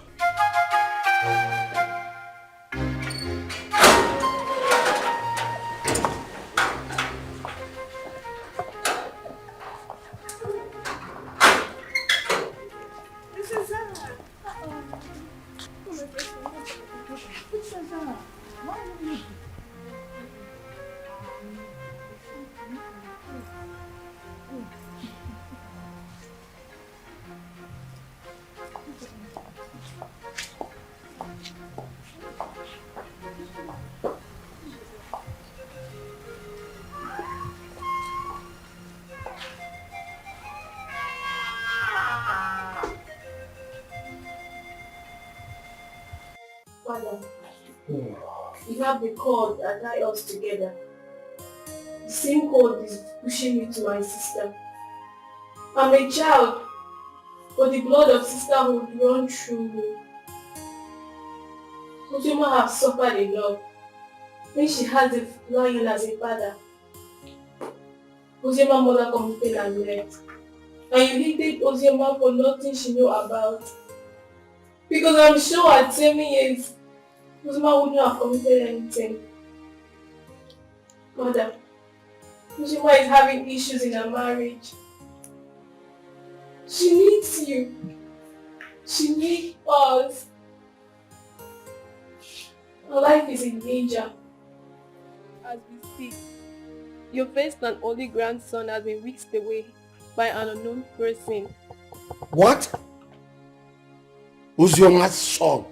Father, you have the cord that ties us together. The same cord is pushing me to my sister. I'm a child, but the blood of sisterhood runs through me. Oima has suffered enough when she has a lion as a father. Oima's mother committed and left. And you hated Oima for nothing she knew about. Because I'm sure at 7 years, Oima wouldn't have committed anything. Mother, Oima is having issues in her marriage. She needs you. She needs us. Her life is in danger. As we speak, your first and only grandson has been whisked away by an unknown person. What? Oima's son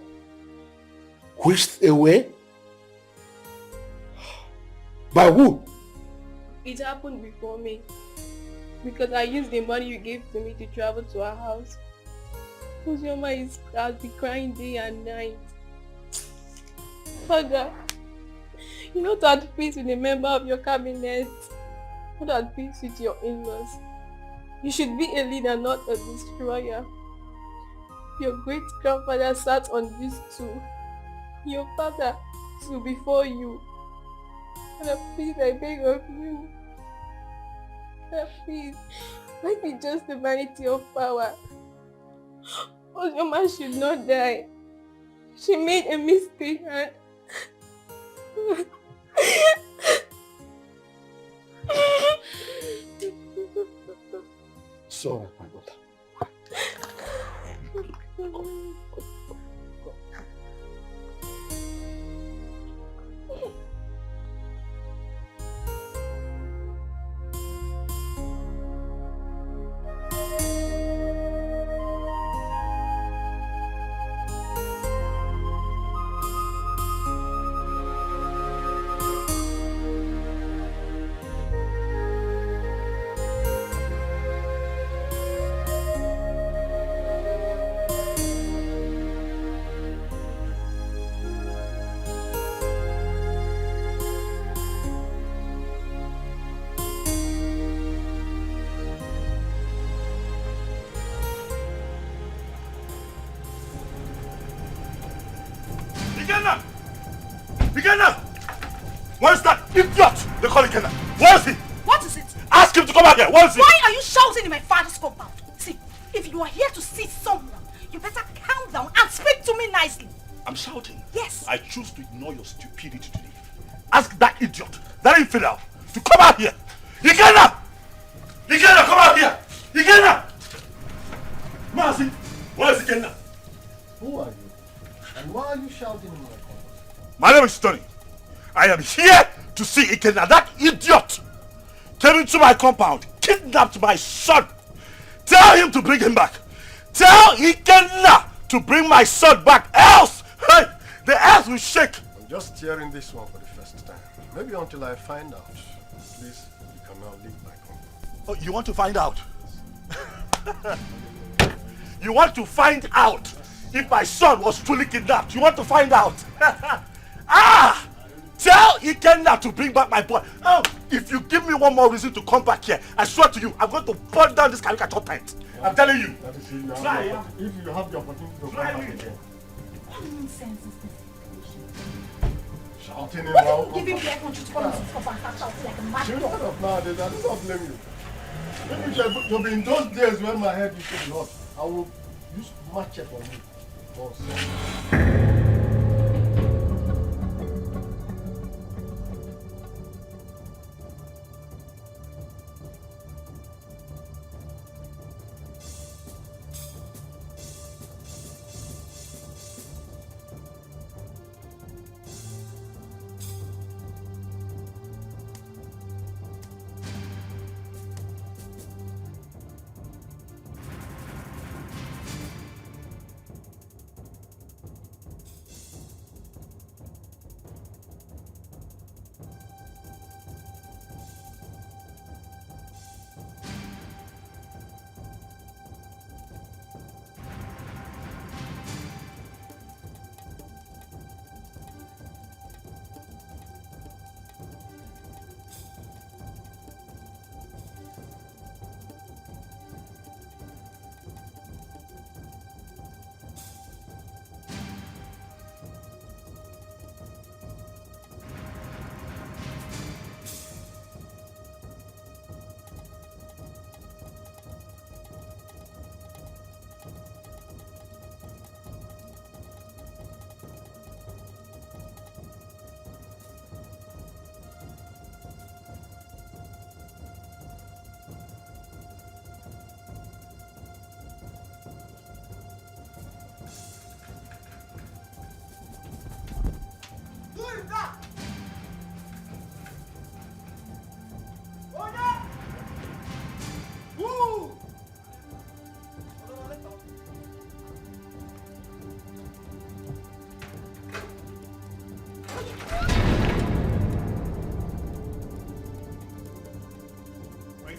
whisked away? By who? It happened before me. Because I used the money you gave to me to travel to our house. Oima has been crying day and night. Father, you're not at peace with a member of your cabinet. Not at peace with your in-laws. You should be a leader, not a destroyer. Your great-grandfather sat on this stool. Your father stood before you. Father, please, I beg of you. Father, please, let me just the vanity of power. Oima should not die. She made a mistake and... So, my daughter. Where's that idiot? They call it Kenna. Where is he? What is it? Ask him to come out here. Where is he? Why are you shouting in my father's compound? See, if you are here to see someone, you better calm down and speak to me nicely. I'm shouting. Yes. I choose to ignore your stupidity today. Ask that idiot, that infidel, to come out here. Ikenna! Ikenna, come out here! Ikenna! Mazi, where is Ikenna? Who are you? And why are you shouting in my compound? My name is Tony. I am here to see Ikenna. That idiot came into my compound, kidnapped my son. Tell him to bring him back. Tell Ikenna to bring my son back, else hey, the earth will shake. I'm just hearing this one for the first time. Maybe until I find out. Please, you can now leave my compound. Oh, you want to find out? You want to find out if my son was truly kidnapped? You want to find out? Ah! Tell Ikenna to bring back my boy. Oh, if you give me one more reason to come back here, I swear to you, I'm going to burn down this caricature tent. I'm telling you. That is if you have the opportunity to come back again. What nonsense is this? Shouting What now. are you giving me air control to come and sit up and start shouting like a mad Shut dog? up nowadays, I do not blame you. Maybe it should be in those days when my head used to be hot. I will use machete on you. Boss.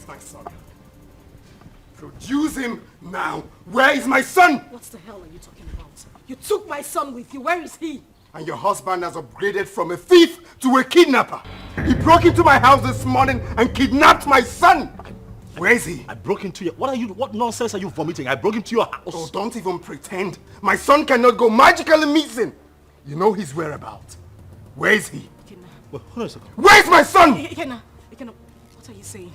My son. Produce him now. Where is my son? What the hell are you talking about? You took my son with you. Where is he? And your husband has upgraded from a thief to a kidnapper. He broke into my house this morning and kidnapped my son. Where is he? I broke into your... What nonsense are you vomiting? I broke into your house. Oh, don't even pretend. My son cannot go magically missing. You know his whereabouts. Where is he? Well, hold on a second. Where is my son? Ikenna, what are you saying?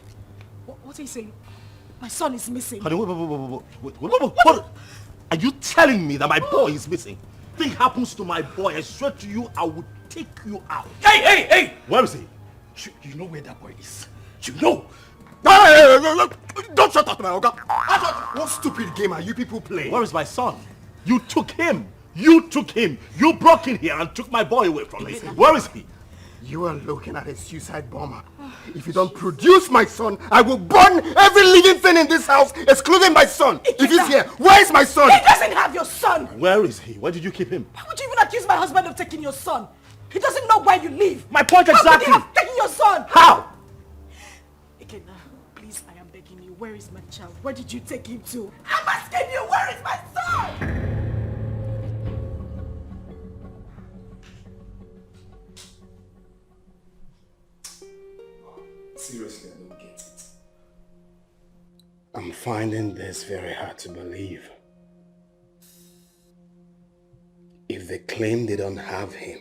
What are you saying? My son is missing. Honey, wait. Are Are you telling me that my boy is missing? Thing happens to my boy, I swear to you, I will take you out. Hey! Where is he? You know where that boy is. You know. Hey, don't shut up, my Oga. What stupid game are you people playing? Where is my son? You took him. You took him. You broke in here and took my boy away from me. Where is he? You are looking at a suicide bomber. If you don't produce my son, I will burn every living thing in this house, excluding my son. If he's here, where is my son? He doesn't have your son. Where is he? Where did you keep him? Why would you even accuse my husband of taking your son? He doesn't know where you live. My point exactly. How could he have taken your son? How? Ikenna, please, I am begging you. Where is my child? Where did you take him to? I'm asking you, where is my son? Seriously, I don't get it. I'm finding this very hard to believe. If they claim they don't have him,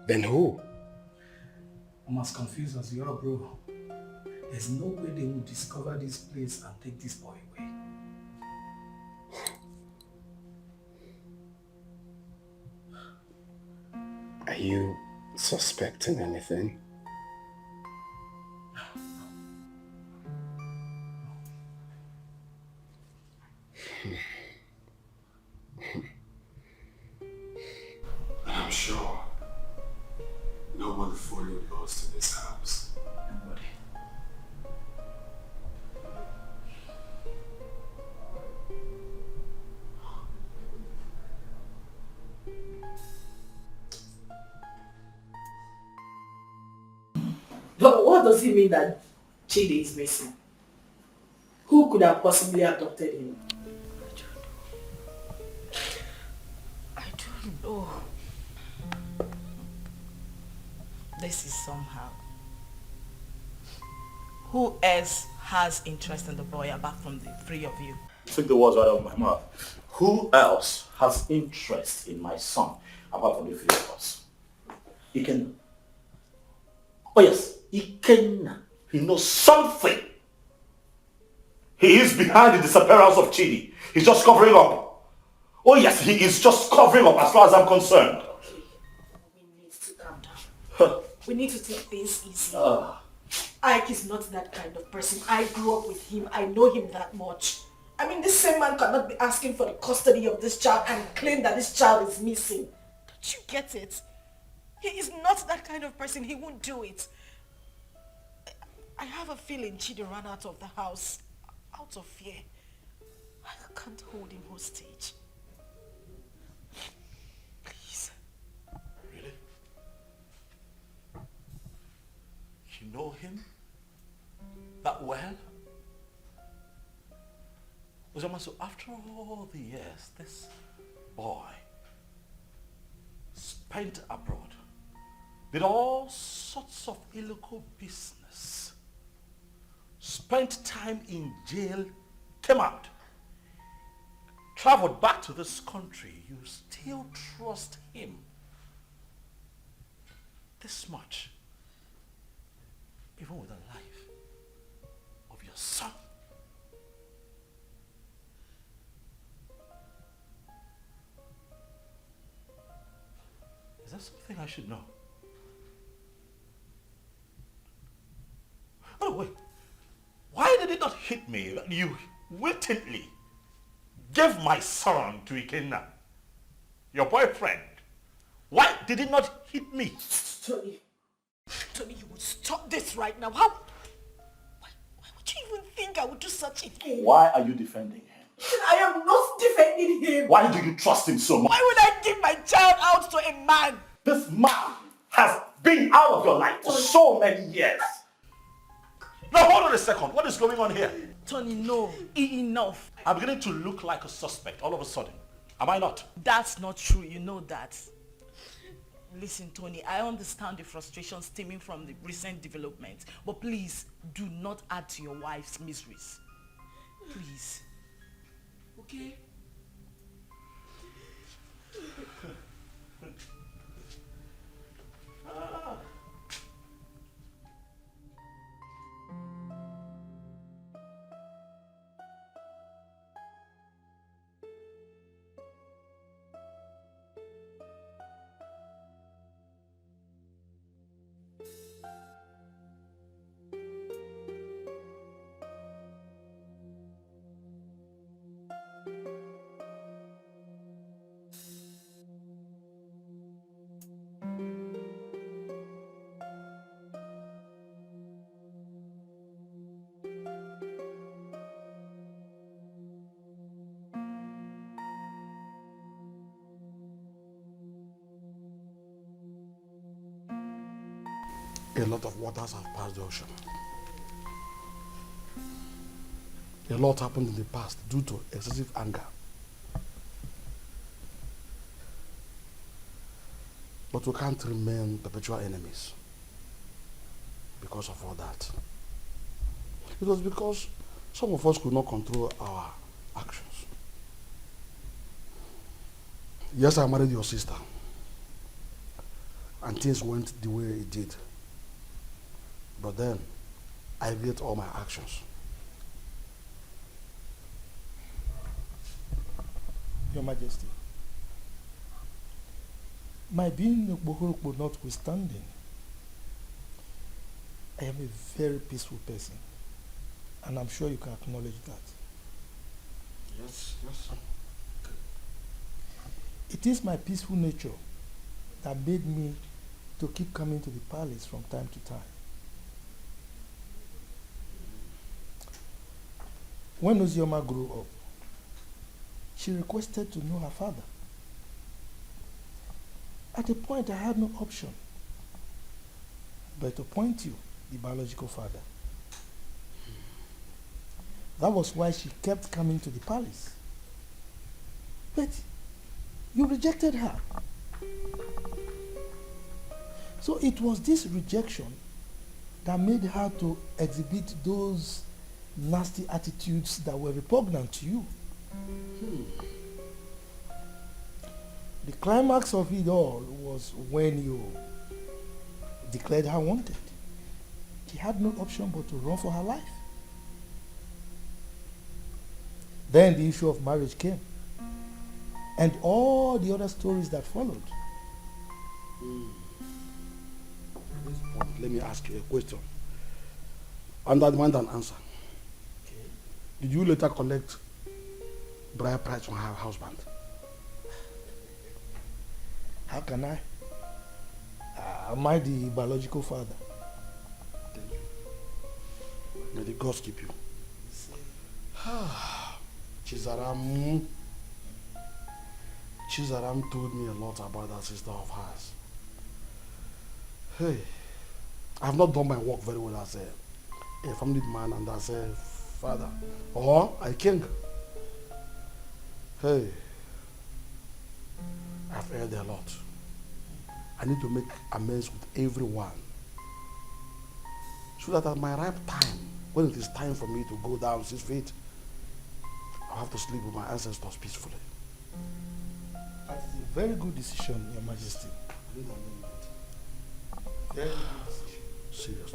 then who? I'm as confused as you are, bro. There's no way they will discover this place and take this boy away. Are you suspecting anything? I'm sure no one followed us to this house. Nobody. But what does it mean that Chidi is missing? Who could have possibly abducted him? I don't know. This is somehow. Who else has interest in the boy apart from the three of you? Took the words right out of my mouth. Who else has interest in my son apart from the three of us? Ikenna. Oh yes, Ikenna. He knows something. He is behind the disappearance of Chidi. He's just covering up. Oh yes, he is just covering up as far as I'm concerned. We need to calm down. We need to take things easy. Ike is not that kind of person. I grew up with him. I know him that much. I mean, this same man cannot be asking for the custody of this child and claim that this child is missing. Don't you get it? He is not that kind of person. He won't do it. I have a feeling Chidi ran out of the house out of fear. I can't hold him hostage. Please. Really? You know him that well? Oima, so after all the years, this boy spent abroad, did all sorts of illegal business, spent time in jail, came out, traveled back to this country. You still trust him this much, even with the life of your son. Is that something I should know? Oh wait, why did it not hit me that you wittingly gave my son to Ikenna, your boyfriend? Why did it not hit me? Tony, you would stop this right now. Why would you even think I would do such a thing? Why are you defending him? I am not defending him. Why do you trust him so much? Why would I give my child out to a man? This man has been out of your life for so many years. Now hold on a second. What is going on here? Tony, no. Enough. I'm beginning to look like a suspect all of a sudden. Am I not? That's not true. You know that. Listen, Tony, I understand the frustration stemming from the recent development. But please, do not add to your wife's miseries. Please. Okay? A lot of waters have passed the ocean. A lot happened in the past due to excessive anger. But we can't remain perpetual enemies because of all that. It was because some of us could not control our actions. Yes, I married your sister. And things went the way it did. But then, I regret all my actions. Your Majesty, my being Bohorokbo notwithstanding, I am a very peaceful person, and I'm sure you can acknowledge that. Yes, yes. It is my peaceful nature that made me to keep coming to the palace from time to time. When Ozioma grew up, she requested to know her father. At a point, I had no option but to appoint you, the biological father. That was why she kept coming to the palace. But you rejected her. So it was this rejection that made her to exhibit those nasty attitudes that were repugnant to you. The climax of it all was when you declared her wanted. She had no option but to run for her life. Then the issue of marriage came, and all the other stories that followed. At this point, let me ask you a question. Under demand an answer. Okay. Did you later collect bride price from her husband? How can I? Am I the biological father? Thank you. May the gods keep you. Chizaram told me a lot about that sister of hers. Hey, I have not done my work very well as a family man and as a father or a king. Hey, I've erred a lot. I need to make amends with everyone so that at my ripe time, when it is time for me to go down 6 feet, I'll have to sleep with my ancestors peacefully. That is a very good decision, Your Majesty. Very good decision.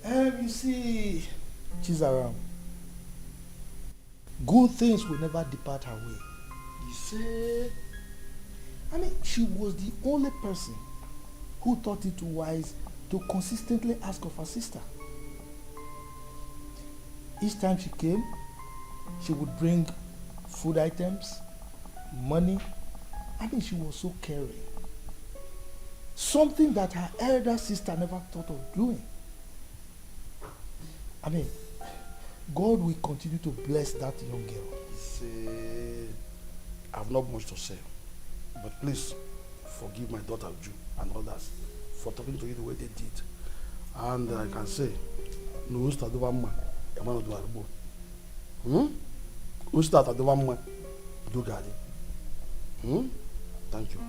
Seriously. You see, Chizaram, good things will never depart her way. You say? I mean, she was the only person who thought it wise to consistently ask of her sister. Each time she came, she would bring food items, money. I mean, she was so caring. Something that her elder sister never thought of doing. I mean, God will continue to bless that young girl. See, I have not much to say, but please forgive my daughter Ju and others for talking to you the way they did. And I can say, no usta do vamma, emano do arbo. Usta do vamma, do gadi. Thank you.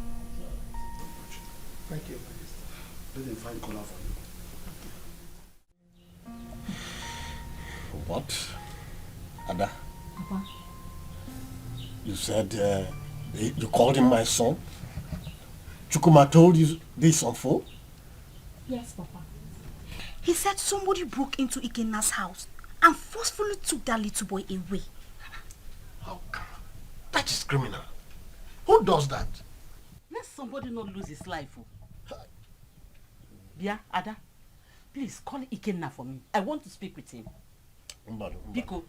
Thank you. Let them find color for you. What? Ada? Papa. You said you called him my son? Chukuma told you this on phone? Yes, Papa. He said somebody broke into Ikena's house and forcefully took that little boy away. How come? That is criminal. Who does that? Let somebody not lose his life. Yeah, Ada, please call Ikenna for me. I want to speak with him. Biko.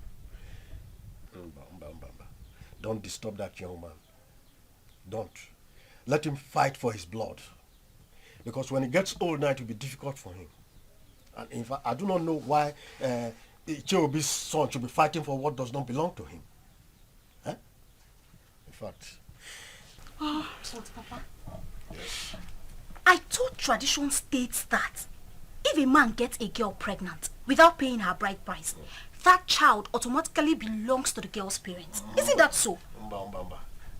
Don't disturb that young man. Don't. Let him fight for his blood. Because when he gets old now, it will be difficult for him. And in fact, I do not know why Icheobi's son should be fighting for what does not belong to him. Huh? In fact. Oh, Papa. Yes. I thought tradition states that if a man gets a girl pregnant without paying her bride price, that child automatically belongs to the girl's parents. Isn't that so?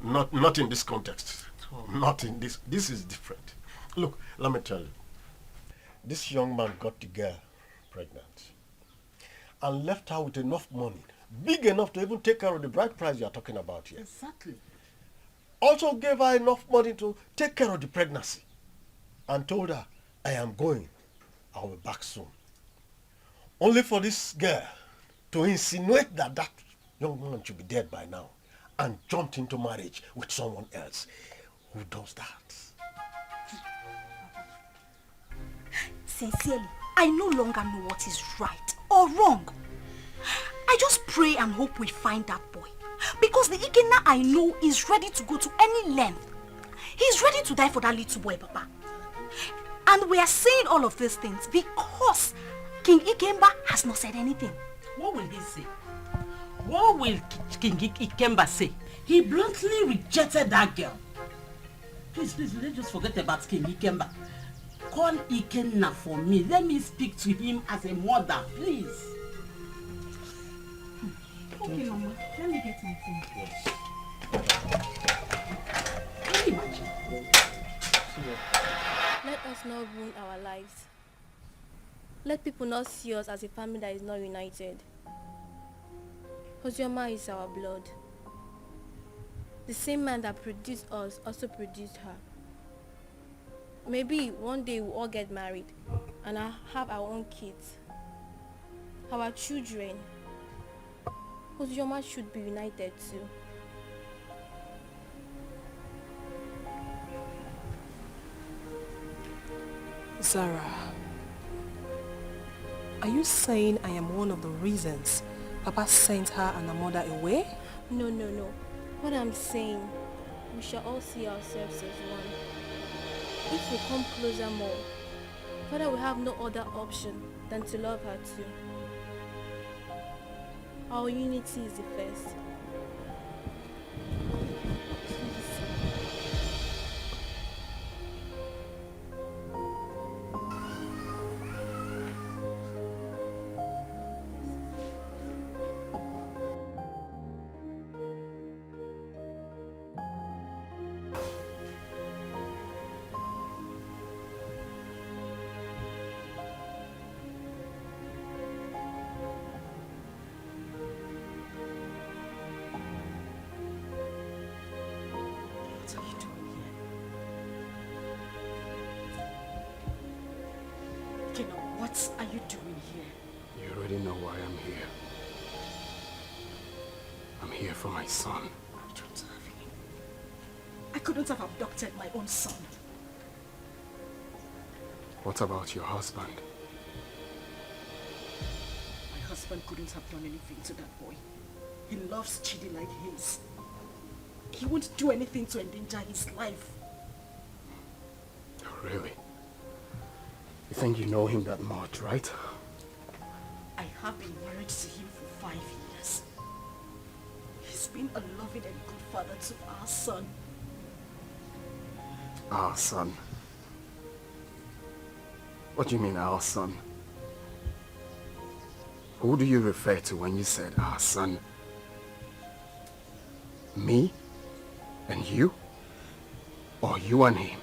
Not in this context. Not in this. This is different. Look, let me tell you. This young man got the girl pregnant and left her with enough money, big enough to even take care of the bride price you are talking about here. Exactly. Also gave her enough money to take care of the pregnancy and told her, I am going. I'll be back soon. Only for this girl to insinuate that that young man should be dead by now and jumped into marriage with someone else. Who does that? Sincerely, I no longer know what is right or wrong. I just pray and hope we find that boy. Because the Ikenna I know is ready to go to any length. He's ready to die for that little boy, Papa. And we are saying all of these things because King Ikemba has not said anything. What will he say? What will King Ikemba say? He bluntly rejected that girl. Please, let's just forget about King Ikemba. Call Ikenna for me. Let me speak to him as a mother, please. Okay, Mama. Let me get my phone. Yes. Can you imagine? Let us not ruin our lives. Let people not see us as a family that is not united. Ozioma is our blood. The same man that produced us also produced her. Maybe one day we'll all get married and I'll have our own kids, our children. Ozioma should be united too. Zara, are you saying I am one of the reasons Papa sent her and her mother away? No. What I'm saying, we shall all see ourselves as one. If we come closer more, Father will have no other option than to love her too. Our unity is the first. What are you doing here? You already know why I'm here. I'm here for my son. I don't have him. I couldn't have abducted my own son. What about your husband? My husband couldn't have done anything to that boy. He loves Chidi like his. He won't do anything to endanger his life. Oh, really? You think you know him that much, right? I have been married to him for 5 years. He's been a loving and good father to our son. Our son? What do you mean, our son? Who do you refer to when you said our son? Me? And you? Or you and him?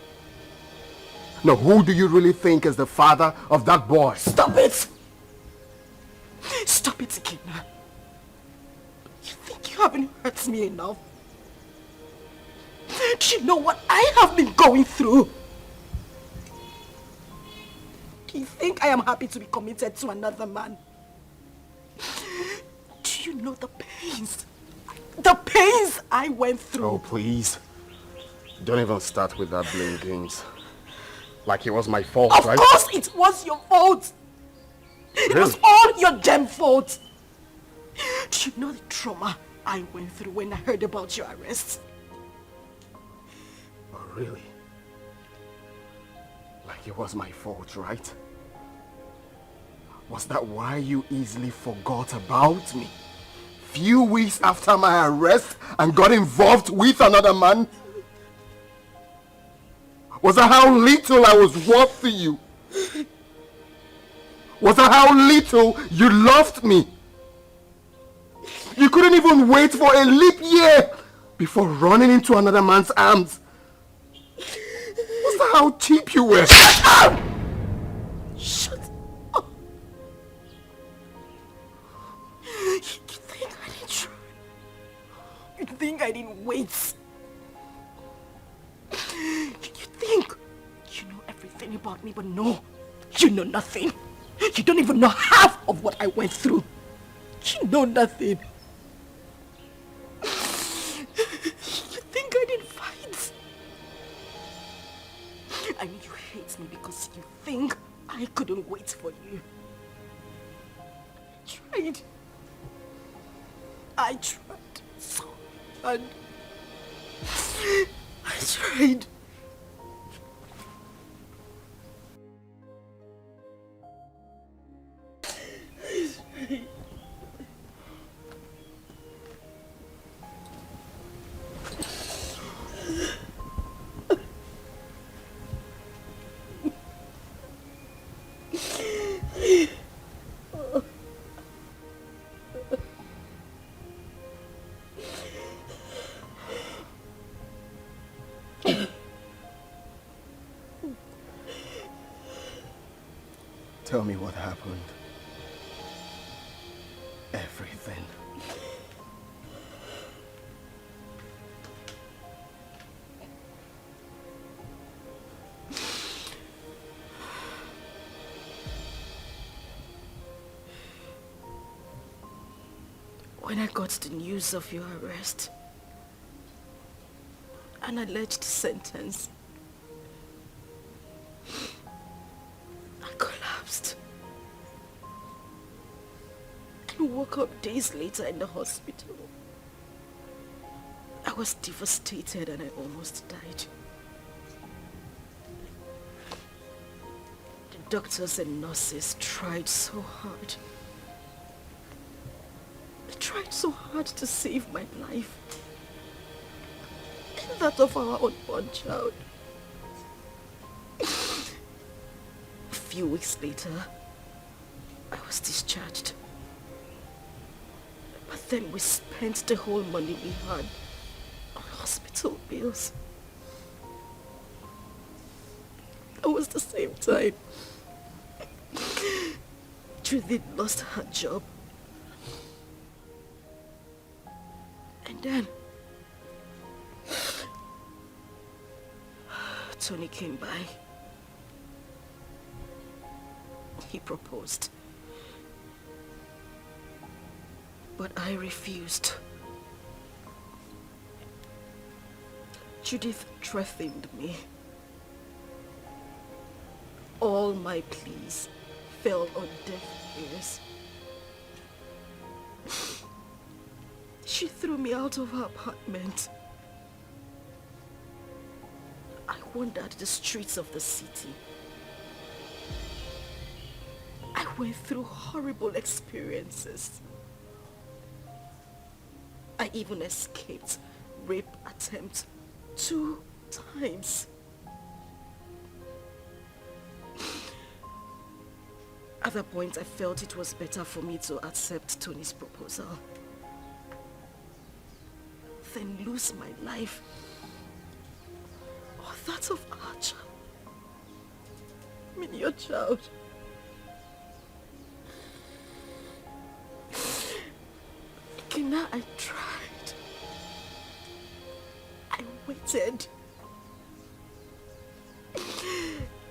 No, who do you really think is the father of that boy? Stop it! Stop it, Ikenna. You think you haven't hurt me enough? Do you know what I have been going through? Do you think I am happy to be committed to another man? Do you know the pains? The pains I went through. Oh, please. Don't even start with that blame games. Like it was my fault, right? Of course it was your fault. It was all your damn fault. Do you know the trauma I went through when I heard about your arrest? Oh, really? Like it was my fault, right? Was that why you easily forgot about me? Few weeks after my arrest and got involved with another man? Was that how little I was worth to you? Was that how little you loved me? You couldn't even wait for a leap year before running into another man's arms. Was that how cheap you were? Shut up! Shut up! You think I didn't try? You think I didn't wait? You think you know everything about me, but no, you know nothing. You don't even know half of what I went through. You know nothing. You think I didn't fight? I mean, you hate me because you think I couldn't wait for you. I tried so hard. I tried. Tell me what happened. Everything. When I got the news of your arrest, an alleged sentence, I collapsed and woke up days later in the hospital. I was devastated and I almost died. The doctors and nurses tried so hard. They tried so hard to save my life and that of our unborn child. A few weeks later, I was discharged. But then we spent the whole money we had on hospital bills. It was the same time Judith lost her job. And then Tony came by. He proposed. But I refused. Judith threatened me. All my pleas fell on deaf ears. She threw me out of her apartment. I wandered the streets of the city. I went through horrible experiences. I even escaped rape attempt 2 times. At that point, I felt it was better for me to accept Tony's proposal than lose my life or that of our child. I mean, your child. Kina, I tried. I waited.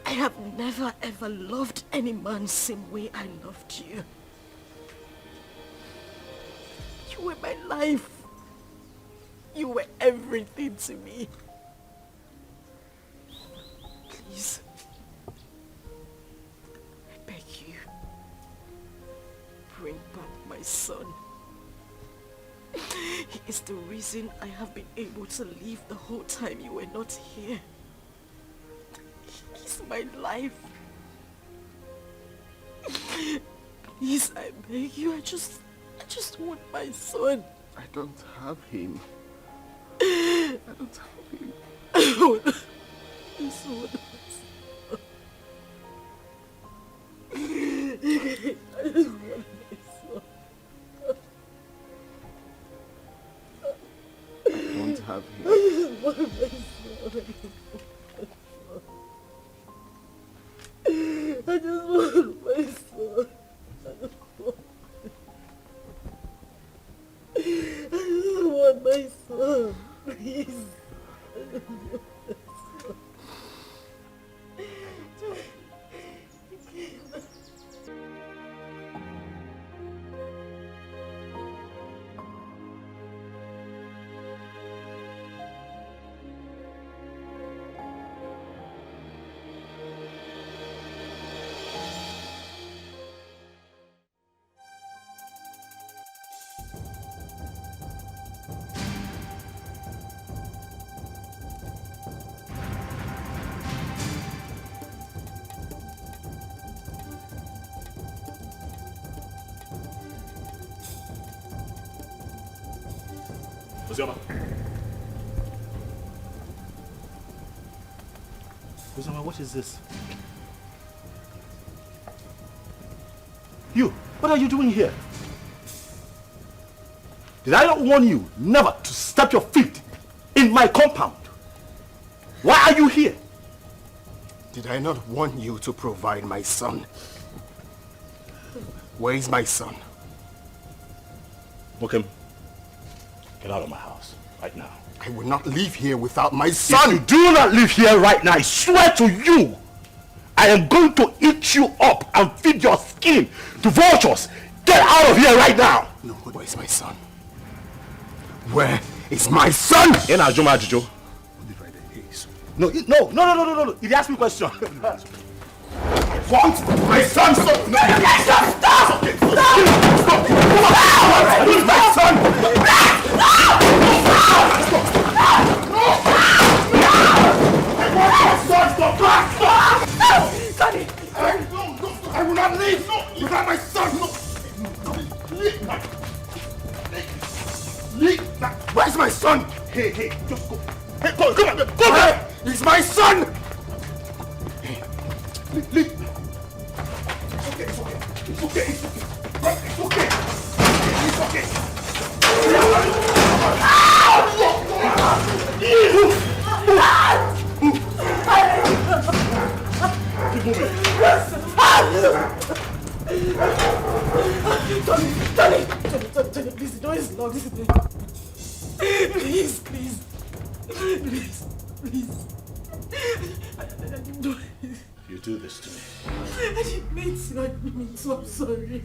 I have never ever loved any man the same way I loved you. You were my life. You were everything to me. Please, I beg you, bring back my son. He is the reason I have been able to live the whole time you were not here. He's my life. Please, I beg you, I just want my son. I don't have him. I don't have him. Please, Don't have him. I just want my son. I just want my son. Please. Oima, what is this? You, what are you doing here? Did I not warn you never to step your feet in my compound? Why are you here? Did I not warn you to provide my son? Where is my son? Okay, get out of my house right now. I will not leave here without my son. If you do not leave here right now, I swear to you, I am going to eat you up and feed your skin to vultures. Get out of here right now. No, where is my son? Where is my son? In Ajuma Ajujo. No. He asked me a question. Want my son? Stop! No, stop! Stop! My son! I will not leave without my son. Where's my son? Hey, just go. Hey, come on, go back. He's my son. Leave. It's okay. It's okay. Tony, please, the door is locked. Please. You do this to me. I didn't mean to, I'm sorry.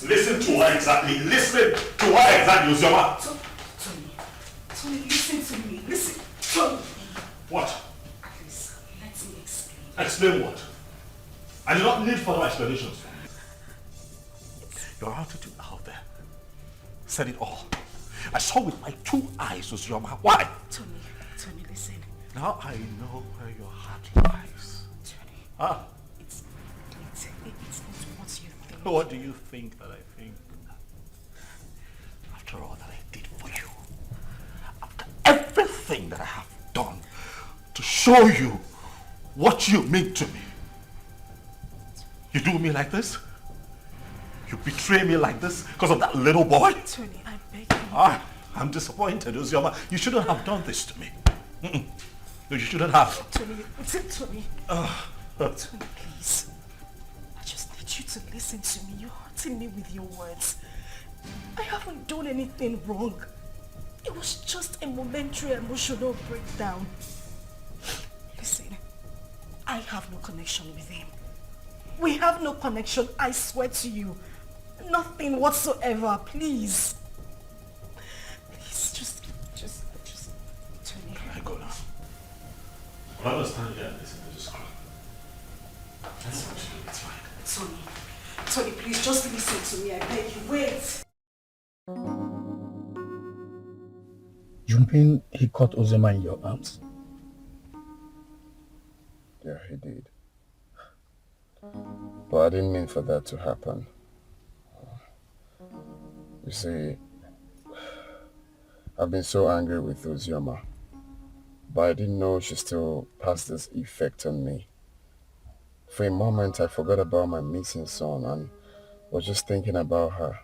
Listen to what exactly? Ozioma? Tony, listen to me. Listen, Tony. What? Please, let me explain. Explain what? I do not need further explanations from you. Your attitude out there said it all. I saw with my 2 eyes, Ozioma. Why? Tony, listen. Now I know where your heart lies. Tony. Ah. It's not what you think. What do you think that I think? After all that I did for you, after everything that I have done to show you what you mean to me, you do me like this? You betray me like this because of that little boy? Tony, I beg you. I'm disappointed, Ozioma. You shouldn't have done this to me. No, you shouldn't have. Tony. Tony, please. I just need you to listen to me. You're hurting me with your words. I haven't done anything wrong. It was just a momentary emotional breakdown. Listen, I have no connection with him. We have no connection, I swear to you. Nothing whatsoever, please. Please, just tell me. I go now. I understand you and listen to this crap. That's what you do, it's fine. Tony, please, just listen to me, I beg you. Wait. You mean he caught Oima in your arms? Yeah, he did. But I didn't mean for that to happen. You see, I've been so angry with Oima, but I didn't know she still has this effect on me. For a moment, I forgot about my missing son and was just thinking about her.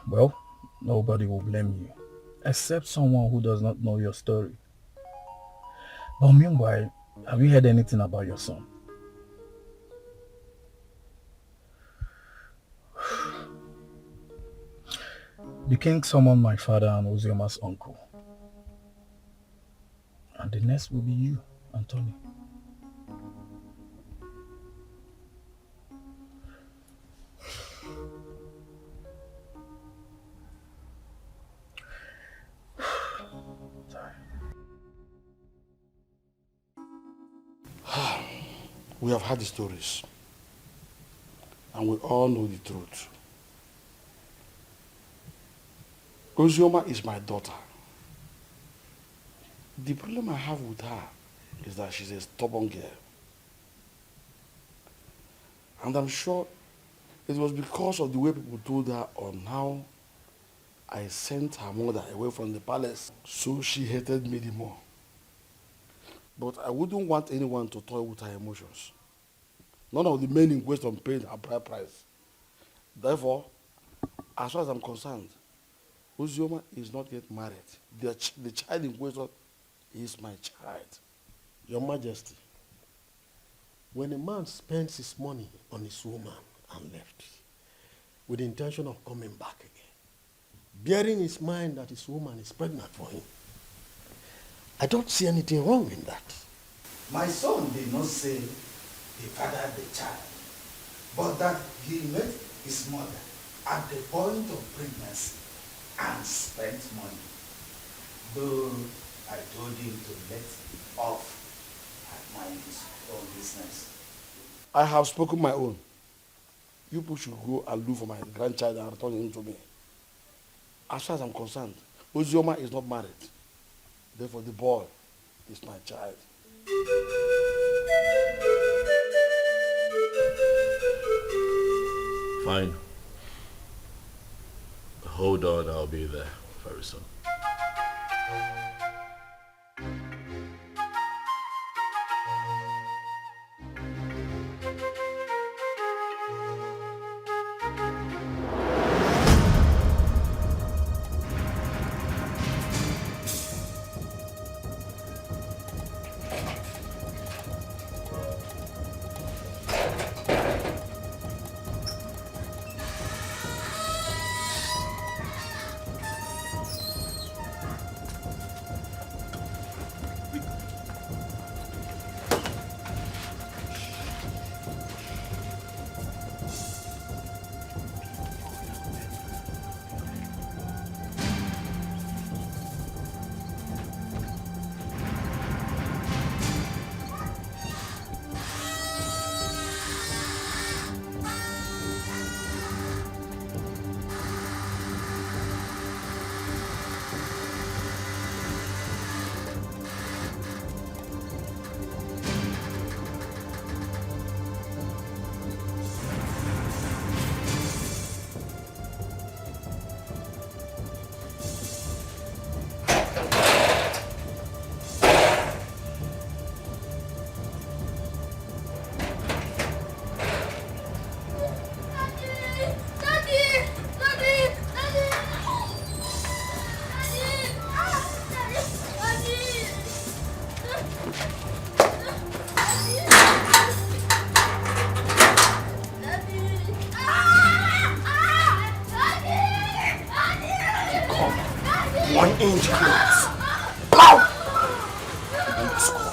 Well, nobody will blame you, except someone who does not know your story. But meanwhile, have you heard anything about your son? The king summoned my father and Ozima's uncle. And the next will be you, Anthony. We have heard the stories, and we all know the truth. Oima is my daughter. The problem I have with her is that she's a stubborn girl. And I'm sure it was because of the way people told her on how I sent her mother away from the palace, so she hated me the more. But I wouldn't want anyone to toy with her emotions. None of the men in question paid a bride price. Therefore, as far as I'm concerned, Oima is not yet married. The child in question is my child. Your Majesty, when a man spends his money on his woman and left, with the intention of coming back again, bearing in his mind that his woman is pregnant for him, I don't see anything wrong in that. My son did not say he fathered the child, but that he met his mother at the point of pregnancy and spent money. Though I told him to let off and mind his own business. I have spoken my own. You people should go and look for my grandchild and return him to me. As far as I'm concerned, Oima is not married. Therefore, the boy is my child. Fine. Hold on, I'll be there very soon. 1 inch clothes. Now! You won't score.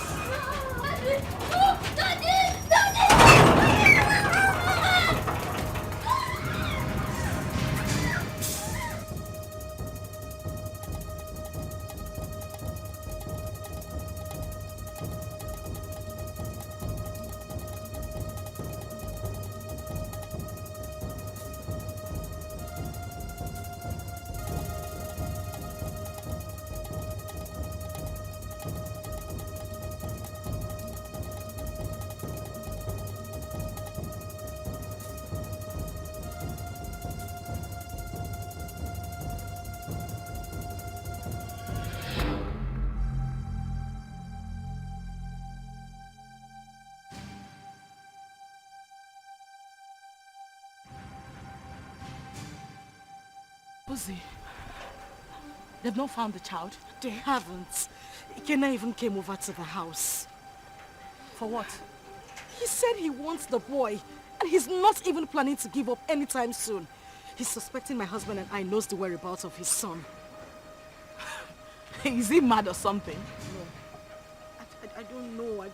They've not found the child? They haven't. Ikenna even came over to the house. For what? He said he wants the boy, and he's not even planning to give up anytime soon. He's suspecting my husband and I knows the whereabouts of his son. Is he mad or something? No. I don't know. I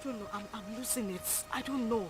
don't know. I'm losing it. I don't know.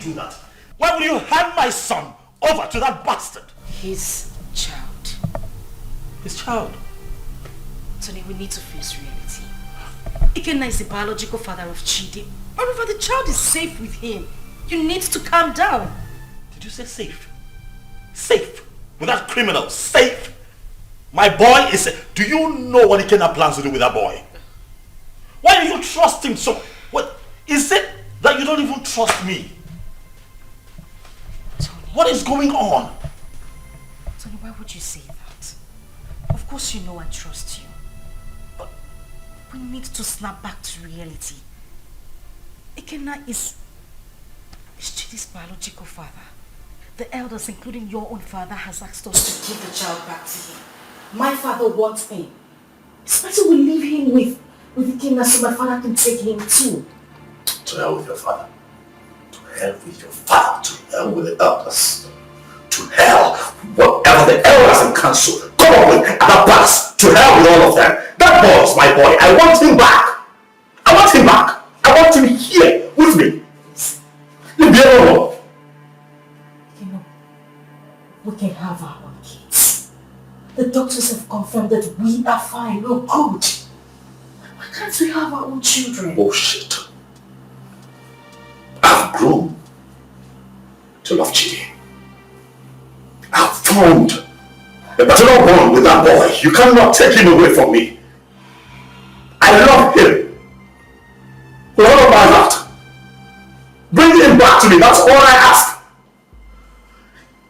Do that? Why would you hand my son over to that bastard? His child. His child? Tony, we need to face reality. Ikenna is the biological father of Chidi. However, the child is safe with him. You need to calm down. Did you say safe? Safe? With that criminal? Safe? My boy is safe. Do you know what Ikenna plans to do with that boy? Why do you trust him so? What is it that you don't even trust me? What is going on? Tony, why would you say that? Of course you know I trust you. But we need to snap back to reality. Ikenna is Chidi's biological father. The elders, including your own father, has asked us to give the child back to him. My father wants him. It's better we leave him with Ikenna so my father can take him too. To hell with your father. To hell with your father. To hell with the elders. To hell, whatever the elders and council come up with at the past. To hell with all of them. That boy is my boy. I want him back. I want him back. I want him here with me. Leave me alone. You know, we can have our own kids. The doctors have confirmed that we are fine. We're good. Why can't we have our own children? Bullshit. I've grown to love Chidi. I've formed a paternal bond with that boy. You cannot take him away from me. I love him. With all of my heart. Bring him back to me. That's all I ask.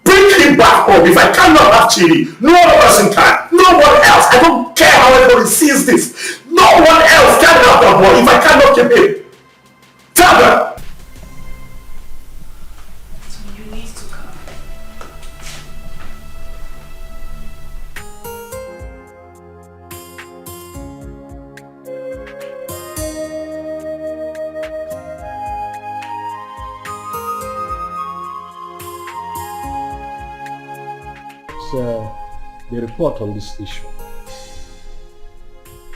Bring him back home. If I cannot have Chidi, no other person can. No one else. I don't care how everybody sees this. No one else can have that boy if I cannot keep him. Tell them. the report on this issue.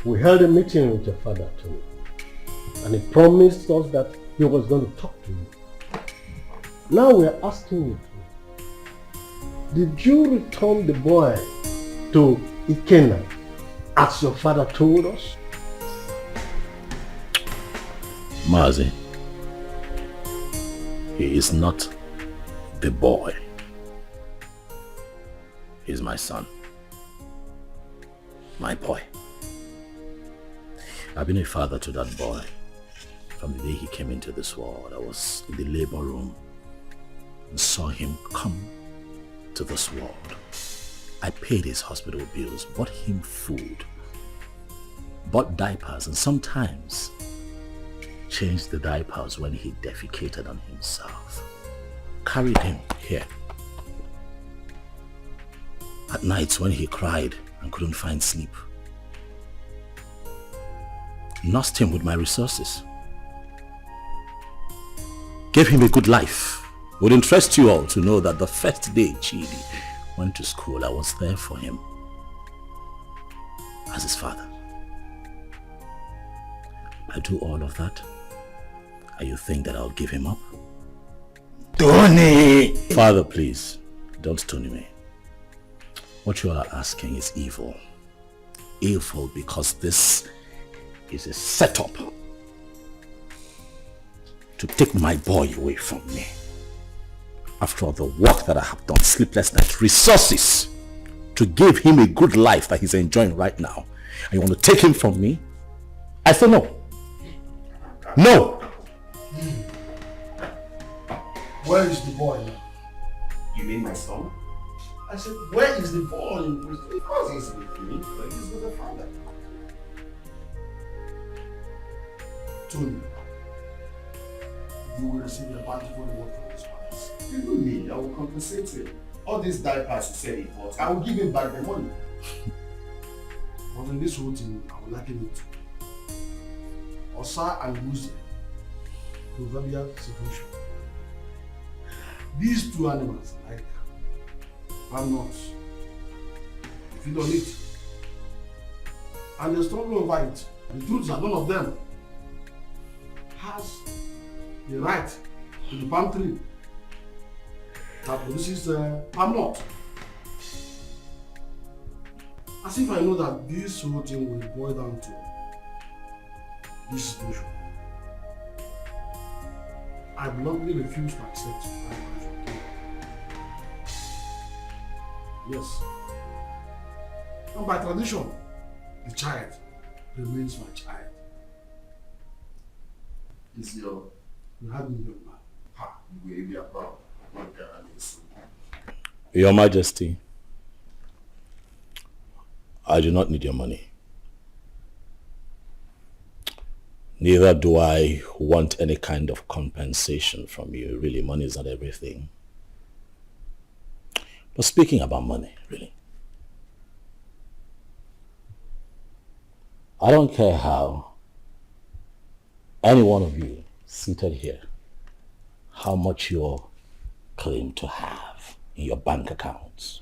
We held a meeting with your father too, and he promised us that he was going to talk to you. Now we are asking you, did you return the boy to Ikenna as your father told us? Mazi, he is not the boy. He's my son. My boy. I've been a father to that boy from the day he came into this world. I was in the labor room and saw him come to this world. I paid his hospital bills, bought him food, bought diapers, and sometimes changed the diapers when he defecated on himself. Carried him here. At nights when he cried and couldn't find sleep. Nursed him with my resources. Gave him a good life. Would interest you all to know that the first day Chidi went to school, I was there for him as his father. I do all of that, and you think that I'll give him up? Tony! Father, please, don't Tony me. What you are asking is evil. Evil because this is a setup to take my boy away from me. After all the work that I have done, sleepless nights, resources to give him a good life that he's enjoying right now, and you want to take him from me? I say no. No! Where is the boy now? You mean my son? I said, where is the boy in prison? Of course he's with me, but he's with the father. Tony, you will receive a bountiful reward from this palace. Even me, I will compensate him. All these diapers he said he bought, I will give him back the money. But in this whole thing, I will liken it to Osa and Wuzi, proverbial situation. These two animals, like palm nuts, you feed on it, and they struggle over it. The truth is that none of them has the right to the palm tree that produces palm nut. As if I know that this whole thing will boil down to this situation. I bluntly refuse to accept my wife. Yes. And by tradition, the child remains my child. Is your... You had me young man. Ha, you will be a proud. Your Majesty, I do not need your money. Neither do I want any kind of compensation from you. Really, money is not everything. But speaking about money, really, I don't care how any one of you seated here, how much you claim to have in your bank accounts.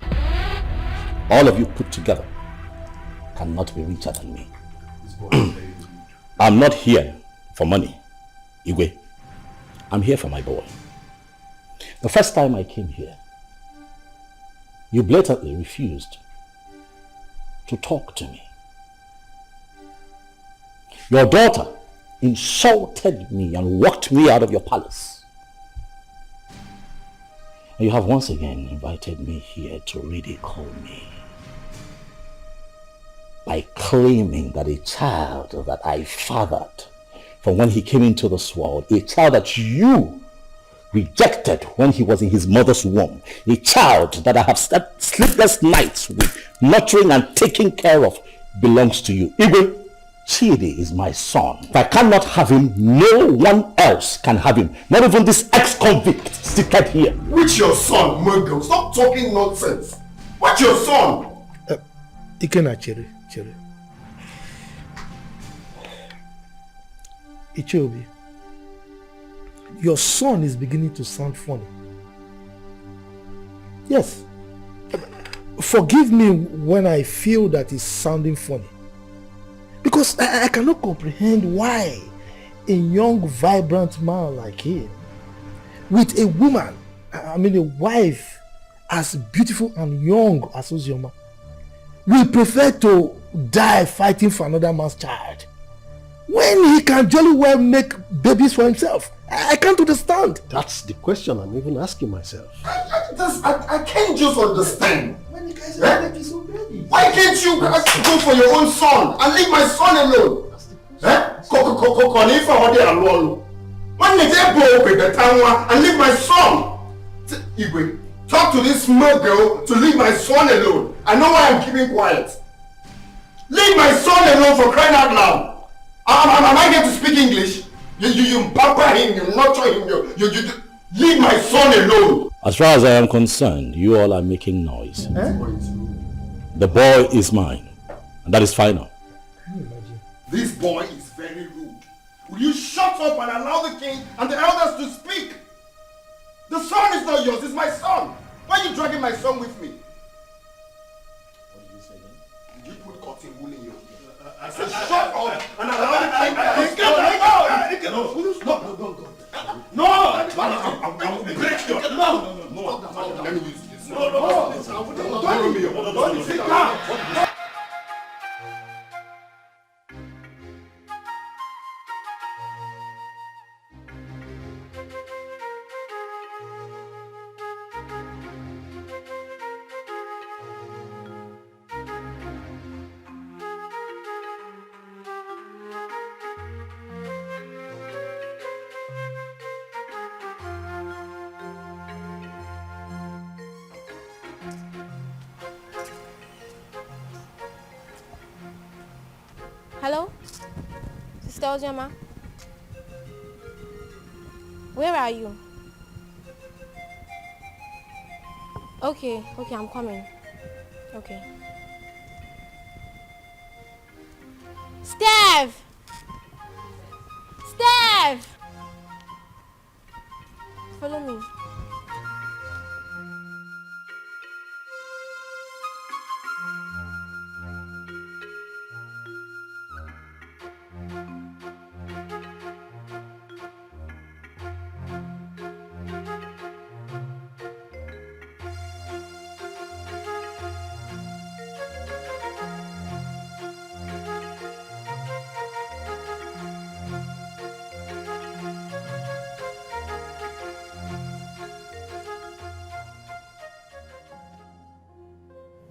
All of you put together cannot be richer than me. I'm not here for money, Igwe. I'm here for my boy. The first time I came here, you blatantly refused to talk to me. Your daughter insulted me and walked me out of your palace. And you have once again invited me here to ridicule me by claiming that a child that I fathered from when he came into this world, a child that you rejected when he was in his mother's womb, a child that I have slept sleepless nights with, nurturing and taking care of, belongs to you. Igwe, Chidi is my son. If I cannot have him, no one else can have him. Not even this ex-convict seated here. Which your son, Muggle? Stop talking nonsense. What's your son? Ikena Chere. Ichobi, your son is beginning to sound funny. Yes. Forgive me when I feel that it's sounding funny. Because I cannot comprehend why a young, vibrant man like him, with a woman, I mean a wife, as beautiful and young as Ozioma, will prefer to die fighting for another man's child when he can jolly well make babies for himself. I can't understand. That's the question I'm even asking myself. I can't just understand. Why can't you go for your own son and leave my son alone? When they go with the town and leave my son. Igwe, talk to this small girl to leave my son alone. I know why I'm keeping quiet. Leave my son alone, for crying out loud. Am I going to speak English? You pamper him, you nurture him, you leave my son alone. As far as I am concerned, you all are making noise. The boy is mine, and that is final. This boy is very rude. Will you shut up and allow the king and the elders to speak? The son is not yours, it's my son. Why are you dragging my son with me? What did you say then? Did you put cotton wool in your ear? I said shut up and allow the king to speak. No, I will break your... No. Let me use this. No. Sit down. Hello? Sister Ozioma? Where are you? Okay, I'm coming. Okay. Steph! Follow me.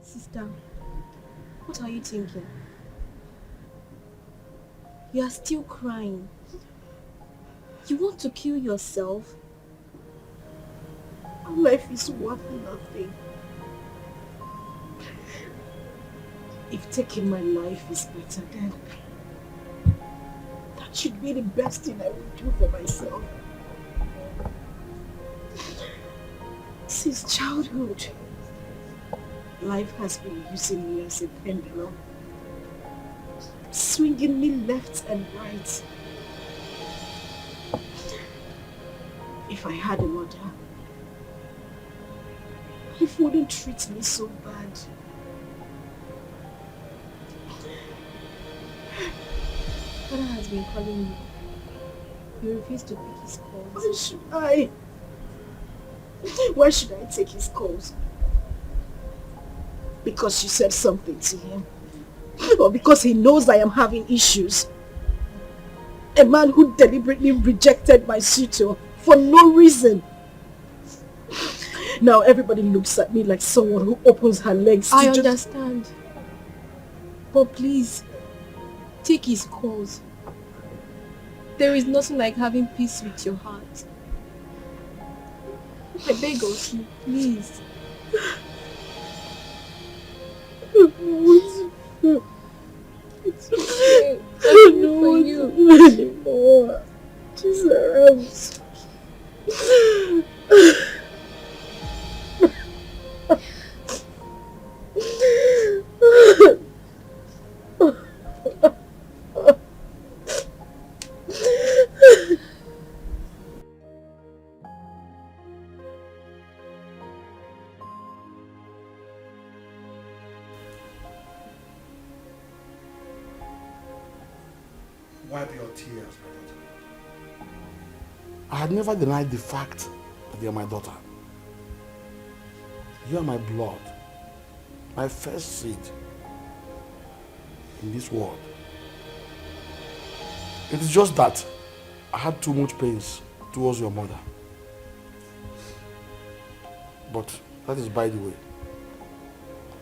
Sister, what are you thinking? You are still crying. You want to kill yourself? Our life is worth nothing. If taking my life is better, then that should be the best thing I would do for myself. Since childhood, life has been using me as a pendulum, swinging me left and right. If I had a mother, life wouldn't treat me so bad. Father has been calling you. You refuse to pick his calls. Why should I? Why should I take his calls? Because you said something to him? Or because he knows I am having issues? A man who deliberately rejected my suitor for no reason. Now everybody looks at me like someone who opens her legs to I understand. But please, take his calls. There is nothing like having peace with your heart. I beg of you, please. It's okay. I know for you anymore. Jesus. wipe your tears, my daughter. I had never denied the fact that you are my daughter. You are my blood, my first seed in this world. It is just that I had too much pains towards your mother. But that is by the way.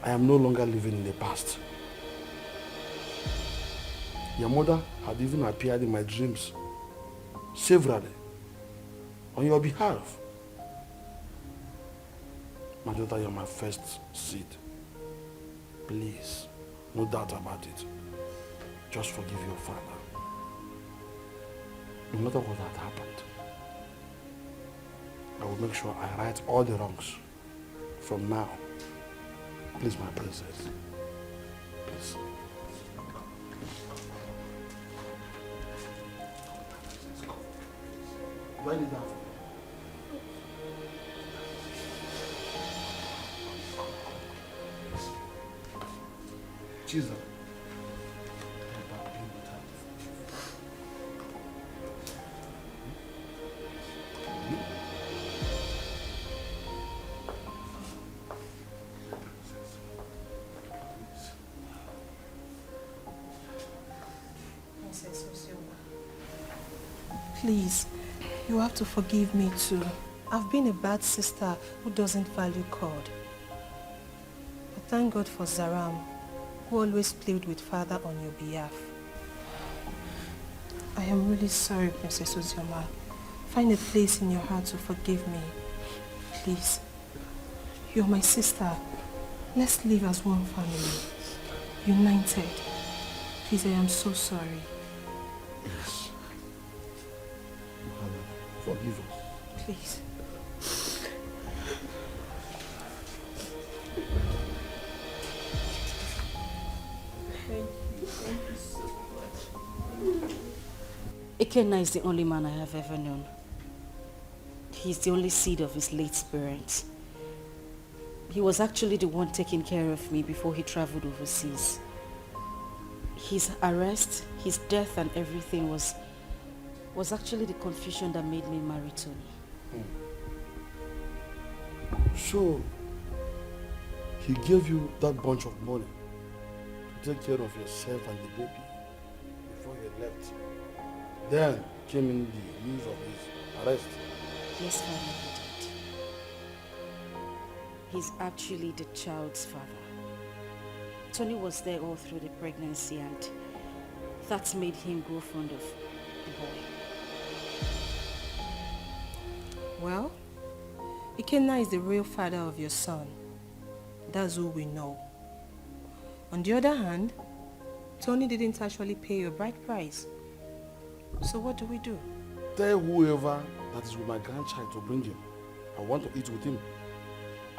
I am no longer living in the past. Your mother had even appeared in my dreams severally on your behalf. My daughter, you are my first seed. Please, no doubt about it. Just forgive your father. No matter what had happened, I will make sure I right all the wrongs from now. Please, my princess. Please. Write it down. Jesus. Please, you have to forgive me too. I've been a bad sister who doesn't value God. But thank God for Zaram, who always played with Father on your behalf. I am really sorry, Princess Ozioma. Find a place in your heart to forgive me. Please. You're my sister. Let's live as one family. United. Please, I am so sorry. Yes. Forgive us. Please. Thank you so much. Ikenna is the only man I have ever known. He's the only seed of his late parents. He was actually the one taking care of me before he traveled overseas. His arrest, his death and everything was actually the confusion that made me marry Tony. So, he gave you that bunch of money to take care of yourself and the baby before you left. Then came in the news of his arrest. Yes, Father, he did. He's actually the child's father. Tony was there all through the pregnancy and that made him grow fond of the boy. Well, Ikenna is the real father of your son. That's all we know. On the other hand, Tony didn't actually pay your bride price. So what do we do? Tell whoever that is with my grandchild to bring him. I want to eat with him.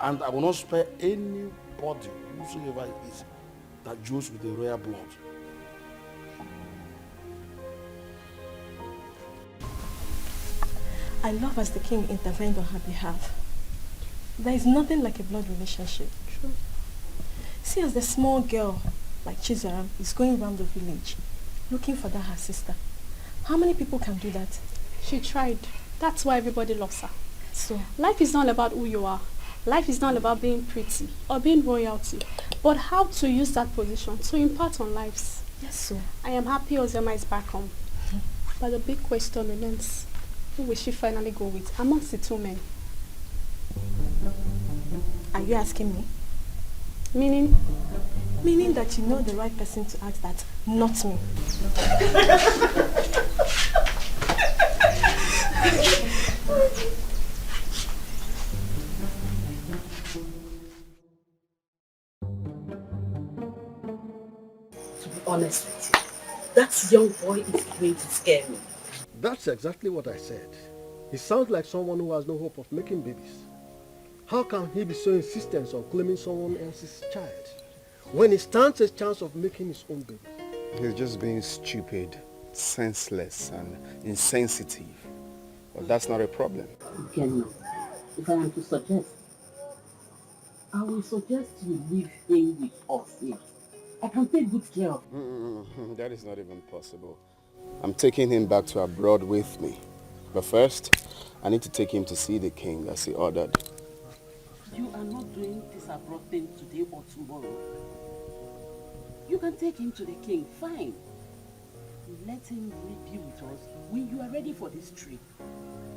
And I will not spare anybody, whosoever it is, that joins with the royal blood. I love as the king intervened on her behalf. There is nothing like a blood relationship. True. See, as the small girl, like Chizaram, is going around the village, looking for her sister. How many people can do that? She tried. That's why everybody loves her. So, life is not about who you are. Life is not about being pretty or being royalty, but how to use that position to impart on lives. Yes, so. I am happy Ozioma is back home. But the big question remains, who will she finally go with amongst the two men? Are you asking me? Meaning? Meaning that you know the right person to ask that, not me. To be honest with you, that young boy is going to scare me. That's exactly what I said. He sounds like someone who has no hope of making babies. How can he be so insistent on claiming someone else's child when he stands a chance of making his own baby? He's just being stupid, senseless and insensitive. But that's not a problem. Again, if I am to suggest, I will suggest you leave him with us here. I can take good care of him. That is not even possible. I'm taking him back to abroad with me. But first, I need to take him to see the king as he ordered. You are not doing this abroad thing today or tomorrow. You can take him to the king, fine. Let him be with us when you are ready for this trip.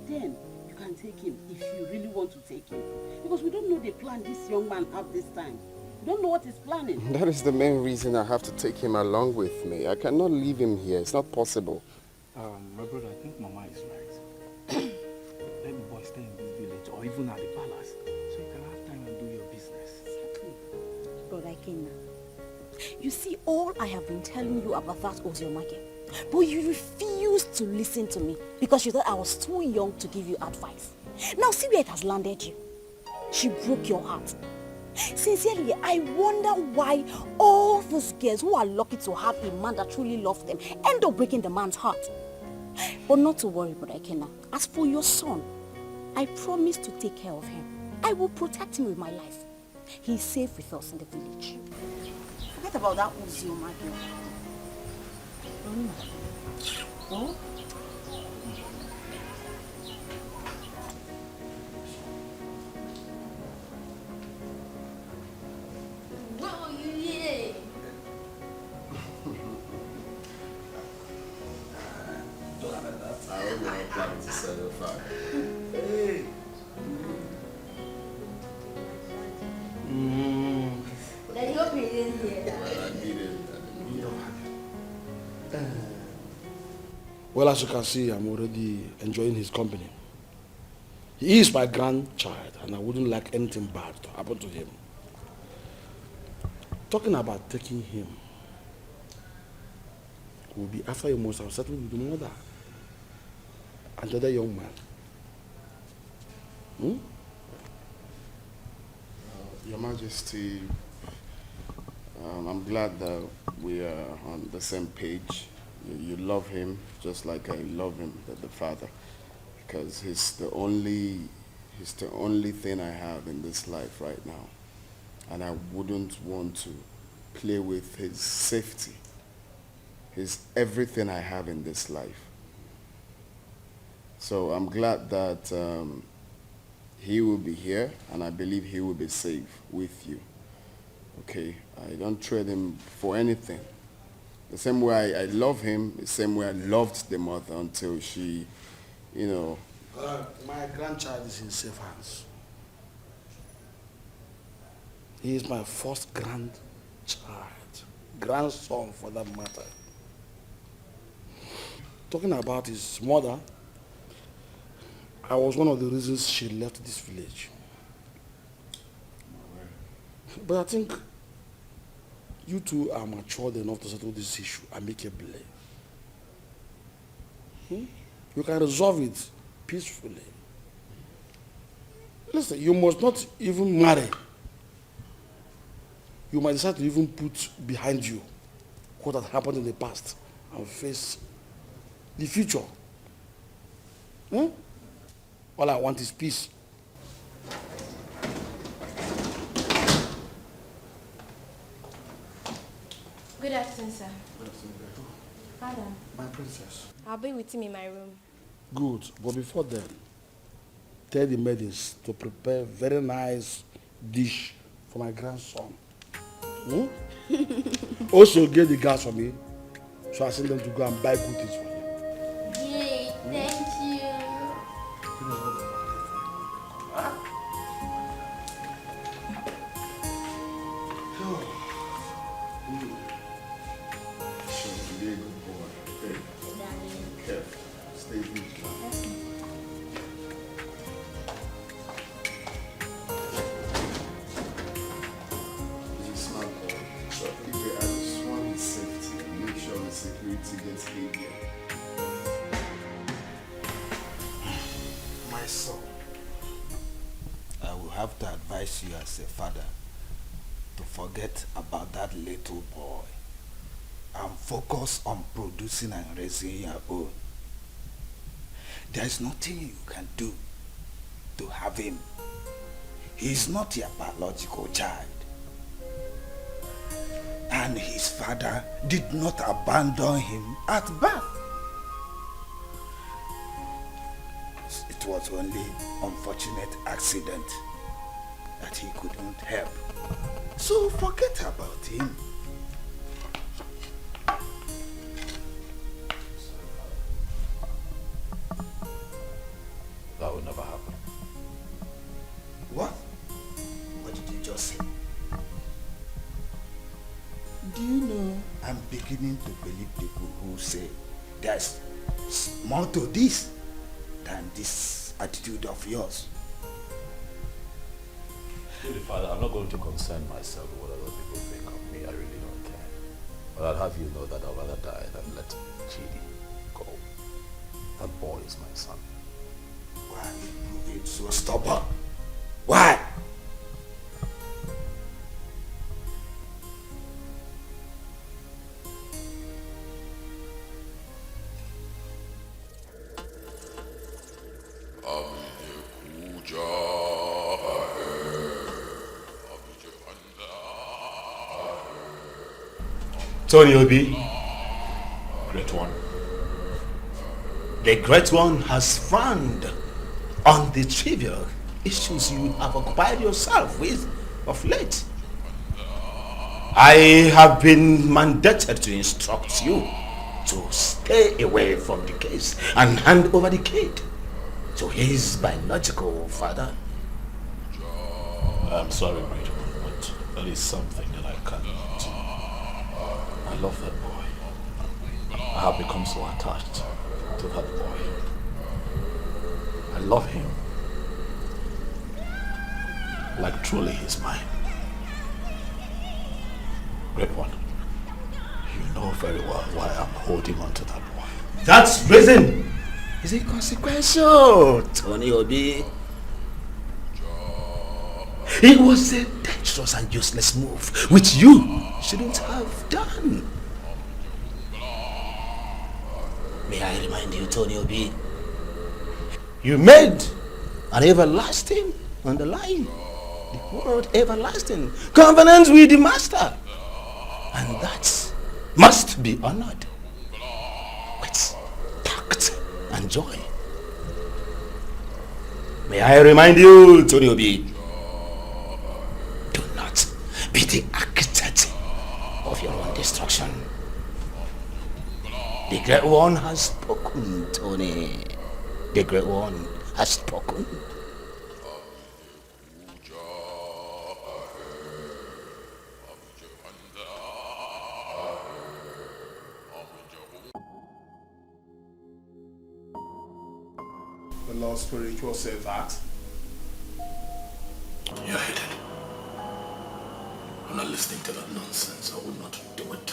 Then you can take him if you really want to take him. Because we don't know the plan this young man have this time. We don't know what he's planning. That is the main reason I have to take him along with me. I cannot leave him here. It's not possible. My brother, I think Mama is right. Let the boy stay in this village or even at the palace so you can have time and do your business. Brother Kenna, you see, all I have been telling you about that Oziomake, but you refused to listen to me because you thought I was too young to give you advice. Now see where it has landed you. She broke your heart. Sincerely, I wonder why all those girls who are lucky to have a man that truly loves them end up breaking the man's heart. But not to worry, Brother Kenna. As for your son, I promise to take care of him. I will protect him with my life. He is safe with us in the village. Forget about that Ozioma girl. Oh? Hey. Daddy, hope he didn't hear. Well, as you can see, I'm already enjoying his company. He is my grandchild, and I wouldn't like anything bad to happen to him. Talking about taking him will be after you must have settled with the mother and the other young man. Your Majesty, I'm glad that we are on the same page. You love him just like I love him, the father, because he's the only thing I have in this life right now, and I wouldn't want to play with his safety. He's everything I have in this life. So I'm glad that he will be here, and I believe he will be safe with you. Okay, I don't trade him for anything. The same way I love him, the same way I loved the mother until she, My grandchild is in safe hands. He is my first grandchild, grandson for that matter. Talking about his mother, I was one of the reasons she left this village. But I think you two are matured enough to settle this issue amicably. You can resolve it peacefully. Listen, you must not even marry. You might decide to even put behind you what had happened in the past and face the future. All I want is peace. Good afternoon, sir. Madam. My princess. I'll be with him in my room. Good, but before then, tell the maidens to prepare very nice dish for my grandson. Also get the gas for me, so I send them to go and buy good things for you. Yay, thank you. Be a good boy. Okay. Careful. Stay vigilant. He's a smart boy. So if I just want his safety, make sure the security gets heavier. My son, I will have to advise you as a father to forget about that little boy and focus on producing and raising your own. There is nothing you can do to have him. He is not your biological child. And his father did not abandon him at birth. was only unfortunate accident that he couldn't help. So forget about him. That would never happen. What? What did you just say? Do you know, I'm beginning to believe people who say there's more to this than this attitude of yours. Really, Father, I'm not going to concern myself with what other people think of me. I really don't care. But I'll have you know that I'd rather die than let Chidi go. That boy is my son. Why are you being so stubborn? Why? Tony Obi, Great One. The Great One has frowned on the trivial issues you have occupied yourself with of late. I have been mandated to instruct you to stay away from the case and hand over the kid to his biological father. I'm sorry, Great One, but there is something that I cannot do. I love that boy. I have become so attached to that boy. I love him. Like truly he's mine. Great One, you know very well why I'm holding on to that boy. That reason is inconsequential, Tony Obi. It was a dangerous and useless move, which you shouldn't have done. May I remind you, Tony Obi, you made an everlasting underlying, the word everlasting, covenant with the master. And that must be honored with tact and joy. May I remind you, Tony Obi, do not be the architect of your own destruction. The Great One has spoken, Tony. The Great One has spoken. The Lord Spiritual said that. You're hated. I'm not listening to that nonsense. I will not do it.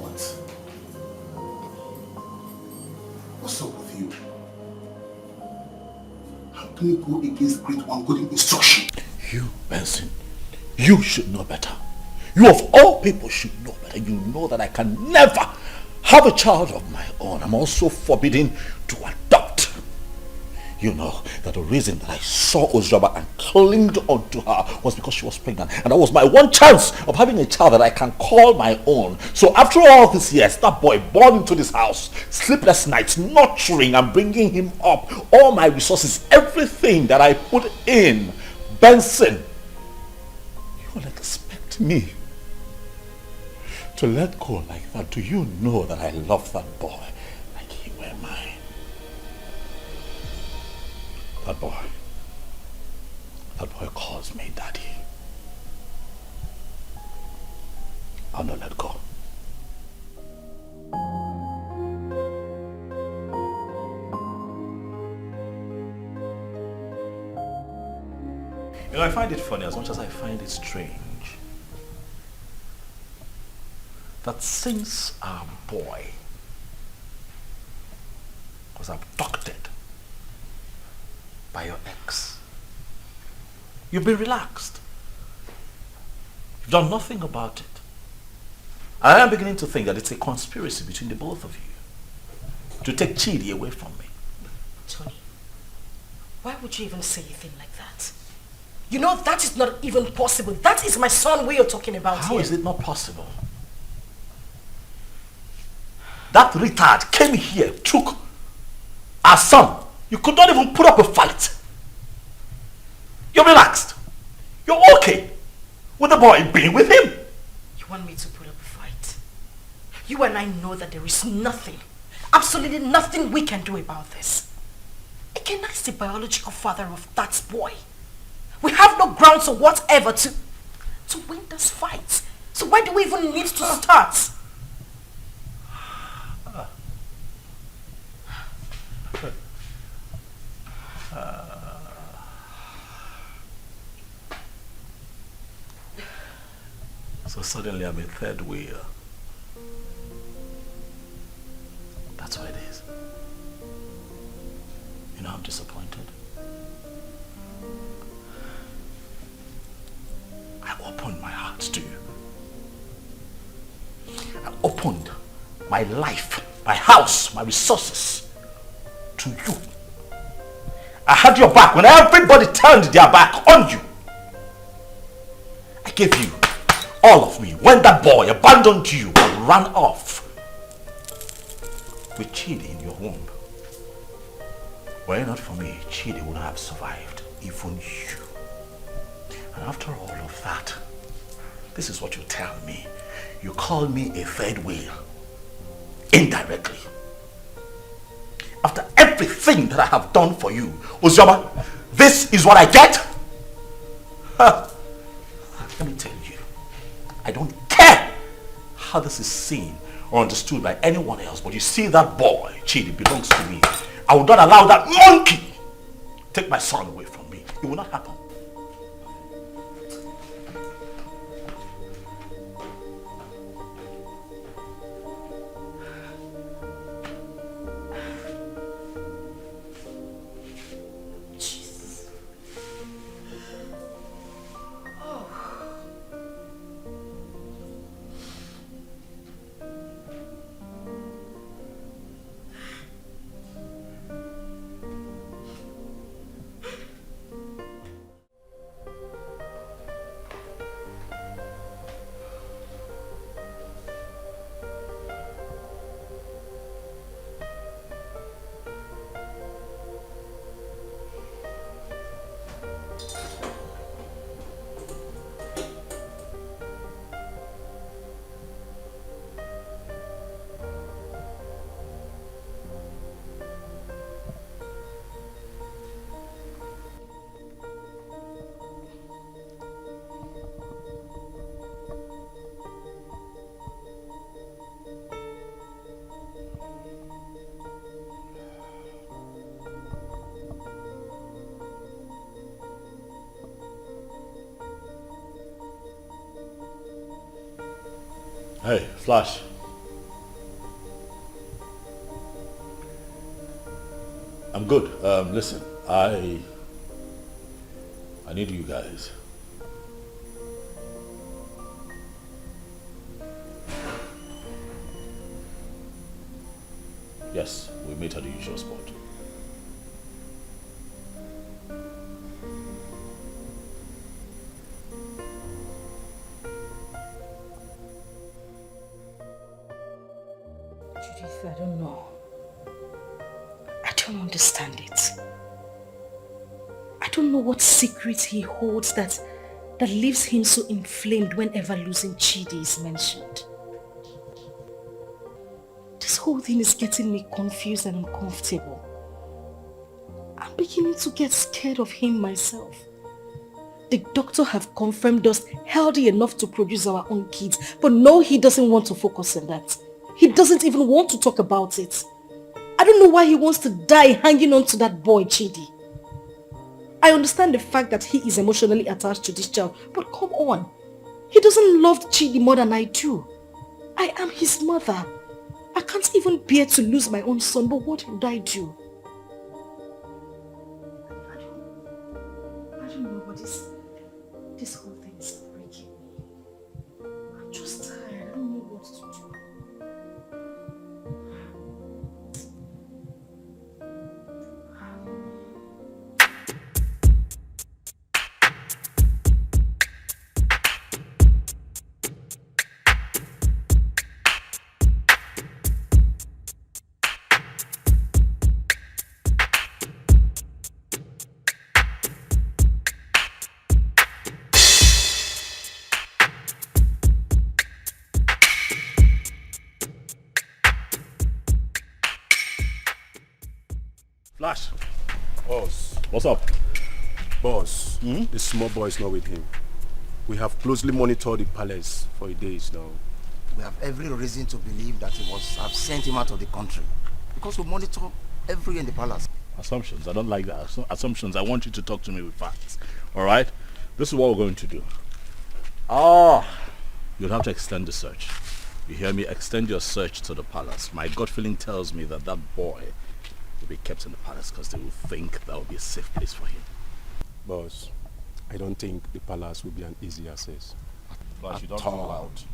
What? What's up with you? How can you go against Great One good instruction? You, Benson, you should know better. You of all people should know better. You know that I can never have a child of my own. I'm also forbidden to adopt. You know that the reason that I saw Ozraba and clinged onto her was because she was pregnant. And that was my one chance of having a child that I can call my own. So after all these years, that boy born into this house, sleepless nights, nurturing and bringing him up, all my resources, everything that I put in, Benson, you will expect me to let go like that? Do you know that I love that boy like he were mine? That boy calls me daddy. I'll not let go. You know, I find it funny as much as I find it strange that since our boy was abducted by your ex, you've been relaxed. You've done nothing about it. I am beginning to think that it's a conspiracy between the both of you to take Chidi away from me. Tony, why would you even say a thing like that? You know that is not even possible. That is my son we are talking about How here. is it not possible? That retard came here, took our son, You could not even put up a fight. You're relaxed. You're okay with the boy being with him. You want me to put up a fight? You and I know that there is nothing, absolutely nothing we can do about this. Ikenna is the biological father of that boy. We have no grounds or whatever to win this fight. So why do we even need to start? So suddenly I'm a third wheel. That's what it is. You know, I'm disappointed. I opened my heart to you. I opened my life, my house, my resources to you. I had your back when everybody turned their back on you. I gave you all of me when that boy abandoned you and ran off with Chidi in your womb. Were it not for me, Chidi would not have survived, even you. And after all of that, this is what you tell me. You call me a third wheel, indirectly. After everything that I have done for you, Uzoma, this is what I get? Huh. Let me tell you, I don't care how this is seen or understood by anyone else, but you see that boy, Chidi, belongs to me. I will not allow that monkey take my son away from me. It will not happen. Hey, Flash. I'm good. Listen, I need you guys. Yes, we meet at the usual spot. I don't know. I don't understand it. I don't know what secret he holds that leaves him so inflamed whenever losing Chidi is mentioned. This whole thing is getting me confused and uncomfortable. I'm beginning to get scared of him myself. The doctor have confirmed us healthy enough to produce our own kids, but no, he doesn't want to focus on that. He doesn't even want to talk about it. I don't know why he wants to die hanging on to that boy, Chidi. I understand the fact that he is emotionally attached to this child, but come on. He doesn't love Chidi more than I do. I am his mother. I can't even bear to lose my own son, but what would I do? I don't know what this whole thing is breaking me. I'm just tired. I don't know what to do. Flash. Boss. What's up? Boss, the small boy is not with him. We have closely monitored the palace for days now. We have every reason to believe that he must have sent him out of the country. Because we monitor everywhere in the palace. Assumptions. I don't like that. Assumptions. I want you to talk to me with facts. Alright? This is what we're going to do. You'll have to extend the search. You hear me? Extend your search to the palace. My gut feeling tells me that that boy will be kept in the palace because they will think that will be a safe place for him. Boss, I don't think the palace will be an easy access. But you don't rule out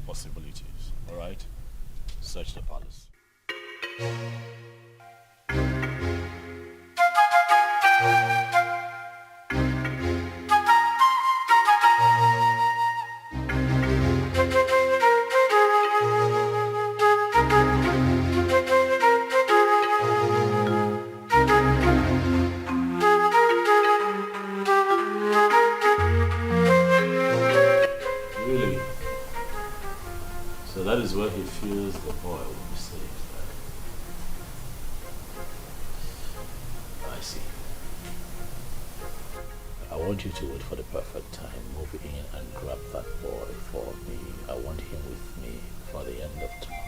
possibilities. Alright? Search the palace. Really? So that is where he feels the boy will be saved. I see. I want you to wait for the perfect time, move in and grab that boy for me. I want him with me for the end of tomorrow.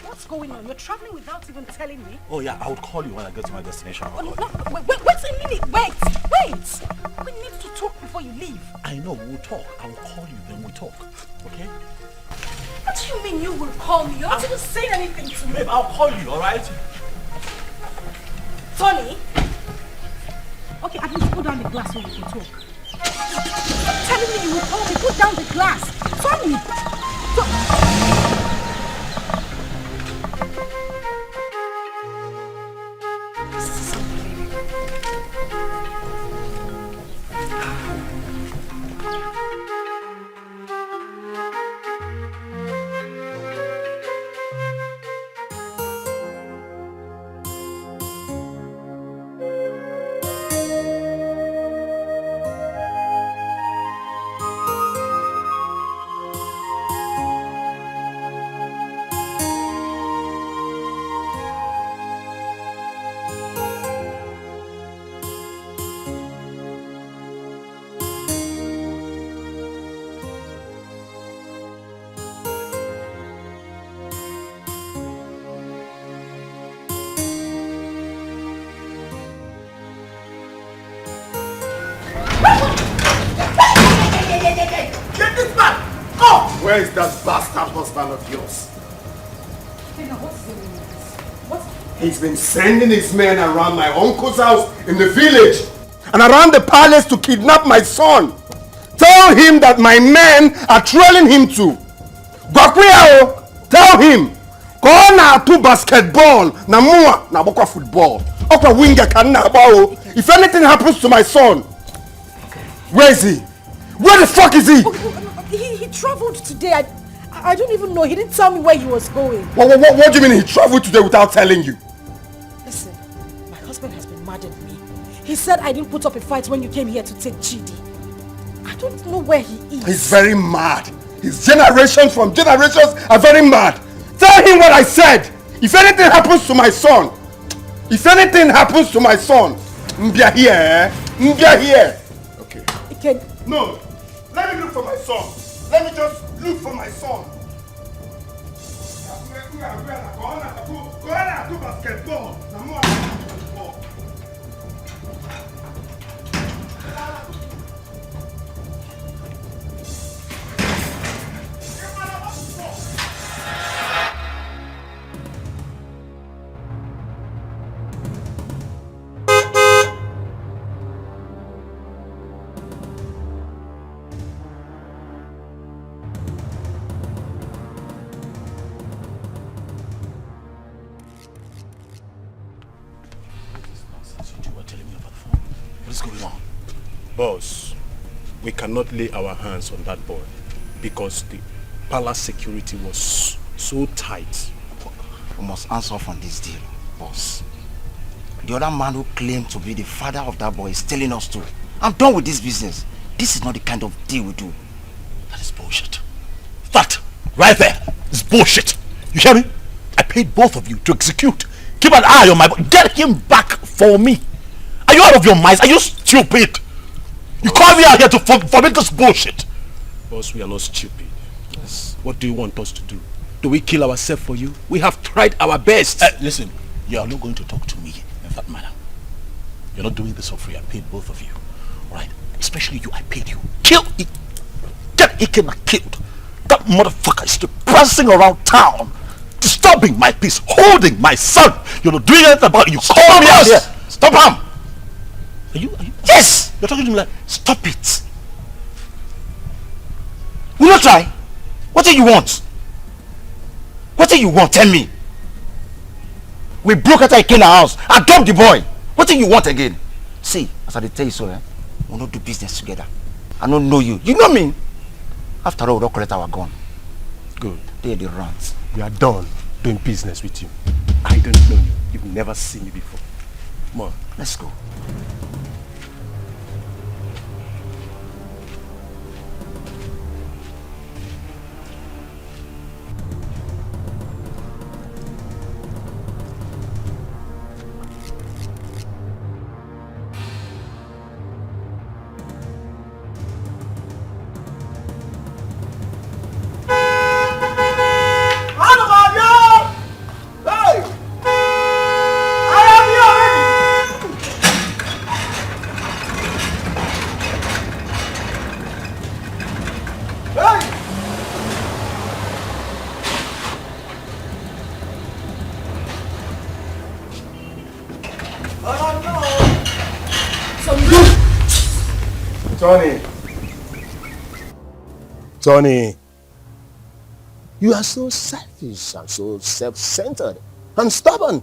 What's going on? You're traveling without even telling me? Oh yeah, I would call you when I get to my destination. Oh, no, wait a minute. Wait. We need to talk before you leave. I know, we'll talk. I will call you, then we'll talk. Okay? What do you mean you will call me? You're not even saying anything to me. Babe, I'll call you, alright? Tony? Okay, at least put down the glass so we can talk. Stop telling me you will call me. Put down the glass. Tony! Where is that bastard husband of yours? He's been sending his men around my uncle's house in the village and around the palace to kidnap my son. Tell him that my men are trailing him to. Tell him. Go na to basketball, na mua na bokwa football. Okwa winger kan na bao. If anything happens to my son, where is he? Where the fuck is he? He traveled today. I don't even know. He didn't tell me where he was going. What do you mean he traveled today without telling you? Listen, my husband has been mad at me. He said I didn't put up a fight when you came here to take Chidi. I don't know where he is. He's very mad. His generations from generations are very mad. Tell him what I said. If anything happens to my son, Mbia here, eh? Mbia here. Okay. No, let me look for my son. Let me just look for my son. Go on to basketball. What is going on? Boss, we cannot lay our hands on that boy because the palace security was so tight. We must answer off on this deal, boss. The other man who claimed to be the father of that boy is telling us to. I'm done with this business. This is not the kind of deal we do. That is bullshit. That, right there, is bullshit. You hear me? I paid both of you to execute. Keep an eye on my boy. Get him back for me. Are you out of your minds? Are you stupid? You call me out here to forbid this bullshit. Boss, we are not stupid. Yes. What do you want us to do? Do we kill ourselves for you? We have tried our best. Listen, you are not going to talk to me in that manner. You're not doing this for free. I paid both of you. Alright? Especially you, I paid you. Kill it. Get Ikena killed. That motherfucker is still prancing around town, disturbing my peace, holding my son. You're not doing anything about it. You call me out here. Stop him. Are you? Yes! You're talking to me like, stop it. Will you try? What do you want? What do you want? Tell me. We broke out of Ikena house. I dumped the boy. What do you want again? See, as I tell you so, we'll not do business together. I don't know you. You know me. After all, we don't collect our gun. Good. They're the rats. We are done doing business with you. I don't know you. You've never seen me before. Come on. Let's go. Tony, you are so selfish and so self-centered and stubborn.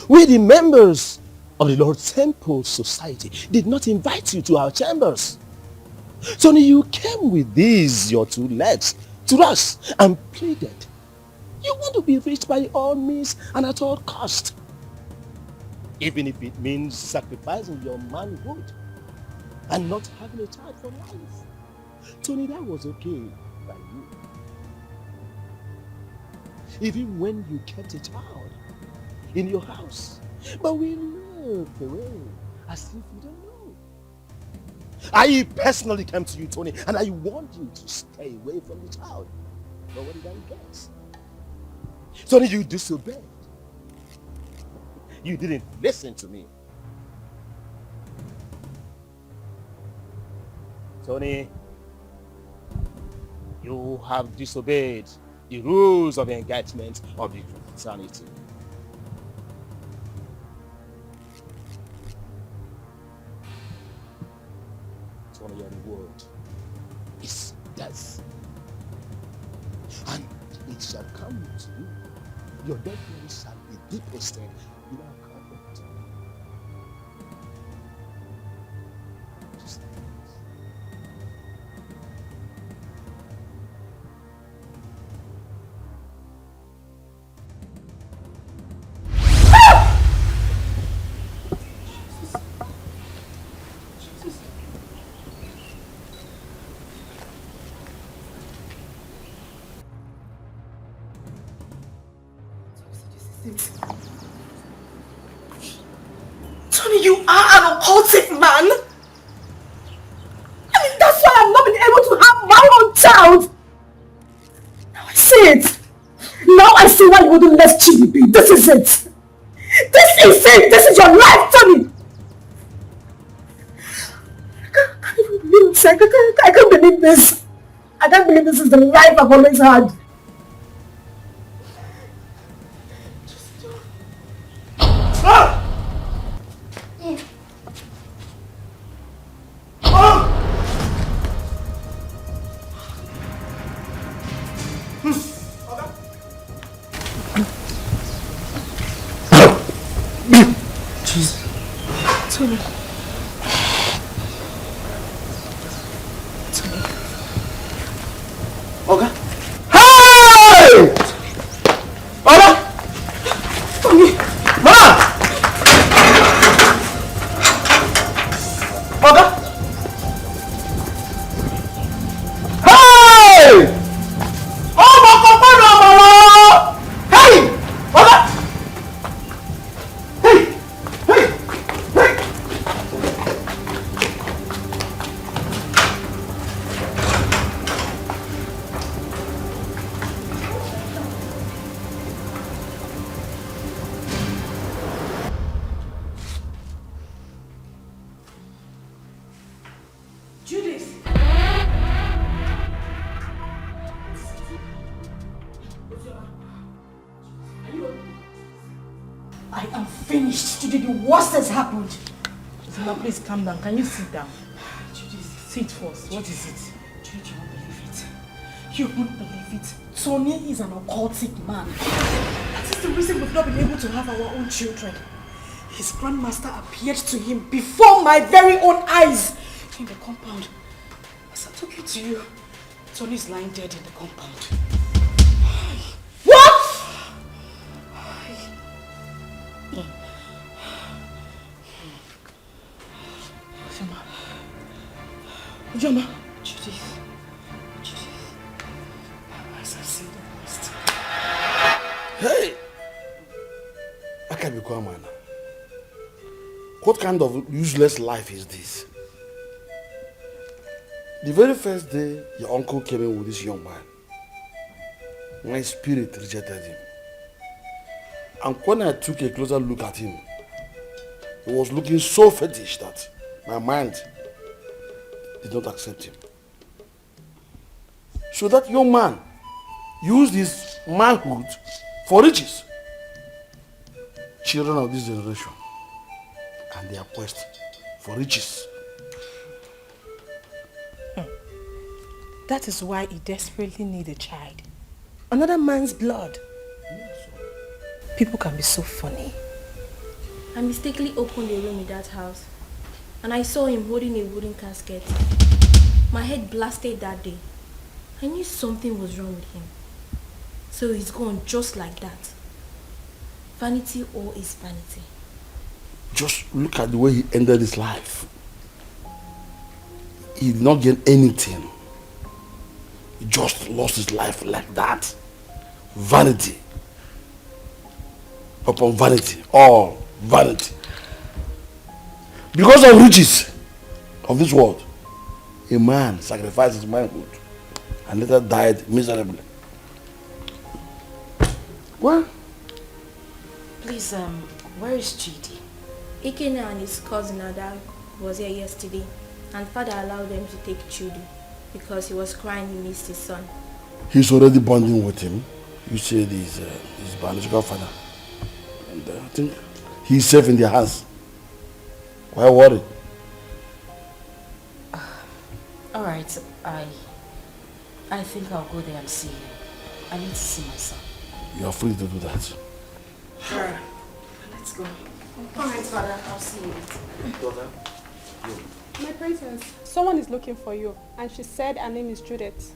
We, the members of the Lord Temple Society, did not invite you to our chambers. Tony, you came with these, your two legs, to us and pleaded. You want to be rich by all means and at all cost. Even if it means sacrificing your manhood and not having a child for life. Tony, that was okay by you. Even when you kept a child in your house. But we looked away as if you don't know. I personally came to you, Tony, and I warned you to stay away from the child. But what did I get? Tony, you disobeyed. You didn't listen to me. Tony, you have disobeyed the rules of engagement of the fraternity. Tony, your reward is death. And it shall come to you. Your dead body shall be deposited in our covenant. Tony, you are an occultic man. I mean, that's why I've not been able to have my own child. Now I see it. Now I see why you wouldn't let Chidi be. This is it. This is it. This is your life, Tony. I can't even believe this. I can't believe this. I can't believe this is the life I've always had. finished. Today the worst has happened. Zuma, please calm down. Can you sit down? Sit first. What is it? You won't believe it. You won't believe it. Tony is an occultic man. That is the reason we've not been able to have our own children. His grandmaster appeared to him before my very own eyes in the compound. As I took it to you, Tony is lying dead in the compound. What? Ujoma. Judith. As I see the worst. Hey! I can't be quiet, man. What kind of useless life is this? The very first day your uncle came in with this young man, my spirit rejected him. And when I took a closer look at him, he was looking so fetish that my mind did not accept him. So that young man used his manhood for riches. Children of this generation and their quest for riches. That is why he desperately needs a child. Another man's blood. People can be so funny. I mistakenly opened a room in that house and I saw him holding a wooden casket. My head blasted that day. I knew something was wrong with him. So he's gone just like that. Vanity all is vanity. Just look at the way he ended his life. He did not gain anything. He just lost his life like that. Vanity upon vanity, all vanity. Because of riches of this world, a man sacrificed his manhood and later died miserably. What? Please, where is Chidi? Ikena and his cousin Ada was here yesterday and father allowed them to take Chidi because he was crying he missed his son. He's already bonding with him. You said he's his biological father. And I think he's safe in their hands. Why worry? Alright, I think I'll go there and see him. I need to see my son. You are free to do that. Sure. Let's go. Alright, father, I'll see you later. Daughter, My princess, someone is looking for you and she said her name is Judith.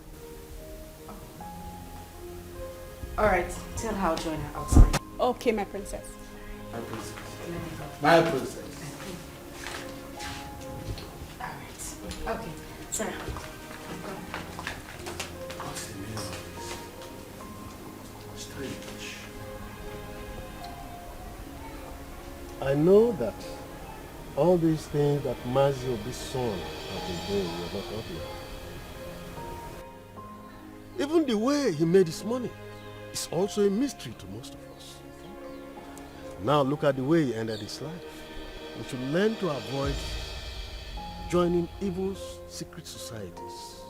Alright, tell her I'll join her outside. Okay, my princess. My princess. My princess. Alright. Okay, sorry. I know that all these things that Mazio, this son, have been doing, you're not happy. Even the way he made his money is also a mystery to most of us. Now look at the way he ended his life. We should learn to avoid joining evil secret societies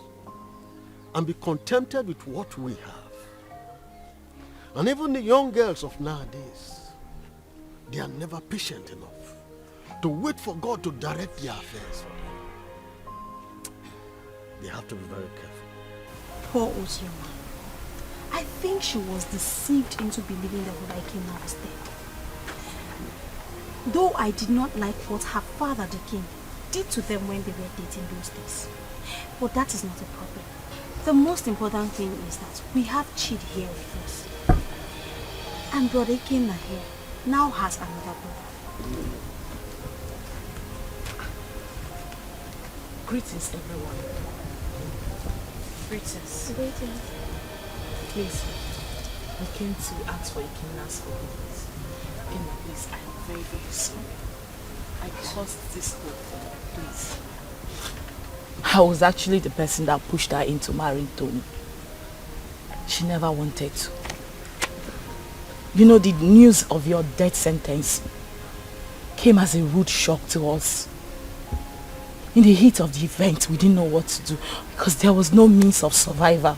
and be contented with what we have. And even the young girls of nowadays, they are never patient enough to wait for God to direct their affairs for them. They have to be very careful. Poor Ozioma. I think she was deceived into believing that Ikena was dead. Though I did not like what her father, the king, did to them when they were dating those days. But that is not a problem. The most important thing is that we have Chid here with us. And brother Ikena here now has another brother. Greetings, everyone. Greetings. Greetings. Please, I came to ask for Ikena's forgiveness. Ikena, please, I am very, very sorry. I caused this whole thing, please. I was actually the person that pushed her into marrying Tony. She never wanted to. You know, the news of your death sentence came as a rude shock to us. In the heat of the event, we didn't know what to do because there was no means of survival,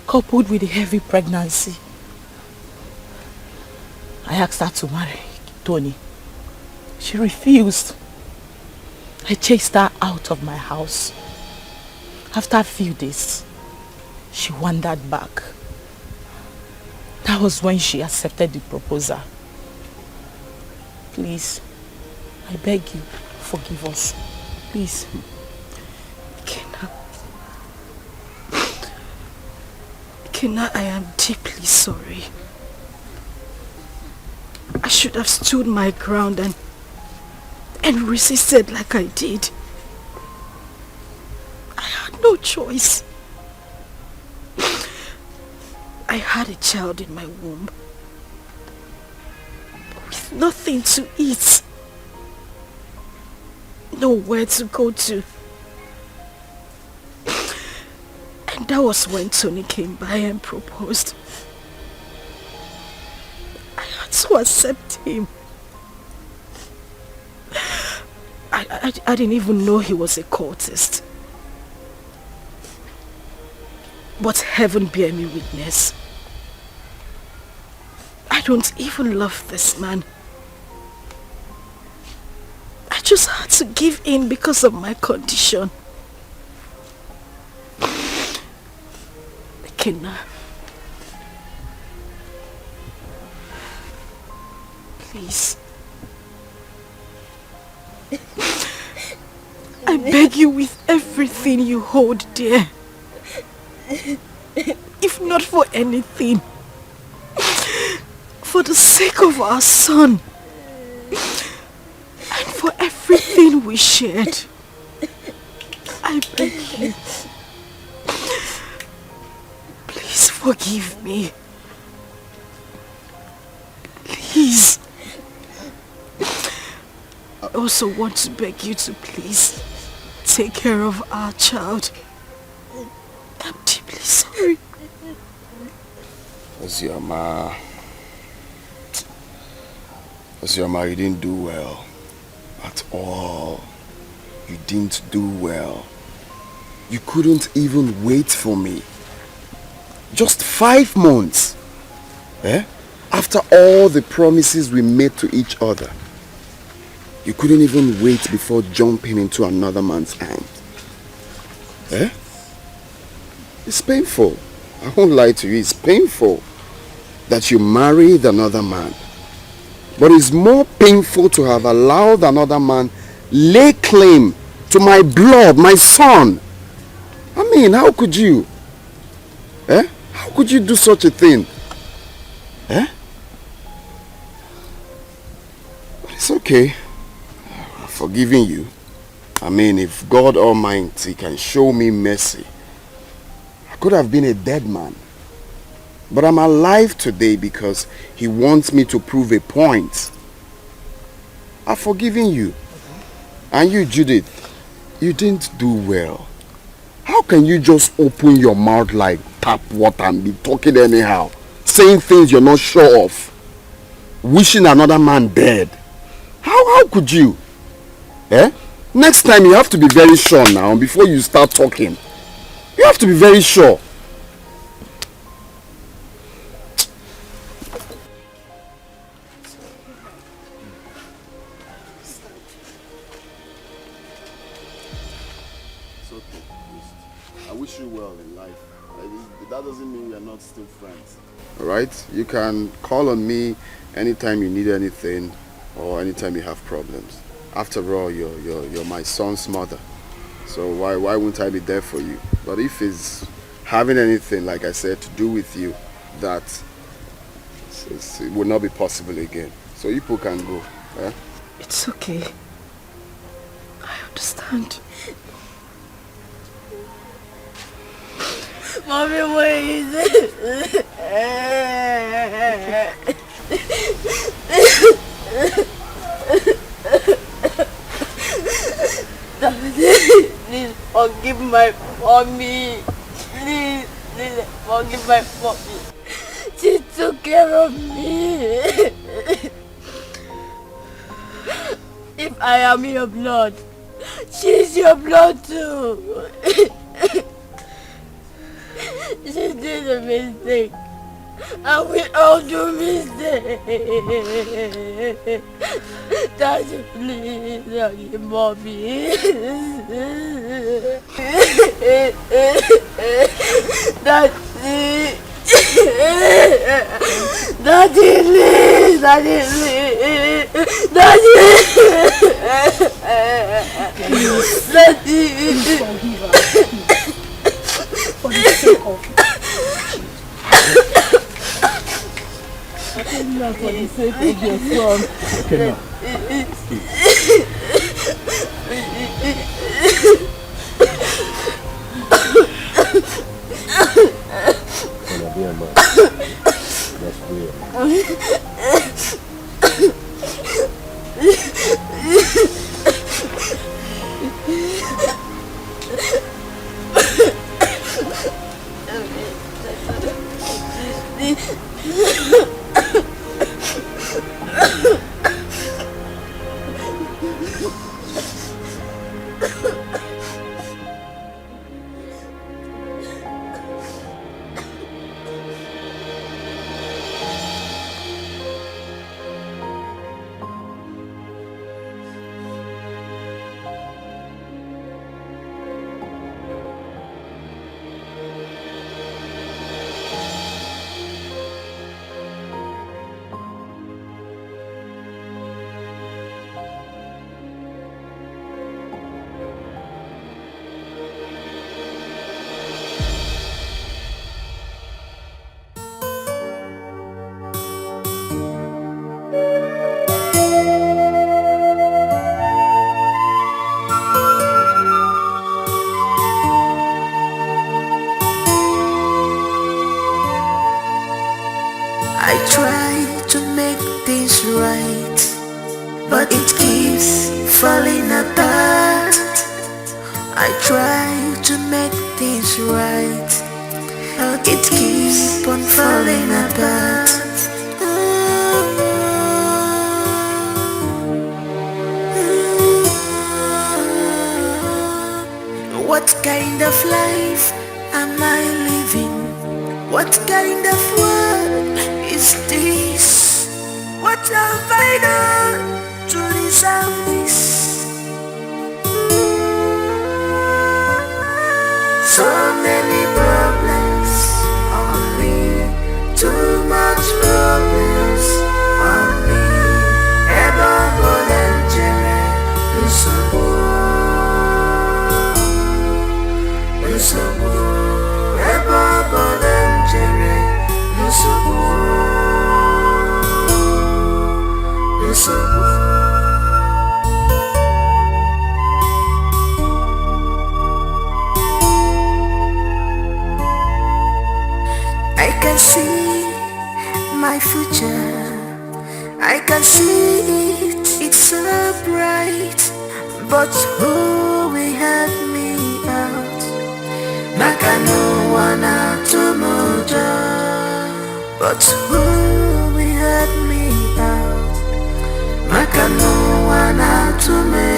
coupled with a heavy pregnancy. I asked her to marry Tony, She refused. I chased her out of my house. After a few days, she wandered back. That was when she accepted the proposal. Please, I beg you, forgive us. Please. Kenna, I am deeply sorry. I should have stood my ground and resisted like I did. I had no choice. I had a child in my womb with nothing to eat, nowhere to go to. And that was when Tony came by and proposed. I had to accept him. I didn't even know he was a cultist. But heaven bear me witness. I don't even love this man. I just had to give in because of my condition. Kenna, please. I beg you with everything you hold dear. If not for anything, for the sake of our son and for everything we shared, I beg you, please forgive me. Please. I also want to beg you to please take care of our child. I'm deeply sorry. Ozioma, you didn't do well. At all. You didn't do well. You couldn't even wait for me. Just 5 months. Eh? After all the promises we made to each other. You couldn't even wait before jumping into another man's arms. Eh? It's painful. I won't lie to you. It's painful that you married another man. But it's more painful to have allowed another man lay claim to my blood, my son. I mean, how could you? Eh? How could you do such a thing? Eh? But it's okay. I'm forgiving you. I mean, if God Almighty can show me mercy, I could have been a dead man. But I'm alive today because he wants me to prove a point. I've forgiven you. And you, Judith, you didn't do well. How can you just open your mouth like tap water and be talking anyhow? Saying things you're not sure of. Wishing another man dead. How could you? Eh? Next time you have to be very sure now before you start talking. You have to be very sure. It's okay. I wish you well in life. That doesn't mean we are not still friends. Alright? You can call on me anytime you need anything or anytime you have problems. After all, you're my son's mother. So why wouldn't I be there for you? But if it's having anything, like I said, to do with you, that it will not be possible again. So you people can go. Eh? It's okay. I understand. Mommy, where is it? Please forgive my mommy. Please forgive my mommy. She took care of me. If I am your blood, she's your blood too. She did a mistake. And we all do mistakes. Daddy, please, Daddy, Mommy. Daddy. Daddy, please. Daddy, please. Daddy. Daddy. Forgive her. For the sake of Not for the sake of your son. Okay, now. Gonna be a man. That's weird. I try to make things right, but it keeps falling apart. I try to make things right, but it keeps on falling apart. What kind of life am I living? What kind of world is this? What have I done to deserve this? So many problems on me, too much problems on me. Ever volunteer, ever volunteer, I can see my future, I can see it, it's so bright. But who will help me out? Maka no one out to mojo. But who will help me out? Maka no one out to me.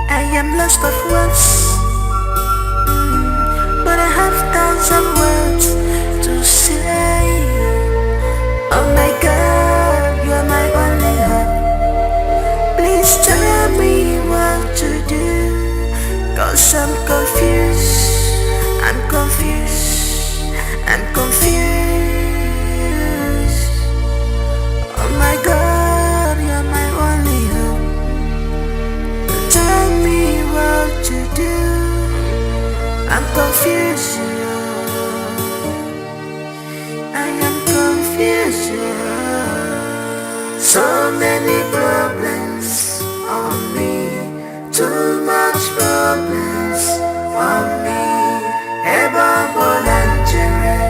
I am lost of words, but I have thousands of words to say. Oh my God, you're my only hope. Please tell me what to do, 'cause I'm confused, I'm confused, I'm confused. Oh my God, you're my only hope. Tell me what to do, I'm confused. I am confused. So many problems on me, too much problems on me. Ever volunteer,